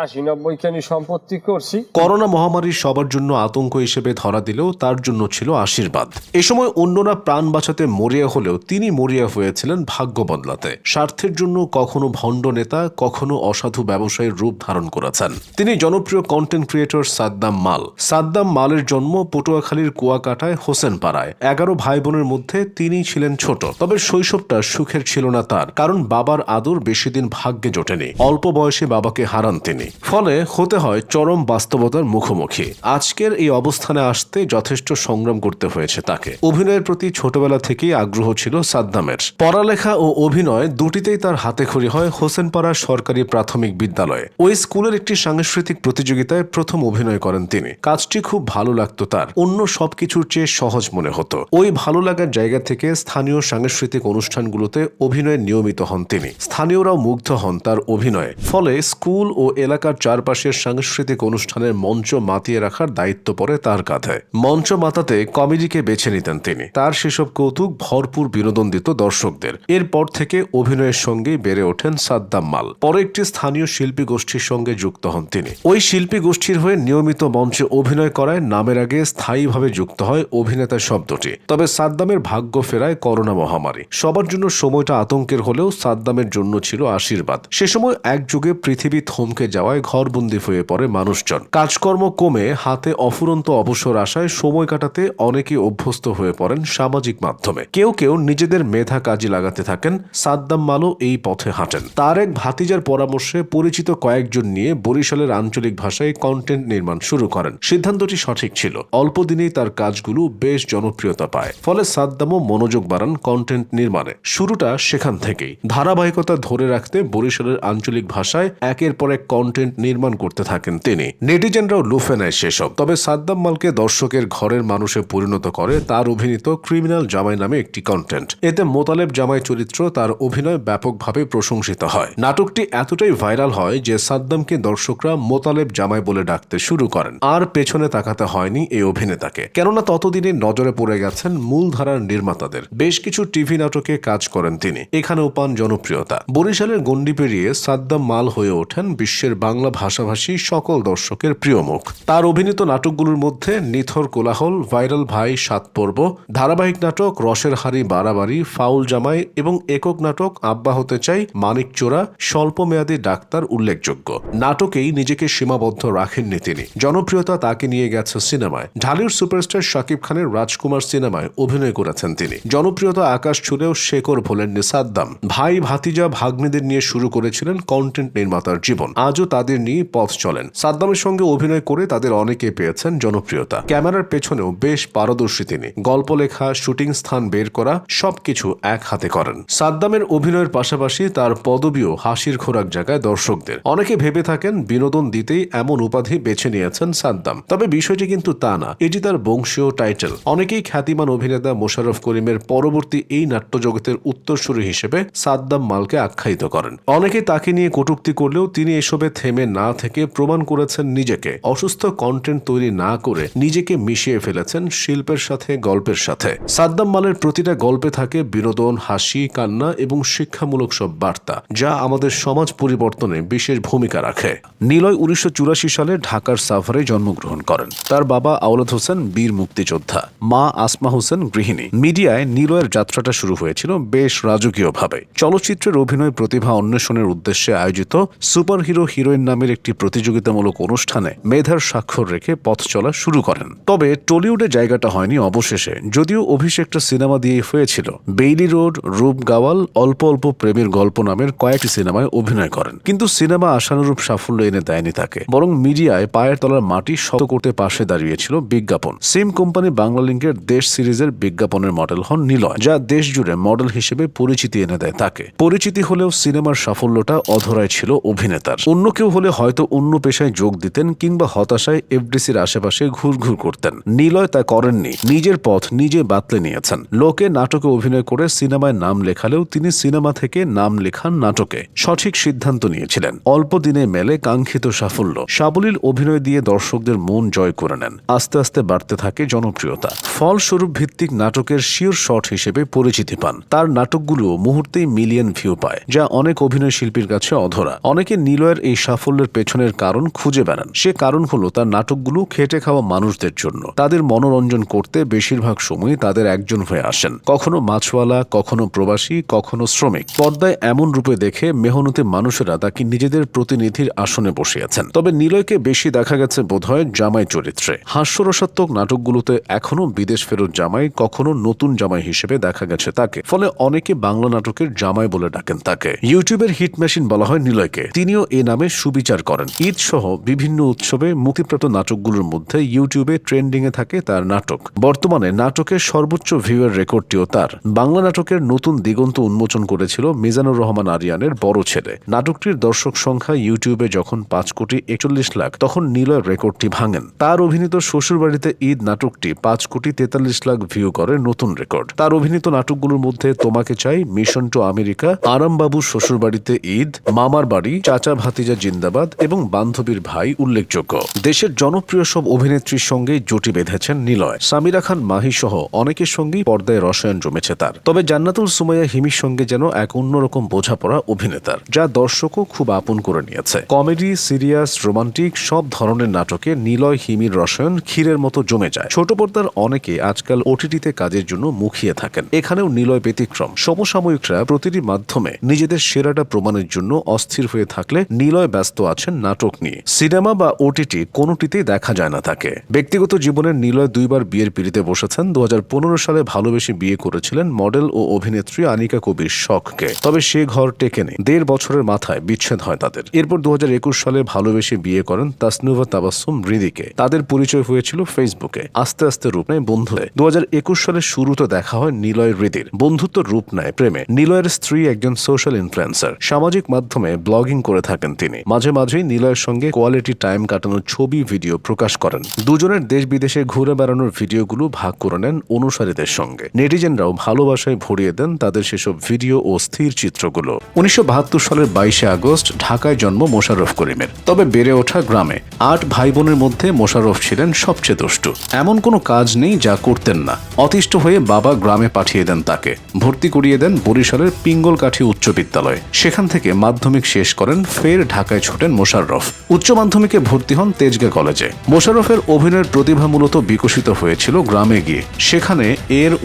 80-90 খানি সম্পত্তি করছি। করোনা মহামারী সবার জন্য আতঙ্ক হিসেবে ধরা দিলেও তার জন্য ছিল আশীর্বাদ। এ সময় অন্যরা প্রাণ বাঁচাতে মরিয়া হলেও তিনি মরিয়া হয়েছিলেন ভাগ্য বদলাতে। স্বার্থের জন্য কখনো ভণ্ড নেতা, কখনো অসাধু ব্যবসায়ীর রূপ ধারণ করেছেন। তিনি জনপ্রিয় কন্টেন্ট ক্রিয়েটর সাদ্দাম মাল। সাদ্দাম মালের জন্ম পটুয়াখালীর কুয়াকাটায় হোসেনপাড়ায়। 11 ভাই বোনের মধ্যে তিনিই ছিলেন ছোট। তবে শৈশবটা সুখের ছিল না তার, কারণ বাবার আদর বেশি দিন ভাগ্যে জোটেনি। অল্প বয়সে বাবাকে হারান তিনি, ফলে হতে হয় চরম বাস্তবতার মুখোমুখি। আজকের এই অবস্থানে আসতে যথেষ্ট সংগ্রাম করতে হয়েছে তাকে। অভিনয়ের প্রতি ছোটবেলা থেকেই আগ্রহ ছিল সাদ্দামের। পড়ালেখা ও অভিনয় দুটিতেই তার হাতেখড়ি হয় হোসেনপাড়া সরকারি প্রাথমিক বিদ্যালয়ে। ওই স্কুলের একটি সাংস্কৃতিক প্রতিযোগিতায় প্রথম অভিনয় করেন তিনি। কাজটি খুব ভালো লাগতো তার, অন্য সবকিছুর চেয়ে সহজ মনে হতো। ওই ভালো লাগার জায়গা থেকে স্থানীয় সাংস্কৃতিক অনুষ্ঠানগুলোতে অভিনয়ে নিয়মিত হন তিনি। স্থানীয়রাও মুগ্ধ হন তার অভিনয়ে। ফলে স্কুল ও এলাকার চারপাশের সাংস্কৃতিক অনুষ্ঠানের মঞ্চ মাতিয়ে রাখার দায়িত্ব পড়ে তার কাঁধে। মঞ্চ মাতাতে কমেডিকে বেছে নিতেন তিনি। তার সেসব কৌতুক ভরপুর বিনোদন দিত দর্শকদের। এরপর থেকে অভিনয়ের সঙ্গেই বেড়ে ওঠেন সাদ্দাম মাল। পরে একটি স্থানীয় শিল্পী গোষ্ঠীর সঙ্গে যুক্ত হন তিনি। ওই শিল্পী গোষ্ঠীর হয়ে নিয়মিত মঞ্চে অভিনয় করায় নামের আগে স্থায়ীভাবে যুক্ত হয় অভিনেতা শব্দটি। তবে সাদ্দামের ভাগ্য ফেরায় করোনা মহামারী। সবার জন্য সময়টা আতঙ্কের হলেও সাদ্দামের জন্য ছিল আশীর্বাদ। সে সময় একযুগে পৃথিবী থমকে যাওয়ায় ঘরবন্দি হয়ে পড়ে মানুষজন। কাজকর্ম কমে হাতে অফুরন্ত অবসর আসায় সময় কাটাতে অনেকে অভ্যস্ত হয়ে পড়েন সামাজিক মাধ্যমে। কেউ কেউ নিজেদের মেধা কাজে লাগাতে থাকেন। সাদ্দাম মালও এই পথে হাঁটেন। তার এক ভাতিজার পরামর্শে পরিচিত কয়েকজন নিয়ে বরিশালের আঞ্চলিক ভাষায় কন্টেন্ট নির্মাণ শুরু করেন। সিদ্ধান্তটি সঠিক ছিল। অল্প দিনেই তার কাজগুলো বেশ জনপ্রিয়তা পায়। ফলে সাদ্দামও মনোযোগ বাড়ান কন্টেন্ট নির্মাণে। শুরুটা সেখান থেকেই। ধারাবাহিকতা ধরে রাখতে বরিশালের আঞ্চলিক ভাষায় একের পর এক কন্টেন্ট নির্মাণ করতে থাকেন তিনি। নেটিজেনরাও লুফে নেয় সেসব। তবে সাদ্দাম মালকে দর্শকের ঘরের মানুষে পরিণত করে তার অভিনীত ক্রিমিনাল জামাই নামে একটি কন্টেন্ট। এতে মোতালেব জামাই চরিত্র তার অভিনয় ব্যাপকভাবে প্রশংসিত হয়। নাটকটি এতটাই ভাইরাল হয় যে সাদ্দামকে দর্শকরা মোতালেব জামাই বলে ডাকতে শুরু করেন। আর পেছনে তাকাতে হয়নি এই অভিনেতাকে, কেননা ততদিনে নজরে পড়ে গেছেন মূলধারার নির্মাতাদের। বেশ কিছু টিভি নাটকে কাজ করেন তিনি, এখানেও পান জনপ্রিয়তা। বরিশালের গণ্ডি পেরিয়ে সাদ্দাম মাল হয়ে ওঠেন বিশ্বের বাংলা ভাষাভাষী সকল দর্শকের প্রিয় মুখ। তার অভিনীত নাটকগুলোর মধ্যে নিথর কোলাহল, ভাইরাল ভাই 7 পর্ব, ধারাবাহিক নাটক রসের হাড়ি বাড়াবাড়ি, ফাউল জামাই এবং একক নাটক আব্বা হতে চাই, মানিক চোরা, স্বল্পমেয়াদী ডাক্তার উল্লেখযোগ্য। নাটকেই নিজেকে সীমাবদ্ধ রাখেননি তিনি। জনপ্রিয়তা তাকে নিয়ে গেছে সিনেমায়। ঢালিউড সুপারস্টার শাকিব খানের রাজকুমার সিনেমায় অভিনয় করেছেন তিনি। জনপ্রিয়তা আকাশ ছুঁলেও শেকড় ভোলেননি সাদ্দাম। ভাই ভাতিজা ভাগ্নেদের নিয়ে শুরু করেছিলেন কন্টেন্ট নির্মাতার জীবন। আজও তাদের নিয়ে পথ চলেন। সাদ্দামের সঙ্গে অভিনয় করে তাদের অনেকে পেয়েছেন জনপ্রিয়তা। ক্যামেরার পেছনেও বেশ পারদর্শী তিনি। গল্প লেখা, শুটিং স্থান বের করা সবকিছু এক হাতে করেন। সাদ্দামের অভিনয়ের পাশাপাশি তার পদবিও হাসির খোরাক জায়গায় দর্শকদের। অনেকে ভেবে থাকেন বিনোদন দিতেই এমন উপাধি উপাধি বেছে নিয়েছেন সাদ্দাম। তবে বিষয়টি কিন্তু তা না, এটি তার বংশীয় টাইটেল। অনেকেই খ্যাতিমান অভিনেতা মোশাররফ করিমের পরবর্তী এই নাট্যজগতের উত্তরসূরি হিসেবে সাদ্দাম মালকে আখ্যায়িত করেন। অনেকে তাকে নিয়ে কটূক্তি করলেও তিনি এসবে থেমে না থেকে প্রমাণ করেছেন নিজেকে। অসুস্থ কন্টেন্ট তৈরি না করে নিজেকে মিশিয়ে ফেলেছেন শিল্পের সাথে, গল্পের সাথে। সাদ্দাম মালের প্রতিটা গল্পে থাকে বিনোদন, হাসি, কান্না এবং শিক্ষামূলক সব বার্তা, যা আমাদের সমাজ পরিবর্তনে বিশেষ ভূমিকা রাখে। নিলয় 1984 সালে ঢাকার সাভারে জন্মগ্রহণ করেন। তার বাবা আওলাদ হোসেন বীর মুক্তিযোদ্ধা, মা আসমা হোসেন গৃহিণী। মিডিয়ায় নিলয়ের যাত্রাটা শুরু হয়েছিল বেশ রাজকীয়ভাবে। চলচ্চিত্রের অভিনয় প্রতিভা অন্বেষণের উদ্দেশ্যে আয়োজিত সুপার হিরো হিরোইন নামের একটি প্রতিযোগিতামূলক অনুষ্ঠানে মেধার স্বাক্ষর রেখে পথ চলা শুরু করেন। তবে টলিউডে জায়গাটা হয়নি অবশেষে, যদিও অভিষেকটা সিনেমা দিয়েই হয়েছিল। বেইলি রোড, রূপ গাওয়াল, অল্প অল্প প্রেমের গল্প নামের কয়েকটি সিনেমায় অভিনয় করেন, কিন্তু সিনেমা আশানুরূপ সাফল্য এনে দেয়নি তাকে। বরং মিডিয়ায় পায়ের তলার মাটি শক্ত করতে পাশে দাঁড়িয়েছিল বিজ্ঞাপন। সিম কোম্পানি বাংলা লিংকের দেশ সিরিজের বিজ্ঞাপনের মডেল হন নিলয়, যা দেশ জুড়ে মডেল হিসেবে পরিচিতি এনে দেয় তাকে। পরিচিতি হলেও সিনেমার সাফল্যটা অধরায় ছিল অভিনেতার। অন্য কেউ হলে হয়তো অন্য পেশায় যোগ দিতেন কিংবা হতাশায় এফডিসির আশেপাশে ঘুরঘুর করতেন। নিলয় তা করেননি, নিজের পথ নিজে বাতলে নিয়েছেন। লোকে নাটকে অভিনয় করে সিনেমায় নাম লেখালেও তিনি সিনেমা থেকে নাম লেখান নাটকে। সঠিক সিদ্ধান্ত নিয়েছিলেন। অল্প দিনে মেলে কাঙ্ক্ষিত সাফল্য। সাবলীল অভিনয় দিয়ে দর্শকদের মন জয় করে নেন। আস্তে আস্তে বাড়তে থাকে জনপ্রিয়তা। ফলস্বরূপ ভিত্তিক নাটকের শিওর শট হিসেবে পরিচিতি পান। তার নাটকগুলো মুহূর্তেই মিলিয়ন ভিউ পায়, যা অনেক অভিনয় শিল্পীর কাছে অধরা। অনেকে নিলয়ের এই সাফল্যের পেছনের কারণ খুঁজে বেড়ান। সে কারণ হলো তার নাটকগুলো খেটে খাওয়া মানুষদের জন্য। তাদের মনোরঞ্জন করতে বেশিরভাগ সময় তাদের একজন হয়ে আসেন, কখনো মাছওয়ালা, কখনো প্রবাসী, কখনো শ্রমিক। পর্দায় এমন রূপে দেখে মেহনতি মানুষেরা তাকে নিজেদের প্রতিনিধির আসনে বসে আছেন। তবে নিলয়কে বেশি দেখা গেছে বোধহয় জামাই চরিত্রে। হাস্যরসাত্মক নাটকগুলোতে এখনো বিদেশ ফেরত জামাই, কখনো নতুন জামাই হিসেবে দেখা গেছে তাকে। ফলে অনেকে বাংলা নাটকের জামাই বলে ডাকেন তাকে। ইউটিউবের হিট মেশিন বলা হয় নিলয়কে। তিনিও এ নামে সুবিচার করেন। ঈদ সহ বিভিন্ন উৎসবে মুক্তিপ্রাপ্ত নাটকগুলোর মধ্যে ইউটিউবে ট্রেন্ডিং এ থাকে তার নাটক। বর্তমানে নাটকের সর্বোচ্চ ভিউয়ের রেকর্ডটিও তার। বাংলা নাটকের নতুন দিগন্ত উন্মোচন করেছিল মিজানুর রহমান আরিয়ানের বড় ছেলে। নাটকটির দর্শক সংখ্যা ইউটিউবে যখন 5,41,00,000, তখন নিলয় রেকর্ডটি ভাঙেন। তার অভিনীত শ্বশুরবাড়িতে ঈদ নাটকটি 5,43,00,000 ভিউ করে নতুন রেকর্ড। তার অভিনীত নাটকগুলোর মধ্যে তোমাকে চাই, মিশন টু আমেরিকা, আরামবাবুর শ্বশুরবাড়িতে ঈদ, মামার বাড়ি, চাচা ভাতিজা জিন্দাবাদ এবং বান্ধবীর ভাই উল্লেখযোগ্য। দেশের জনপ্রিয় সব অভিনেত্রীর সঙ্গে জুটি বেঁধেছেন নিলয়। সামিরা খান মাহি সহ অনেকের সঙ্গেই পর্দায় রসায়ন জমেছে তার। তবে জান্নাতুল সুমাইয়া হিমির সঙ্গে যেন এক অন্যরকম বোঝাপড়া অভিনেতার, যা দর্শকও খুব আপন করে নিয়েছে। কমেডি, সিরিয়াস, রোমান্টিক সব ধরনের নাটকে নিলয় হিমির রসায়ন ক্ষীরের মতো জমে যায়। ছোট পর্দার অনেকে আজকাল ওটিটিতে কাজের জন্য মুখিয়ে থাকেন। এখানেও নিলয় ব্যতিক্রম। সমসাময়িকরা প্রতিটি মাধ্যমে নিজেদের সেরাটা প্রমাণের জন্য অস্থির হয়ে থাকলে নিলয় ব্যস্ত আছেন নাটক নিয়ে। সিনেমা বা ওটিটি কোনোটিতেই দেখা যায় না তাকে। ব্যক্তিগত জীবনের নিলয় 2 বার বিয়ের পিড়িতে বসেছেন। 2015 সালে ভালোবেসে বিয়ে করেছিলেন মডেল ও অভিনেত্রী আনিকা কবির শখকে। তবে সে ঘর টেকেনি। 1.5 বছরের মাথায় বিচ্ছেদ হয় তাদের। এরপর 2021 সালে ভালোবেসে বিয়ে করেন তাসনুভা তাবাসসুম হৃদিকে। তাদের পরিচয় হয়েছিল ফেসবুকে। আস্তে আস্তে রূপ নেয় বন্ধুতে। 2021 সালের শুরুতে দেখা হয় নিলয় হৃদির। বন্ধুত্ব রূপ নেয় প্রেমে। নিলয়ের স্ত্রী একজন সোশ্যাল ইনফ্লুয়েন্সার। সামাজিক মাধ্যমে ব্লগিং করে থাকেন তিনি। মাঝে মাঝেই নিলয়ের সঙ্গে কোয়ালিটি টাইম কাটানোর ছবি, ভিডিও প্রকাশ করেন। দুজনের দেশ বিদেশে ঘুরে বেড়ানোর ভিডিওগুলো ভাগ করে নেন অনুসারীদের সঙ্গে। নেটিজেনরাও ভালোবাসায় ভরিয়ে দেন তাদের সেসব ভিডিও ও স্থির চিত্রগুলো। 1972 সালের 22 আগস্ট ঢাকায় জন্ম মোশাররফ করিমের। তবে বেড়ে ওঠা গ্রামে। 8 ভাই বোনের মধ্যে মোশাররফ ছিলেন সবচেয়ে দুষ্টু। এমন কোনো কাজ নেই যা করতেন না। অতিষ্ঠ হয়ে বাবা গ্রামে পাঠিয়ে দেন তাকে। ভর্তি করিয়ে দেন বরিশালের পিঙ্গলকাঠি উচ্চ বিদ্যালয়ে। সেখান থেকে মাধ্যমিক শেষ করেন। ফের ঢাকায় ছোটেন মোশাররফ। উচ্চ মাধ্যমিকে ভর্তি হন তেজগাঁ কলেজে। মোশাররফের অভিনয়ের প্রতিভা মূলত বিকশিত হয়েছিল গ্রামে গিয়ে। সেখানে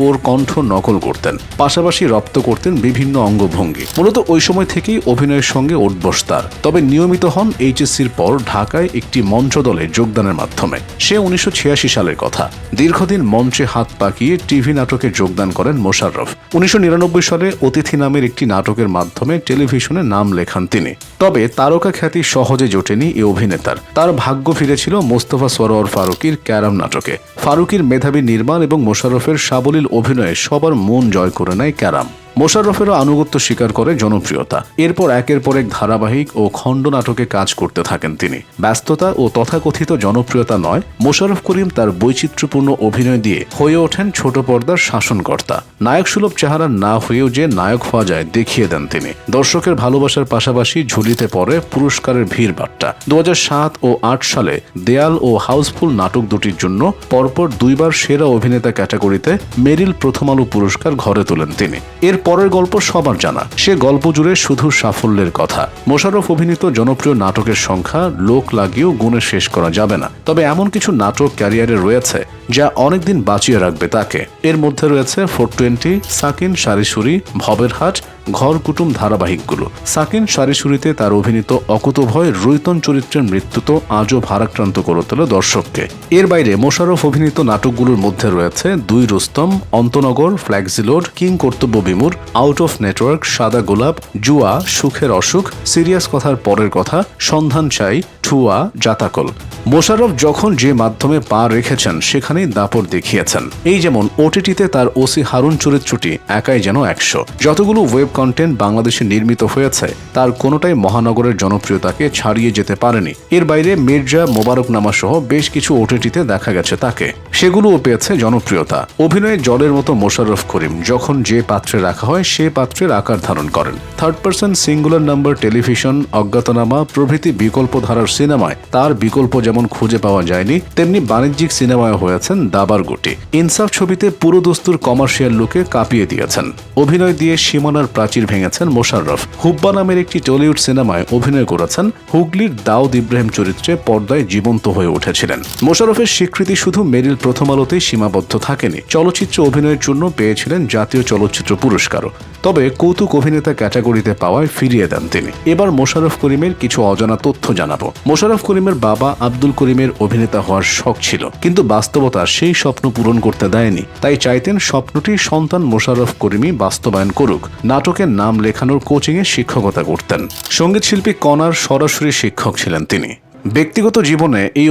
ওর কণ্ঠ নকল করতেন, পাশাপাশি রপ্ত করতেন বিভিন্ন অঙ্গভঙ্গি। মূলত ওই সময় থেকেই অভিনয়ের সঙ্গে ওঠবোস তার। তবে নিয়মিত হন এইচএসসির পর ঢাকায় একটি মঞ্চ দলে যোগদানের মাধ্যমে। সে 1986 সালের কথা। দীর্ঘদিন মঞ্চে হাত পাকিয়ে টিভি নাটকে যোগদান করেন মোশাররফ। 1999 সালে অতিথি নামের একটি নাটকের মাধ্যমে টেলিভিশনে নাম লেখান তিনি। তবে তারকা খ্যাতি সহজে জোটেনি এই অভিনেতার। তার ভাগ্য ফিরেছিল মোস্তফা সরোয়ার ফারুকীর ক্যারাম নাটকে। ফারুকীর মেধাবী নির্মাণ এবং মোশাররফের সাবলীল অভিনয়ে সবার মন জয় করে নেয় ক্যারাম। মোশাররফেরও আনুগত্য স্বীকার করে জনপ্রিয়তা। এরপর একের পর এক ধারাবাহিক ও খণ্ড নাটকে কাজ করতে থাকেন তিনি। ব্যস্ততা ও তথাকথিত জনপ্রিয়তা নয়, মোশাররফ করিম তার বৈচিত্র্যপূর্ণ অভিনয় দিয়ে হয়ে ওঠেন ছোট পর্দার শাসনকর্তা। নায়ক সুলভ চেহারা না হয়েও যে নায়ক হওয়া যায় দেখিয়ে দেন তিনি। দর্শকের ভালোবাসার পাশাপাশি ঝুলিতে পড়ে পুরস্কারের ভিড় বাট্টা। 2007 ও 2008 সালে দেয়াল ও হাউসফুল নাটক দুটির জন্য পরপর 2 বার সেরা অভিনেতা ক্যাটাগরিতে মেরিল প্রথম আলো পুরস্কার ঘরে তোলেন তিনি। এর পরের গল্প সবার জানা, সে গল্প জুড়ে শুধু সাফল্যের কথা। মোশাররফ অভিনীত জনপ্রিয় নাটকের সংখ্যা লোক লাগিয়েও গুণে শেষ করা যাবে না। তবে এমন কিছু নাটক ক্যারিয়ারে রয়েছে যা অনেকদিন বাঁচিয়ে রাখবে তাকে। এর মধ্যে রয়েছে 420, সাকিন, সারিসুরি, ভবের হাট, ঘর কুটুম ধারাবাহিকগুলো। সাকিন সারিসুরিতে তার অভিনীত অকুতভয় রৈতন চরিত্রের মৃত্যু তো আজও ভারাক্রান্ত করে তোলে দর্শককে। এর বাইরে মোশাররফ অভিনীত নাটকগুলোর মধ্যে রয়েছে 2 রুস্তম, অন্তনগর, ফ্ল্যাক্সিলোড, কিং কর্তব্য বিমূর, আউট অফ নেটওয়ার্ক, সাদা গোলাপ, জুয়া, সুখের অসুখ, সিরিয়াস কথার পরের কথা, সন্ধান চাই, ঠুয়া, জাতাকল। মোশাররফ যখন যে মাধ্যমে পা রেখেছেন সেখানেই দাপট দেখিয়েছেন। এই যেমন ওটিটিতে তার ওসি হারুন চরিত্রটি একাই যেন 100। যতগুলো ওয়েব কন্টেন্ট বাংলাদেশে নির্মিত হয়েছে তার কোনোটাই মহানগরের জনপ্রিয়তাকে ছাড়িয়ে যেতে পারেনি। এর বাইরে মির্জা, মোবারকনামা সহ বেশ কিছু ওটিটিতে দেখা গেছে তাকে, সেগুলোও পেয়েছে জনপ্রিয়তা। অভিনয়ে জলের মতো মোশাররফ করিম যখন যে পাত্রে রাখা হয় সে পাত্রের আকার ধারণ করেন। Third person, singular number, television, অজ্ঞাতনামা প্রভৃতি বিকল্প ধারার সিনেমায় তার বিকল্প যেমন খুঁজে পাওয়া যায়নি, তেমনি বাণিজ্যিক সিনেমায় হয়েছেন দাবার গুটি। ইনসাফ ছবিতে পুরো দস্তুর কমার্শিয়াল লুকে কাঁপিয়ে দিয়েছেন। অভিনয় দিয়ে সীমানার প্রাচীর ভেঙেছেন মোশাররফ। হুব্বা নামের একটি টলিউড সিনেমায় অভিনয় করেছেন। হুগলির দাউদ ইব্রাহিম চরিত্রে পর্দায় জীবন্ত হয়ে উঠেছিলেন। মোশাররফের স্বীকৃতি শুধু মেরিল প্রথম আলোতেই সীমাবদ্ধ থাকেনি, চলচ্চিত্র অভিনয়ের জন্য পেয়েছিলেন জাতীয় চলচ্চিত্র পুরস্কারও। তবে কৌতুক অভিনেতা ক্যাটাগরিতে পাওয়ায় ফিরিয়ে দেন তিনি। এবার মোশাররফ করিমের কিছু অজানা তথ্য জানাবো। মোশাররফ করিমের বাবা আব্দুল করিমের অভিনেতা হওয়ার শখ ছিল, কিন্তু বাস্তবতা সেই স্বপ্ন পূরণ করতে দেয়নি। তাই চাইতেন স্বপ্নটি সন্তান মোশাররফ করিমই বাস্তবায়ন করুক। নাটকের নাম লেখানোর কোচিংয়ে শিক্ষকতা করতেন। সঙ্গীতশিল্পী কণার সরাসরি শিক্ষক ছিলেন তিনি। ব্যক্তিগত জীবনে এই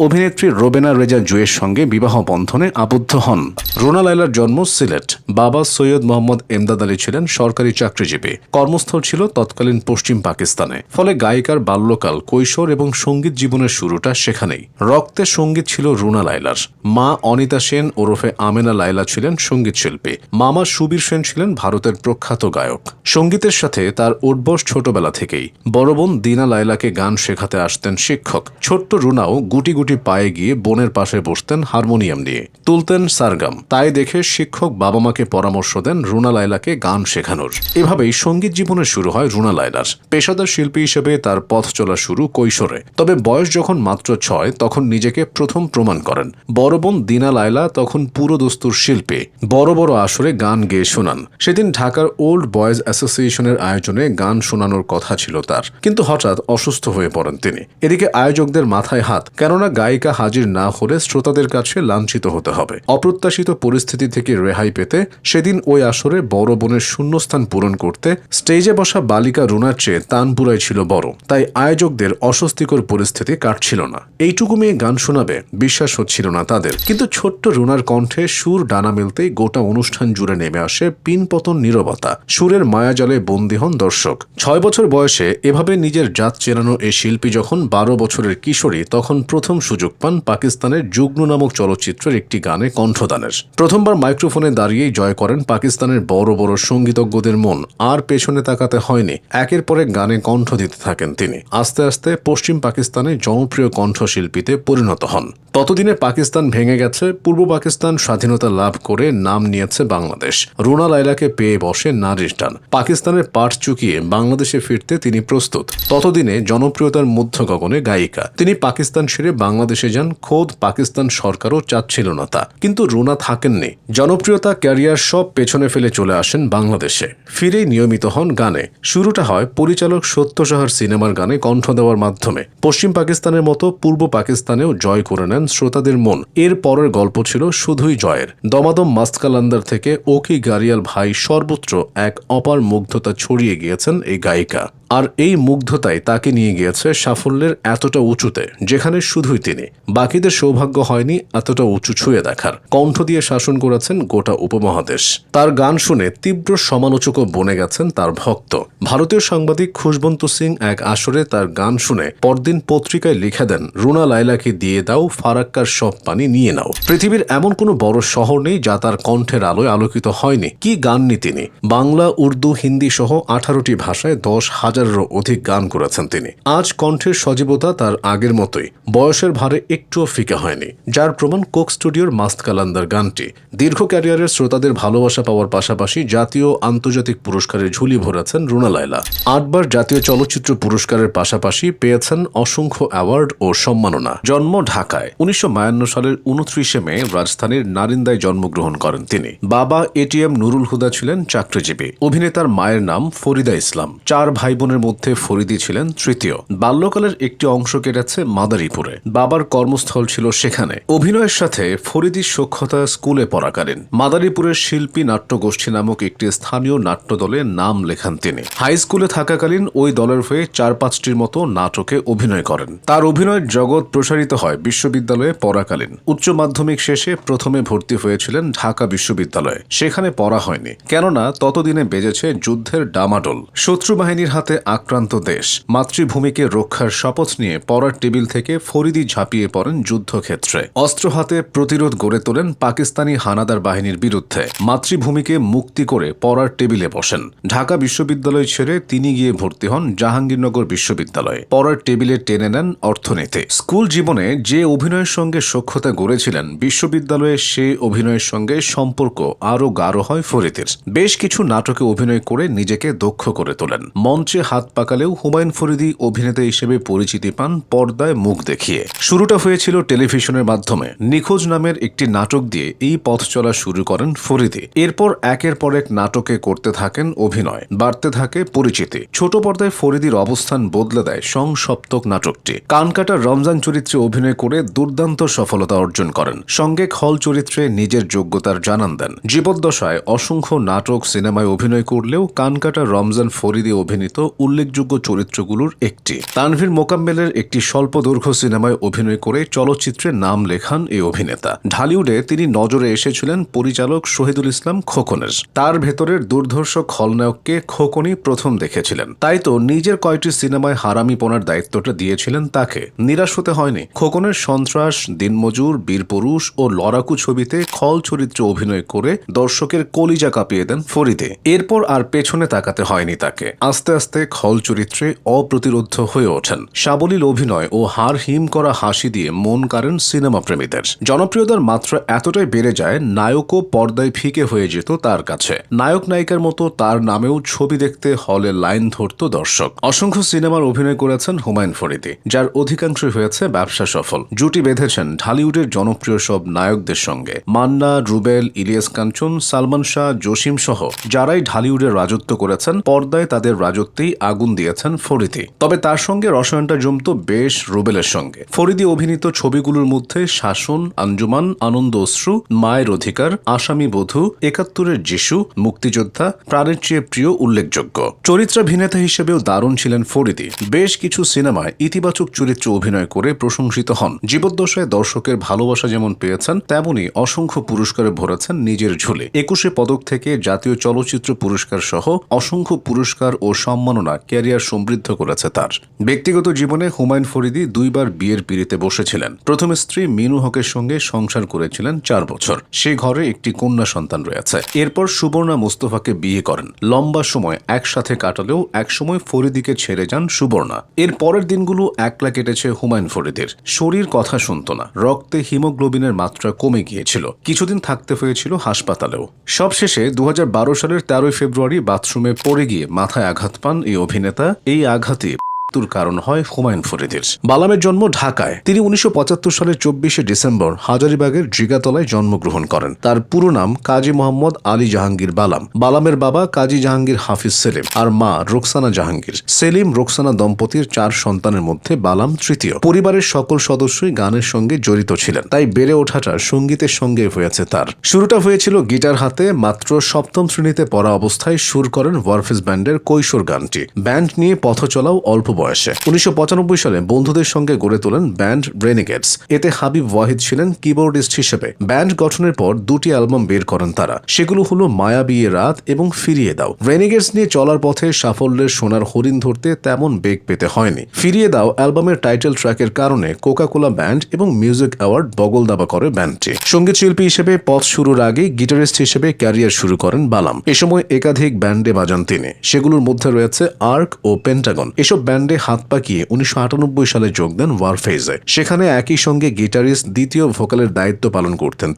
অভিনেত্রী রোবেনা রেজা জুয়ের সঙ্গে বিবাহ বন্ধনে আবদ্ধ হন। রুনা লায়লার জন্ম সিলেট। বাবা সৈয়দ মোহাম্মদ এমদাদ আলী ছিলেন সরকারি চাকরিজীবী। কর্মস্থল ছিল তৎকালীন পশ্চিম পাকিস্তানে। ফলে গায়িকার বাল্যকাল, কৈশোর এবং সঙ্গীত জীবনের শুরুটা সেখানেই। রক্তে সঙ্গীত ছিল রুনা লায়লার। মা অনিতা সেন ওরফে আমেনা লায়লা ছিলেন সঙ্গীত শিল্পী। মামা সুবীর সেন ছিলেন ভারতের প্রখ্যাত গায়ক। সঙ্গীতের সাথে তার উদ্বস ছোটবেলা থেকেই। বড় বোন দিনা লায়লাকে গান শেখাতে আসতেন শিক্ষক। ছোট্ট রুনাও গুটি গুটি পায়ে গিয়ে বোনের পাশে বসতেন হারমোনিয়াম নিয়ে, তুলতেন সারগাম। তাই দেখে শিক্ষক বাবা মাকে পরামর্শ দেন রুনা লায়লাকে গান শেখানোর। এভাবেই সঙ্গীত জীবনের শুরু হয় রুনা লায়লার। পেশাদার শিল্পী হিসেবে তার পথ চলা শুরু কৈশোরে। তবে বয়স যখন মাত্র 6 তখন নিজেকে প্রথম প্রমাণ করেন। বড় বোন দিনা লায়লা তখন পুরো দস্তুর শিল্পী। বড় বড় আসরে গান গেয়ে শোনান। সেদিন ঢাকার ওল্ড বয়েজ অ্যাসোসিয়েশনের আয়োজনে গান শোনানোর কথা ছিল তার, কিন্তু হঠাৎ অসুস্থ হয়ে পড়েন তিনি। এদিকে আয়োজকদের মাথায় হাত, কেননা গায়িকা হাজির না হলে শ্রোতাদের কাছে লাঞ্ছিত হতে হবে। অপ্রত্যাশিত পরিস্থিতি থেকে রেহাই পেতে সেদিন ওই আসরে বড় বোনের শূন্যস্থান পূরণ করতে স্টেজে বসা বালিকা রুনার চেয়ে তানপুরাই ছিল বড়। তাই আয়োজকদের অস্বস্তিকর পরিস্থিতি কাটছিল না। এইটুকু মেয়ে গান শোনাবে বিশ্বাস হচ্ছিল না তাদের। কিন্তু ছোট্ট রুনার কণ্ঠে সুর ডানা মেলতেই গোটা অনুষ্ঠান জুড়ে নেমে আসে পিনপতন নীরবতা। সুরের মায়াজালে বন্দী হন দর্শক। 6 বছর বয়সে এভাবে নিজের জাত চেনানো এই শিল্পী যখন 12 বছরের কিশোরী, তখন প্রথম সুযোগ পান পাকিস্তানের যুগ্ন নামক চলচ্চিত্রের একটি গানে কণ্ঠদানের। প্রথমবার মাইক্রোফোনে দাঁড়িয়েই জয় করেন পাকিস্তানের বড় বড় সঙ্গীতজ্ঞদের মন। আর পেছনে তাকাতে হয়নি, একের পর এক গানে কণ্ঠ দিতে থাকেন তিনি। আস্তে আস্তে পশ্চিম পাকিস্তানে জনপ্রিয় কণ্ঠশিল্পীতে পরিণত হন। ততদিনে পাকিস্তান ভেঙে গেছে, পূর্ব পাকিস্তান স্বাধীনতা লাভ করে নাম নিয়েছে বাংলাদেশ। রুনা লায়লাকে পেয়ে বসে নারীর টান। পাকিস্তানের পাট চুকিয়ে বাংলাদেশে ফিরতে তিনি প্রস্তুত। ততদিনে জনপ্রিয়তার মধ্য গগনে গায়িকা। তিনি পাকিস্তান ছেড়ে বাংলাদেশে যান। খোদ পাকিস্তান সরকারও চাচ্ছিল না তা, কিন্তু রুনা থাকেননি। জনপ্রিয়তা, ক্যারিয়ার সব পেছনে ফেলে চলে আসেন বাংলাদেশে। ফিরেই নিয়মিত হন গানে। শুরুটা হয় পরিচালক সত্য সাহার সিনেমার গানে কণ্ঠ দেওয়ার মাধ্যমে। পশ্চিম পাকিস্তানের মতো পূর্ব পাকিস্তানেও জয় করে নেন শ্রোতাদের মন। এর পরের গল্প ছিল শুধুই জয়ের। দমাদম মাস্কালান্দার থেকে ওকি গারিয়াল ভাই সর্বত্র এক অপার মুগ্ধতা ছড়িয়ে গিয়েছেন এই গায়িকা। আর এই মুগ্ধতাই তাকে নিয়ে গিয়েছে সাফল্যের এতটা উঁচুতে, যেখানে শুধুই তিনি, বাকিদের সৌভাগ্য হয়নি এতটা উঁচু ছুঁয়ে দেখার। কণ্ঠ দিয়ে শাসন করেছেন গোটা উপমহাদেশ। তার গান শুনে তীব্র সমালোচকও বনে গেছেন তার ভক্ত। ভারতীয় সাংবাদিক খুশবন্ত সিং এক আসরে তার গান শুনে পরদিন পত্রিকায় লিখে দেন, রুনা লায়লাকে দিয়ে দাও ফারাক্কার সব পানি নিয়ে নাও। পৃথিবীর এমন কোনো বড় শহর নেই যা তার কণ্ঠের আলোয় আলোকিত হয়নি। কি গাননি তিনি! বাংলা, উর্দু, হিন্দি সহ 18টি ভাষায় 10,000-এরও অধিক গান করেছেন তিনি। আজ কণ্ঠের সজীবতা তার আগের মতোই, বয়সের ভারে একটুও ফিকে হয়নি, যার প্রমাণ কোক স্টুডিওর মাস্ত কালান্দার গানটি। দীর্ঘ ক্যারিয়ারের শ্রোতাদের ভালোবাসা পাওয়ার পাশাপাশি জাতীয় আন্তর্জাতিক পুরস্কারের ঝুলি ভরেছেন রুনা লায়লা। 8বার জাতীয় চলচ্চিত্র পুরস্কারের পাশাপাশি পেয়েছেন অসংখ্য অ্যাওয়ার্ড ও সম্মাননা। জন্ম ঢাকায়। 1952 সালের 29শে মে রাজধানীর নারিন্দায় জন্মগ্রহণ করেন তিনি। বাবা এটিএম নুরুল হুদা ছিলেন চাকরিজীবী। অভিনেতার মায়ের নাম ফরিদা ইসলাম। 4 ভাই বোনের মধ্যে ফরিদি ছিলেন তৃতীয়। বাল্যকালের একটি অংশ কেটেছে মাদারীপুরে। বাবার কর্মস্থল ছিল সেখানে। অভিনয়ের সাথে ফরিদির সখ্যতা স্কুলে পড়াকালীন। মাদারীপুরের শিল্পী নাট্যগোষ্ঠী নামক একটি স্থানীয় নাট্যদলে নাম লেখান তিনি। হাই স্কুলে থাকাকালীন ওই দলের হয়ে 4-5টির মতো নাটকে অভিনয় করেন। তার অভিনয়ের জগৎ প্রসারিত হয় বিশ্ববিদ্যালয়ে পড়াকালীন। উচ্চ মাধ্যমিক শেষে প্রথমে ভর্তি হয়েছিলেন ঢাকা বিশ্ববিদ্যালয়ে। সেখানে পড়া হয়নি, কেননা ততদিনে বেজেছে যুদ্ধের ডামাডোল। শত্রু বাহিনীর হাতে আক্রান্ত দেশ। মাতৃভূমিকে রক্ষার শপথ নিয়ে পড়ার টেবিল থেকে ফরিদি ঝাঁপিয়ে পড়েন যুদ্ধক্ষেত্রে। অস্ত্র হাতে প্রতিরোধ গড়ে তোলেন পাকিস্তানি হানাদার বাহিনীর বিরুদ্ধে। মাতৃভূমিকে মুক্তি করে পড়ার টেবিলে বসেন। ঢাকা বিশ্ববিদ্যালয় ছেড়ে তিনি গিয়ে ভর্তি হন জাহাঙ্গীরনগর বিশ্ববিদ্যালয়ে। পড়ার টেবিলে টেনে নেন অর্থনীতি। স্কুল জীবনে যে অভিনয়ের সঙ্গে সখ্যতা গড়েছিলেন, বিশ্ববিদ্যালয়ে সে অভিনয়ের সঙ্গে সম্পর্ক আরও গাঢ় হয় ফরিদির। বেশ কিছু নাটকে অভিনয় করে নিজেকে দক্ষ করে তোলেন। মঞ্চে হাত পাকালেও হুমায়ুন ফরিদি অভিনেতা হিসেবে পরিচিতি পান পর্দায় মুখ দেখিয়ে। শুরুটা হয়েছিল টেলিভিশনের মাধ্যমে। নিখোঁজ নামের একটি নাটক দিয়ে এই পথ চলা শুরু করেন ফরিদি। এরপর একের পর এক নাটকে করতে থাকেন অভিনয়, বাড়তে থাকে পরিচিতি। ছোট পর্দায় ফরিদির অবস্থান বদলে দেয় সপ্তক নাটকটি। কানকাটার রমজান চরিত্রে অভিনয় করে দুর্দান্ত সফলতা অর্জন করেন। সঙ্গে খল চরিত্রে নিজের যোগ্যতার জানান দেন। জীবদ্দশায় অসংখ্য নাটক, সিনেমায় অভিনয় করলেও কানকাটার রমজান ফরিদি অভিনীত উল্লেখযোগ্য চরিত্রগুলোর একটি। তানভীর মোকাম্মেলের একটি স্বল্প দৈর্ঘ্য সিনেমায় অভিনয় করে চলচ্চিত্রে নাম লেখান এই অভিনেতা। ঢালিউডে তিনি নজরে এসেছিলেন পরিচালক শহীদুল ইসলাম খোকনের। তার ভেতরের দুর্ধর্ষ খলনায়ককে খোকনই প্রথম দেখেছিলেন। তাই তো নিজের কয়েকটি সিনেমায় হারামিপনার দায়িত্বটা দিয়েছিলেন তাকে। নিরাশ হতে হয়নি। খোকনের সন্ত্রাস, দিনমজুর, বীরপুরুষ ও লড়াকু ছবিতে খল চরিত্রে অভিনয় করে দর্শকের কলিজা কাঁপিয়ে দেন ফরিদে। এরপর আর পেছনে তাকাতে হয়নি তাকে। আস্তে আস্তে খল চরিত্রে অপ্রতিরোধ্য হয়ে ওঠেন। সাবলীল অভিনয় ও হাড় হিম করা হাসি দিয়ে মন কাড়েন সিনেমা প্রেমীদের। জনপ্রিয়তার মাত্রা এতটাই বেড়ে যায়, নায়কও পর্দায় ফিকে হয়ে যেত তার কাছে। নায়ক নায়িকার মতো তার নামেও ছবি দেখতে হলে লাইন ধরত দর্শক। অসংখ্য সিনেমার অভিনয় করেছেন হুমায়ুন ফরিদি, যার অধিকাংশই হয়েছে ব্যবসা সফল। জুটি বেঁধেছেন ঢালিউডের জনপ্রিয় সব নায়কদের সঙ্গে। মান্না, রুবেল, ইলিয়াস কাঞ্চন, সালমান শাহ, জসিম সহ যারাই ঢালিউডে রাজত্ব করেছেন, পর্দায় তাদের রাজত্বেই আগুন দিয়েছেন ফরিদি। তবে তার সঙ্গে রসায়নটা জমত বেশ রুবেলের সঙ্গে। ফরিদি অভিনীত ছবিগুলোর মধ্যে শাসন, আঞ্জুমান, আনন্দ অশ্রু, মায়ের অধিকার, আসামি বধূ, 71-এর যিশু, মুক্তিযোদ্ধা, প্রাণের চেয়ে প্রিয় উল্লেখযোগ্য। চরিত্রাভিনেতা হিসেবেও দারুণ ছিলেন ফরিদি। বেশ কিছু সিনেমায় ইতিবাচক চরিত্রে অভিনয় করে প্রশংসিত হন। জীবদ্দশায় দর্শকের ভালোবাসা যেমন পেয়েছেন, তেমনি অসংখ্য পুরস্কারে ভরেছেন নিজের ঝুলি। 21 পদক থেকে জাতীয় চলচ্চিত্র পুরস্কার সহ অসংখ্য পুরস্কার ও সম্মাননা ক্যারিয়ার সমৃদ্ধ করেছে তার। ব্যক্তিগত জীবনে হুমায়ুন ফরিদি 2বার বিয়ের পিঁড়িতে বসেছিলেন। প্রথম স্ত্রী মিনু হকের সঙ্গে সংসার করেছিলেন 4 বছর। সে ঘরে একটি কন্যা সন্তান রয়েছে। এরপর সুবর্ণা মুস্তফাকে বিয়ে করেন। লম্বা সময় একসাথে কাটালেও একসময় ফরিদিকে ছেড়ে যান সুবর্ণা। এর পরের দিনগুলো একলা কেটেছে হুমায়ুন ফরিদির। শরীর কথা শুনত না, রক্তে হিমোগ্লোবিনের মাত্রা কমে গিয়েছিল। কিছুদিন থাকতে হয়েছিল হাসপাতালেও। সবশেষে 2012 সালের 13 ফেব্রুয়ারি বাথরুমে পড়ে গিয়ে মাথায় আঘাত পান এই অভিনেতা। এই আঘাতে মৃত্যুর কারণ হয় হুমায়ুন ফরিদের। বালামের জন্ম ঢাকায়। তিনি 1975 সালের 24শে ডিসেম্বর হাজারীবাগের জিগাতলায় জন্মগ্রহণ করেন। তার পুরো নাম কাজী মোহাম্মদ আলী জাহাঙ্গীর বালাম। বালামের বাবা কাজী জাহাঙ্গীর হাফিজ সেলিম আর মা রোকসানা জাহাঙ্গীর। সেলিম রোকসানা দম্পতির 4 সন্তানের মধ্যে বালাম তৃতীয়। পরিবারের সকল সদস্যই গানের সঙ্গে জড়িত ছিলেন, তাই বেড়ে ওঠাটা সঙ্গীতের সঙ্গে হয়েছে তার। শুরুটা হয়েছিল গিটার হাতে। মাত্র 7ম শ্রেণীতে পড়া অবস্থায় সুর করেন ওয়ারফেজ ব্যান্ডের কৈশোর গানটি। ব্যান্ড নিয়ে পথ চলাও অল্প বয়সে। 1995 সালে বন্ধুদের সঙ্গে গড়ে তোলেন ব্যান্ড রেনিগেডস। এতে হাবিব ওয়াহিদ ছিলেন কিবোর্ডিস্ট হিসেবে। ব্যান্ড গঠনের পর 2টি অ্যালবাম বের করেন তারা। সেগুলো হলো মায়াবী এ রাত এবং ফিরিয়ে দাও। রেনিগেডস নিয়ে চলার পথে সাফল্যের সোনার হরিণ ধরতে তেমন বেগ পেতে হয়নি। ফিরিয়ে দাও অ্যালবামের টাইটেল ট্র্যাকের কারণে কোকা-কোলা ব্যান্ড এবং মিউজিক অ্যাওয়ার্ড বগল দাবা করে ব্যান্ডটি। সঙ্গীত শিল্পী হিসেবে পথ শুরুর আগে গিটারিস্ট হিসেবে ক্যারিয়ার শুরু করেন বালাম। এ সময় একাধিক ব্যান্ডে বাজান তিনি। সেগুলোর মধ্যে রয়েছে আর্ক ও পেন্টাগন। এসব ব্যান্ডে হাত পাকিয়ে 1998 সালে যোগ দেন ওয়ারফেজে। সেখানে একই সঙ্গে গিটারিস্ট দ্বিতীয় ভোকালের দায়িত্ব পালন করতেন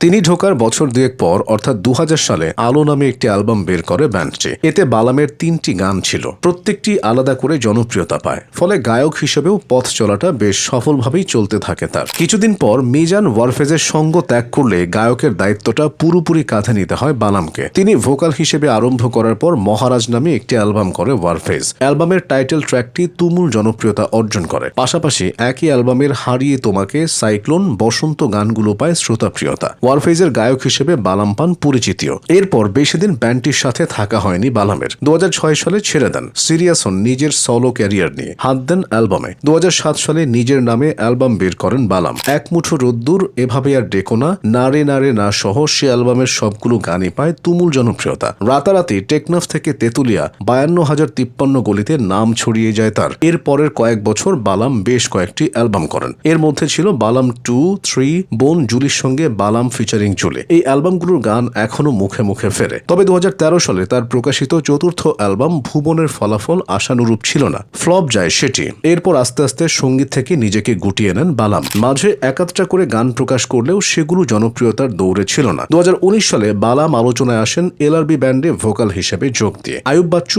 তিনি ঢোকার বছর দুয়েক পর অর্থাৎ 2000 সালে আলো নামে একটি অ্যালবাম বের করে ব্যান্ডটি। এতে বালামের 3টি গান ছিল। প্রত্যেকটি আলাদা করে জনপ্রিয়তা পায়। ফলে গায়ক হিসেবেও পথ চলাটা বেশ সফলভাবেই চলতে থাকে তার। কিছুদিন পর মিজান ওয়ারফেজের সঙ্গ ত্যাগ করলে গায়কের দায়িত্বটা পুরোপুরি কাঁধে নিতে হয় বালামকে। তিনি ভোকাল হিসেবে আরম্ভ করার পর মহারাজ নামে একটি অ্যালবাম করে ওয়ারফেজ। অ্যালবামের টাইটেল ট্র্যাকটি তুমুল জনপ্রিয়তা অর্জন করে। পাশাপাশি একই অ্যালবামের হারিয়ে তোমাকে, সাইক্লোন, বসন্ত গানগুলো পায় শ্রোতাপ্রিয়তা। ওয়ারফেজের গায়ক হিসেবে বালাম পান পরিচিতিও। এরপর বেশিদিন ব্যান্ডটির সাথে থাকা হয়নি বালামের। 2006 সালে ছেড়ে দেন। সিরিয়াস হন নিজের সলো ক্যারিয়ার নিয়ে, হাত দেন অ্যালবামে। 2007 সালে নিজের নামে অ্যালবাম বের করেন বালাম। এক মুঠো রোদ্দুর, এভাবে আর ডেকো না, নারে নারে না সহ সে অ্যালবামের সবগুলো গানই পায় তুমুল জনপ্রিয়তা। রাতারাতি টেকনাফ থেকে তেতুলিয়া 52,053 গলিতে নাম ছড়িয়ে যায় তার। এর পরের কয়েক বছর বালাম বেশ কয়েকটি অ্যালবাম করেন। এর মধ্যে ছিল বালাম 2, 3, বোন জুলির সঙ্গে বালাম ফিচারিং জুলি। এই অ্যালবামগুলোর গান এখনো মুখে মুখে ফেরে। তবে 2013 সালে তার প্রকাশিত 4র্থ অ্যালবাম ভুবনের ফলাফল আশানুরূপ ছিল না, ফ্লপ যায় সেটি। এরপর আস্তে আস্তে সঙ্গীত থেকে নিজেকে গুটিয়ে নেন বালাম। মাঝে একাত্রা করে গান প্রকাশ করলেও সেগুলো জনপ্রিয়তার দৌড়ে ছিল না। 2019 সালে বালাম আলোচনায় আসেন এলআরবি ব্যান্ডে ভোকাল হিসেবে যোগ দিয়ে। আয়ুব বাচ্চু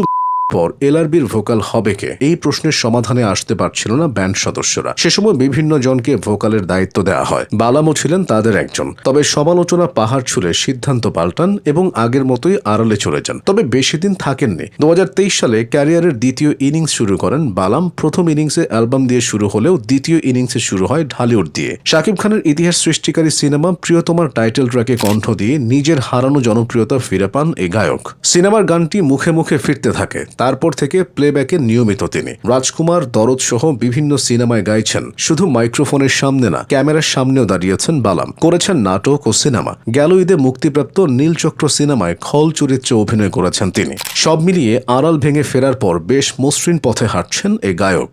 পর এলআরবির ভোকাল হবে কে, এই প্রশ্নের সমাধানে আসতে পারছিল না ব্যান্ড সদস্যরা। সে সময় বিভিন্ন জনকে ভোকালের দায়িত্ব দেওয়া হয়। বালামও ছিলেন তাদের একজন। তবে সমালোচনা পাহাড় ছুঁড়ে সিদ্ধান্ত পাল্টান এবং আগের মতোই আড়ালে চলে যান। তবে বেশি দিন থাকেননি। 2023 সালে ক্যারিয়ারের দ্বিতীয় ইনিংস শুরু করেন বালাম। প্রথম ইনিংসে অ্যালবাম দিয়ে শুরু হলেও দ্বিতীয় ইনিংসে শুরু হয় ঢালিউড দিয়ে। শাকিব খানের ইতিহাস সৃষ্টিকারী সিনেমা প্রিয়তমার টাইটেল ট্র্যাকে কণ্ঠ দিয়ে নিজের হারানো জনপ্রিয়তা ফিরে পান এই গায়ক। সিনেমার গানটি মুখে মুখে ফিরতে থাকে। তারপর থেকে প্লেব্যাকে নিয়মিত তিনি। রাজকুমার, দরদ সহ বিভিন্ন সিনেমায় গাইছেন। শুধু মাইক্রোফোনের সামনে না, ক্যামেরার সামনেও দাঁড়িয়েছেন বালাম। করেছেন নাটক ও সিনেমা। গেল ঈদে মুক্তিপ্রাপ্ত নীলচক্র সিনেমায় খল চরিত্রে অভিনয় করেছেন তিনি। সব মিলিয়ে আড়াল ভেঙে ফেরার পর বেশ মসৃণ পথে হাঁটছেন এই গায়ক।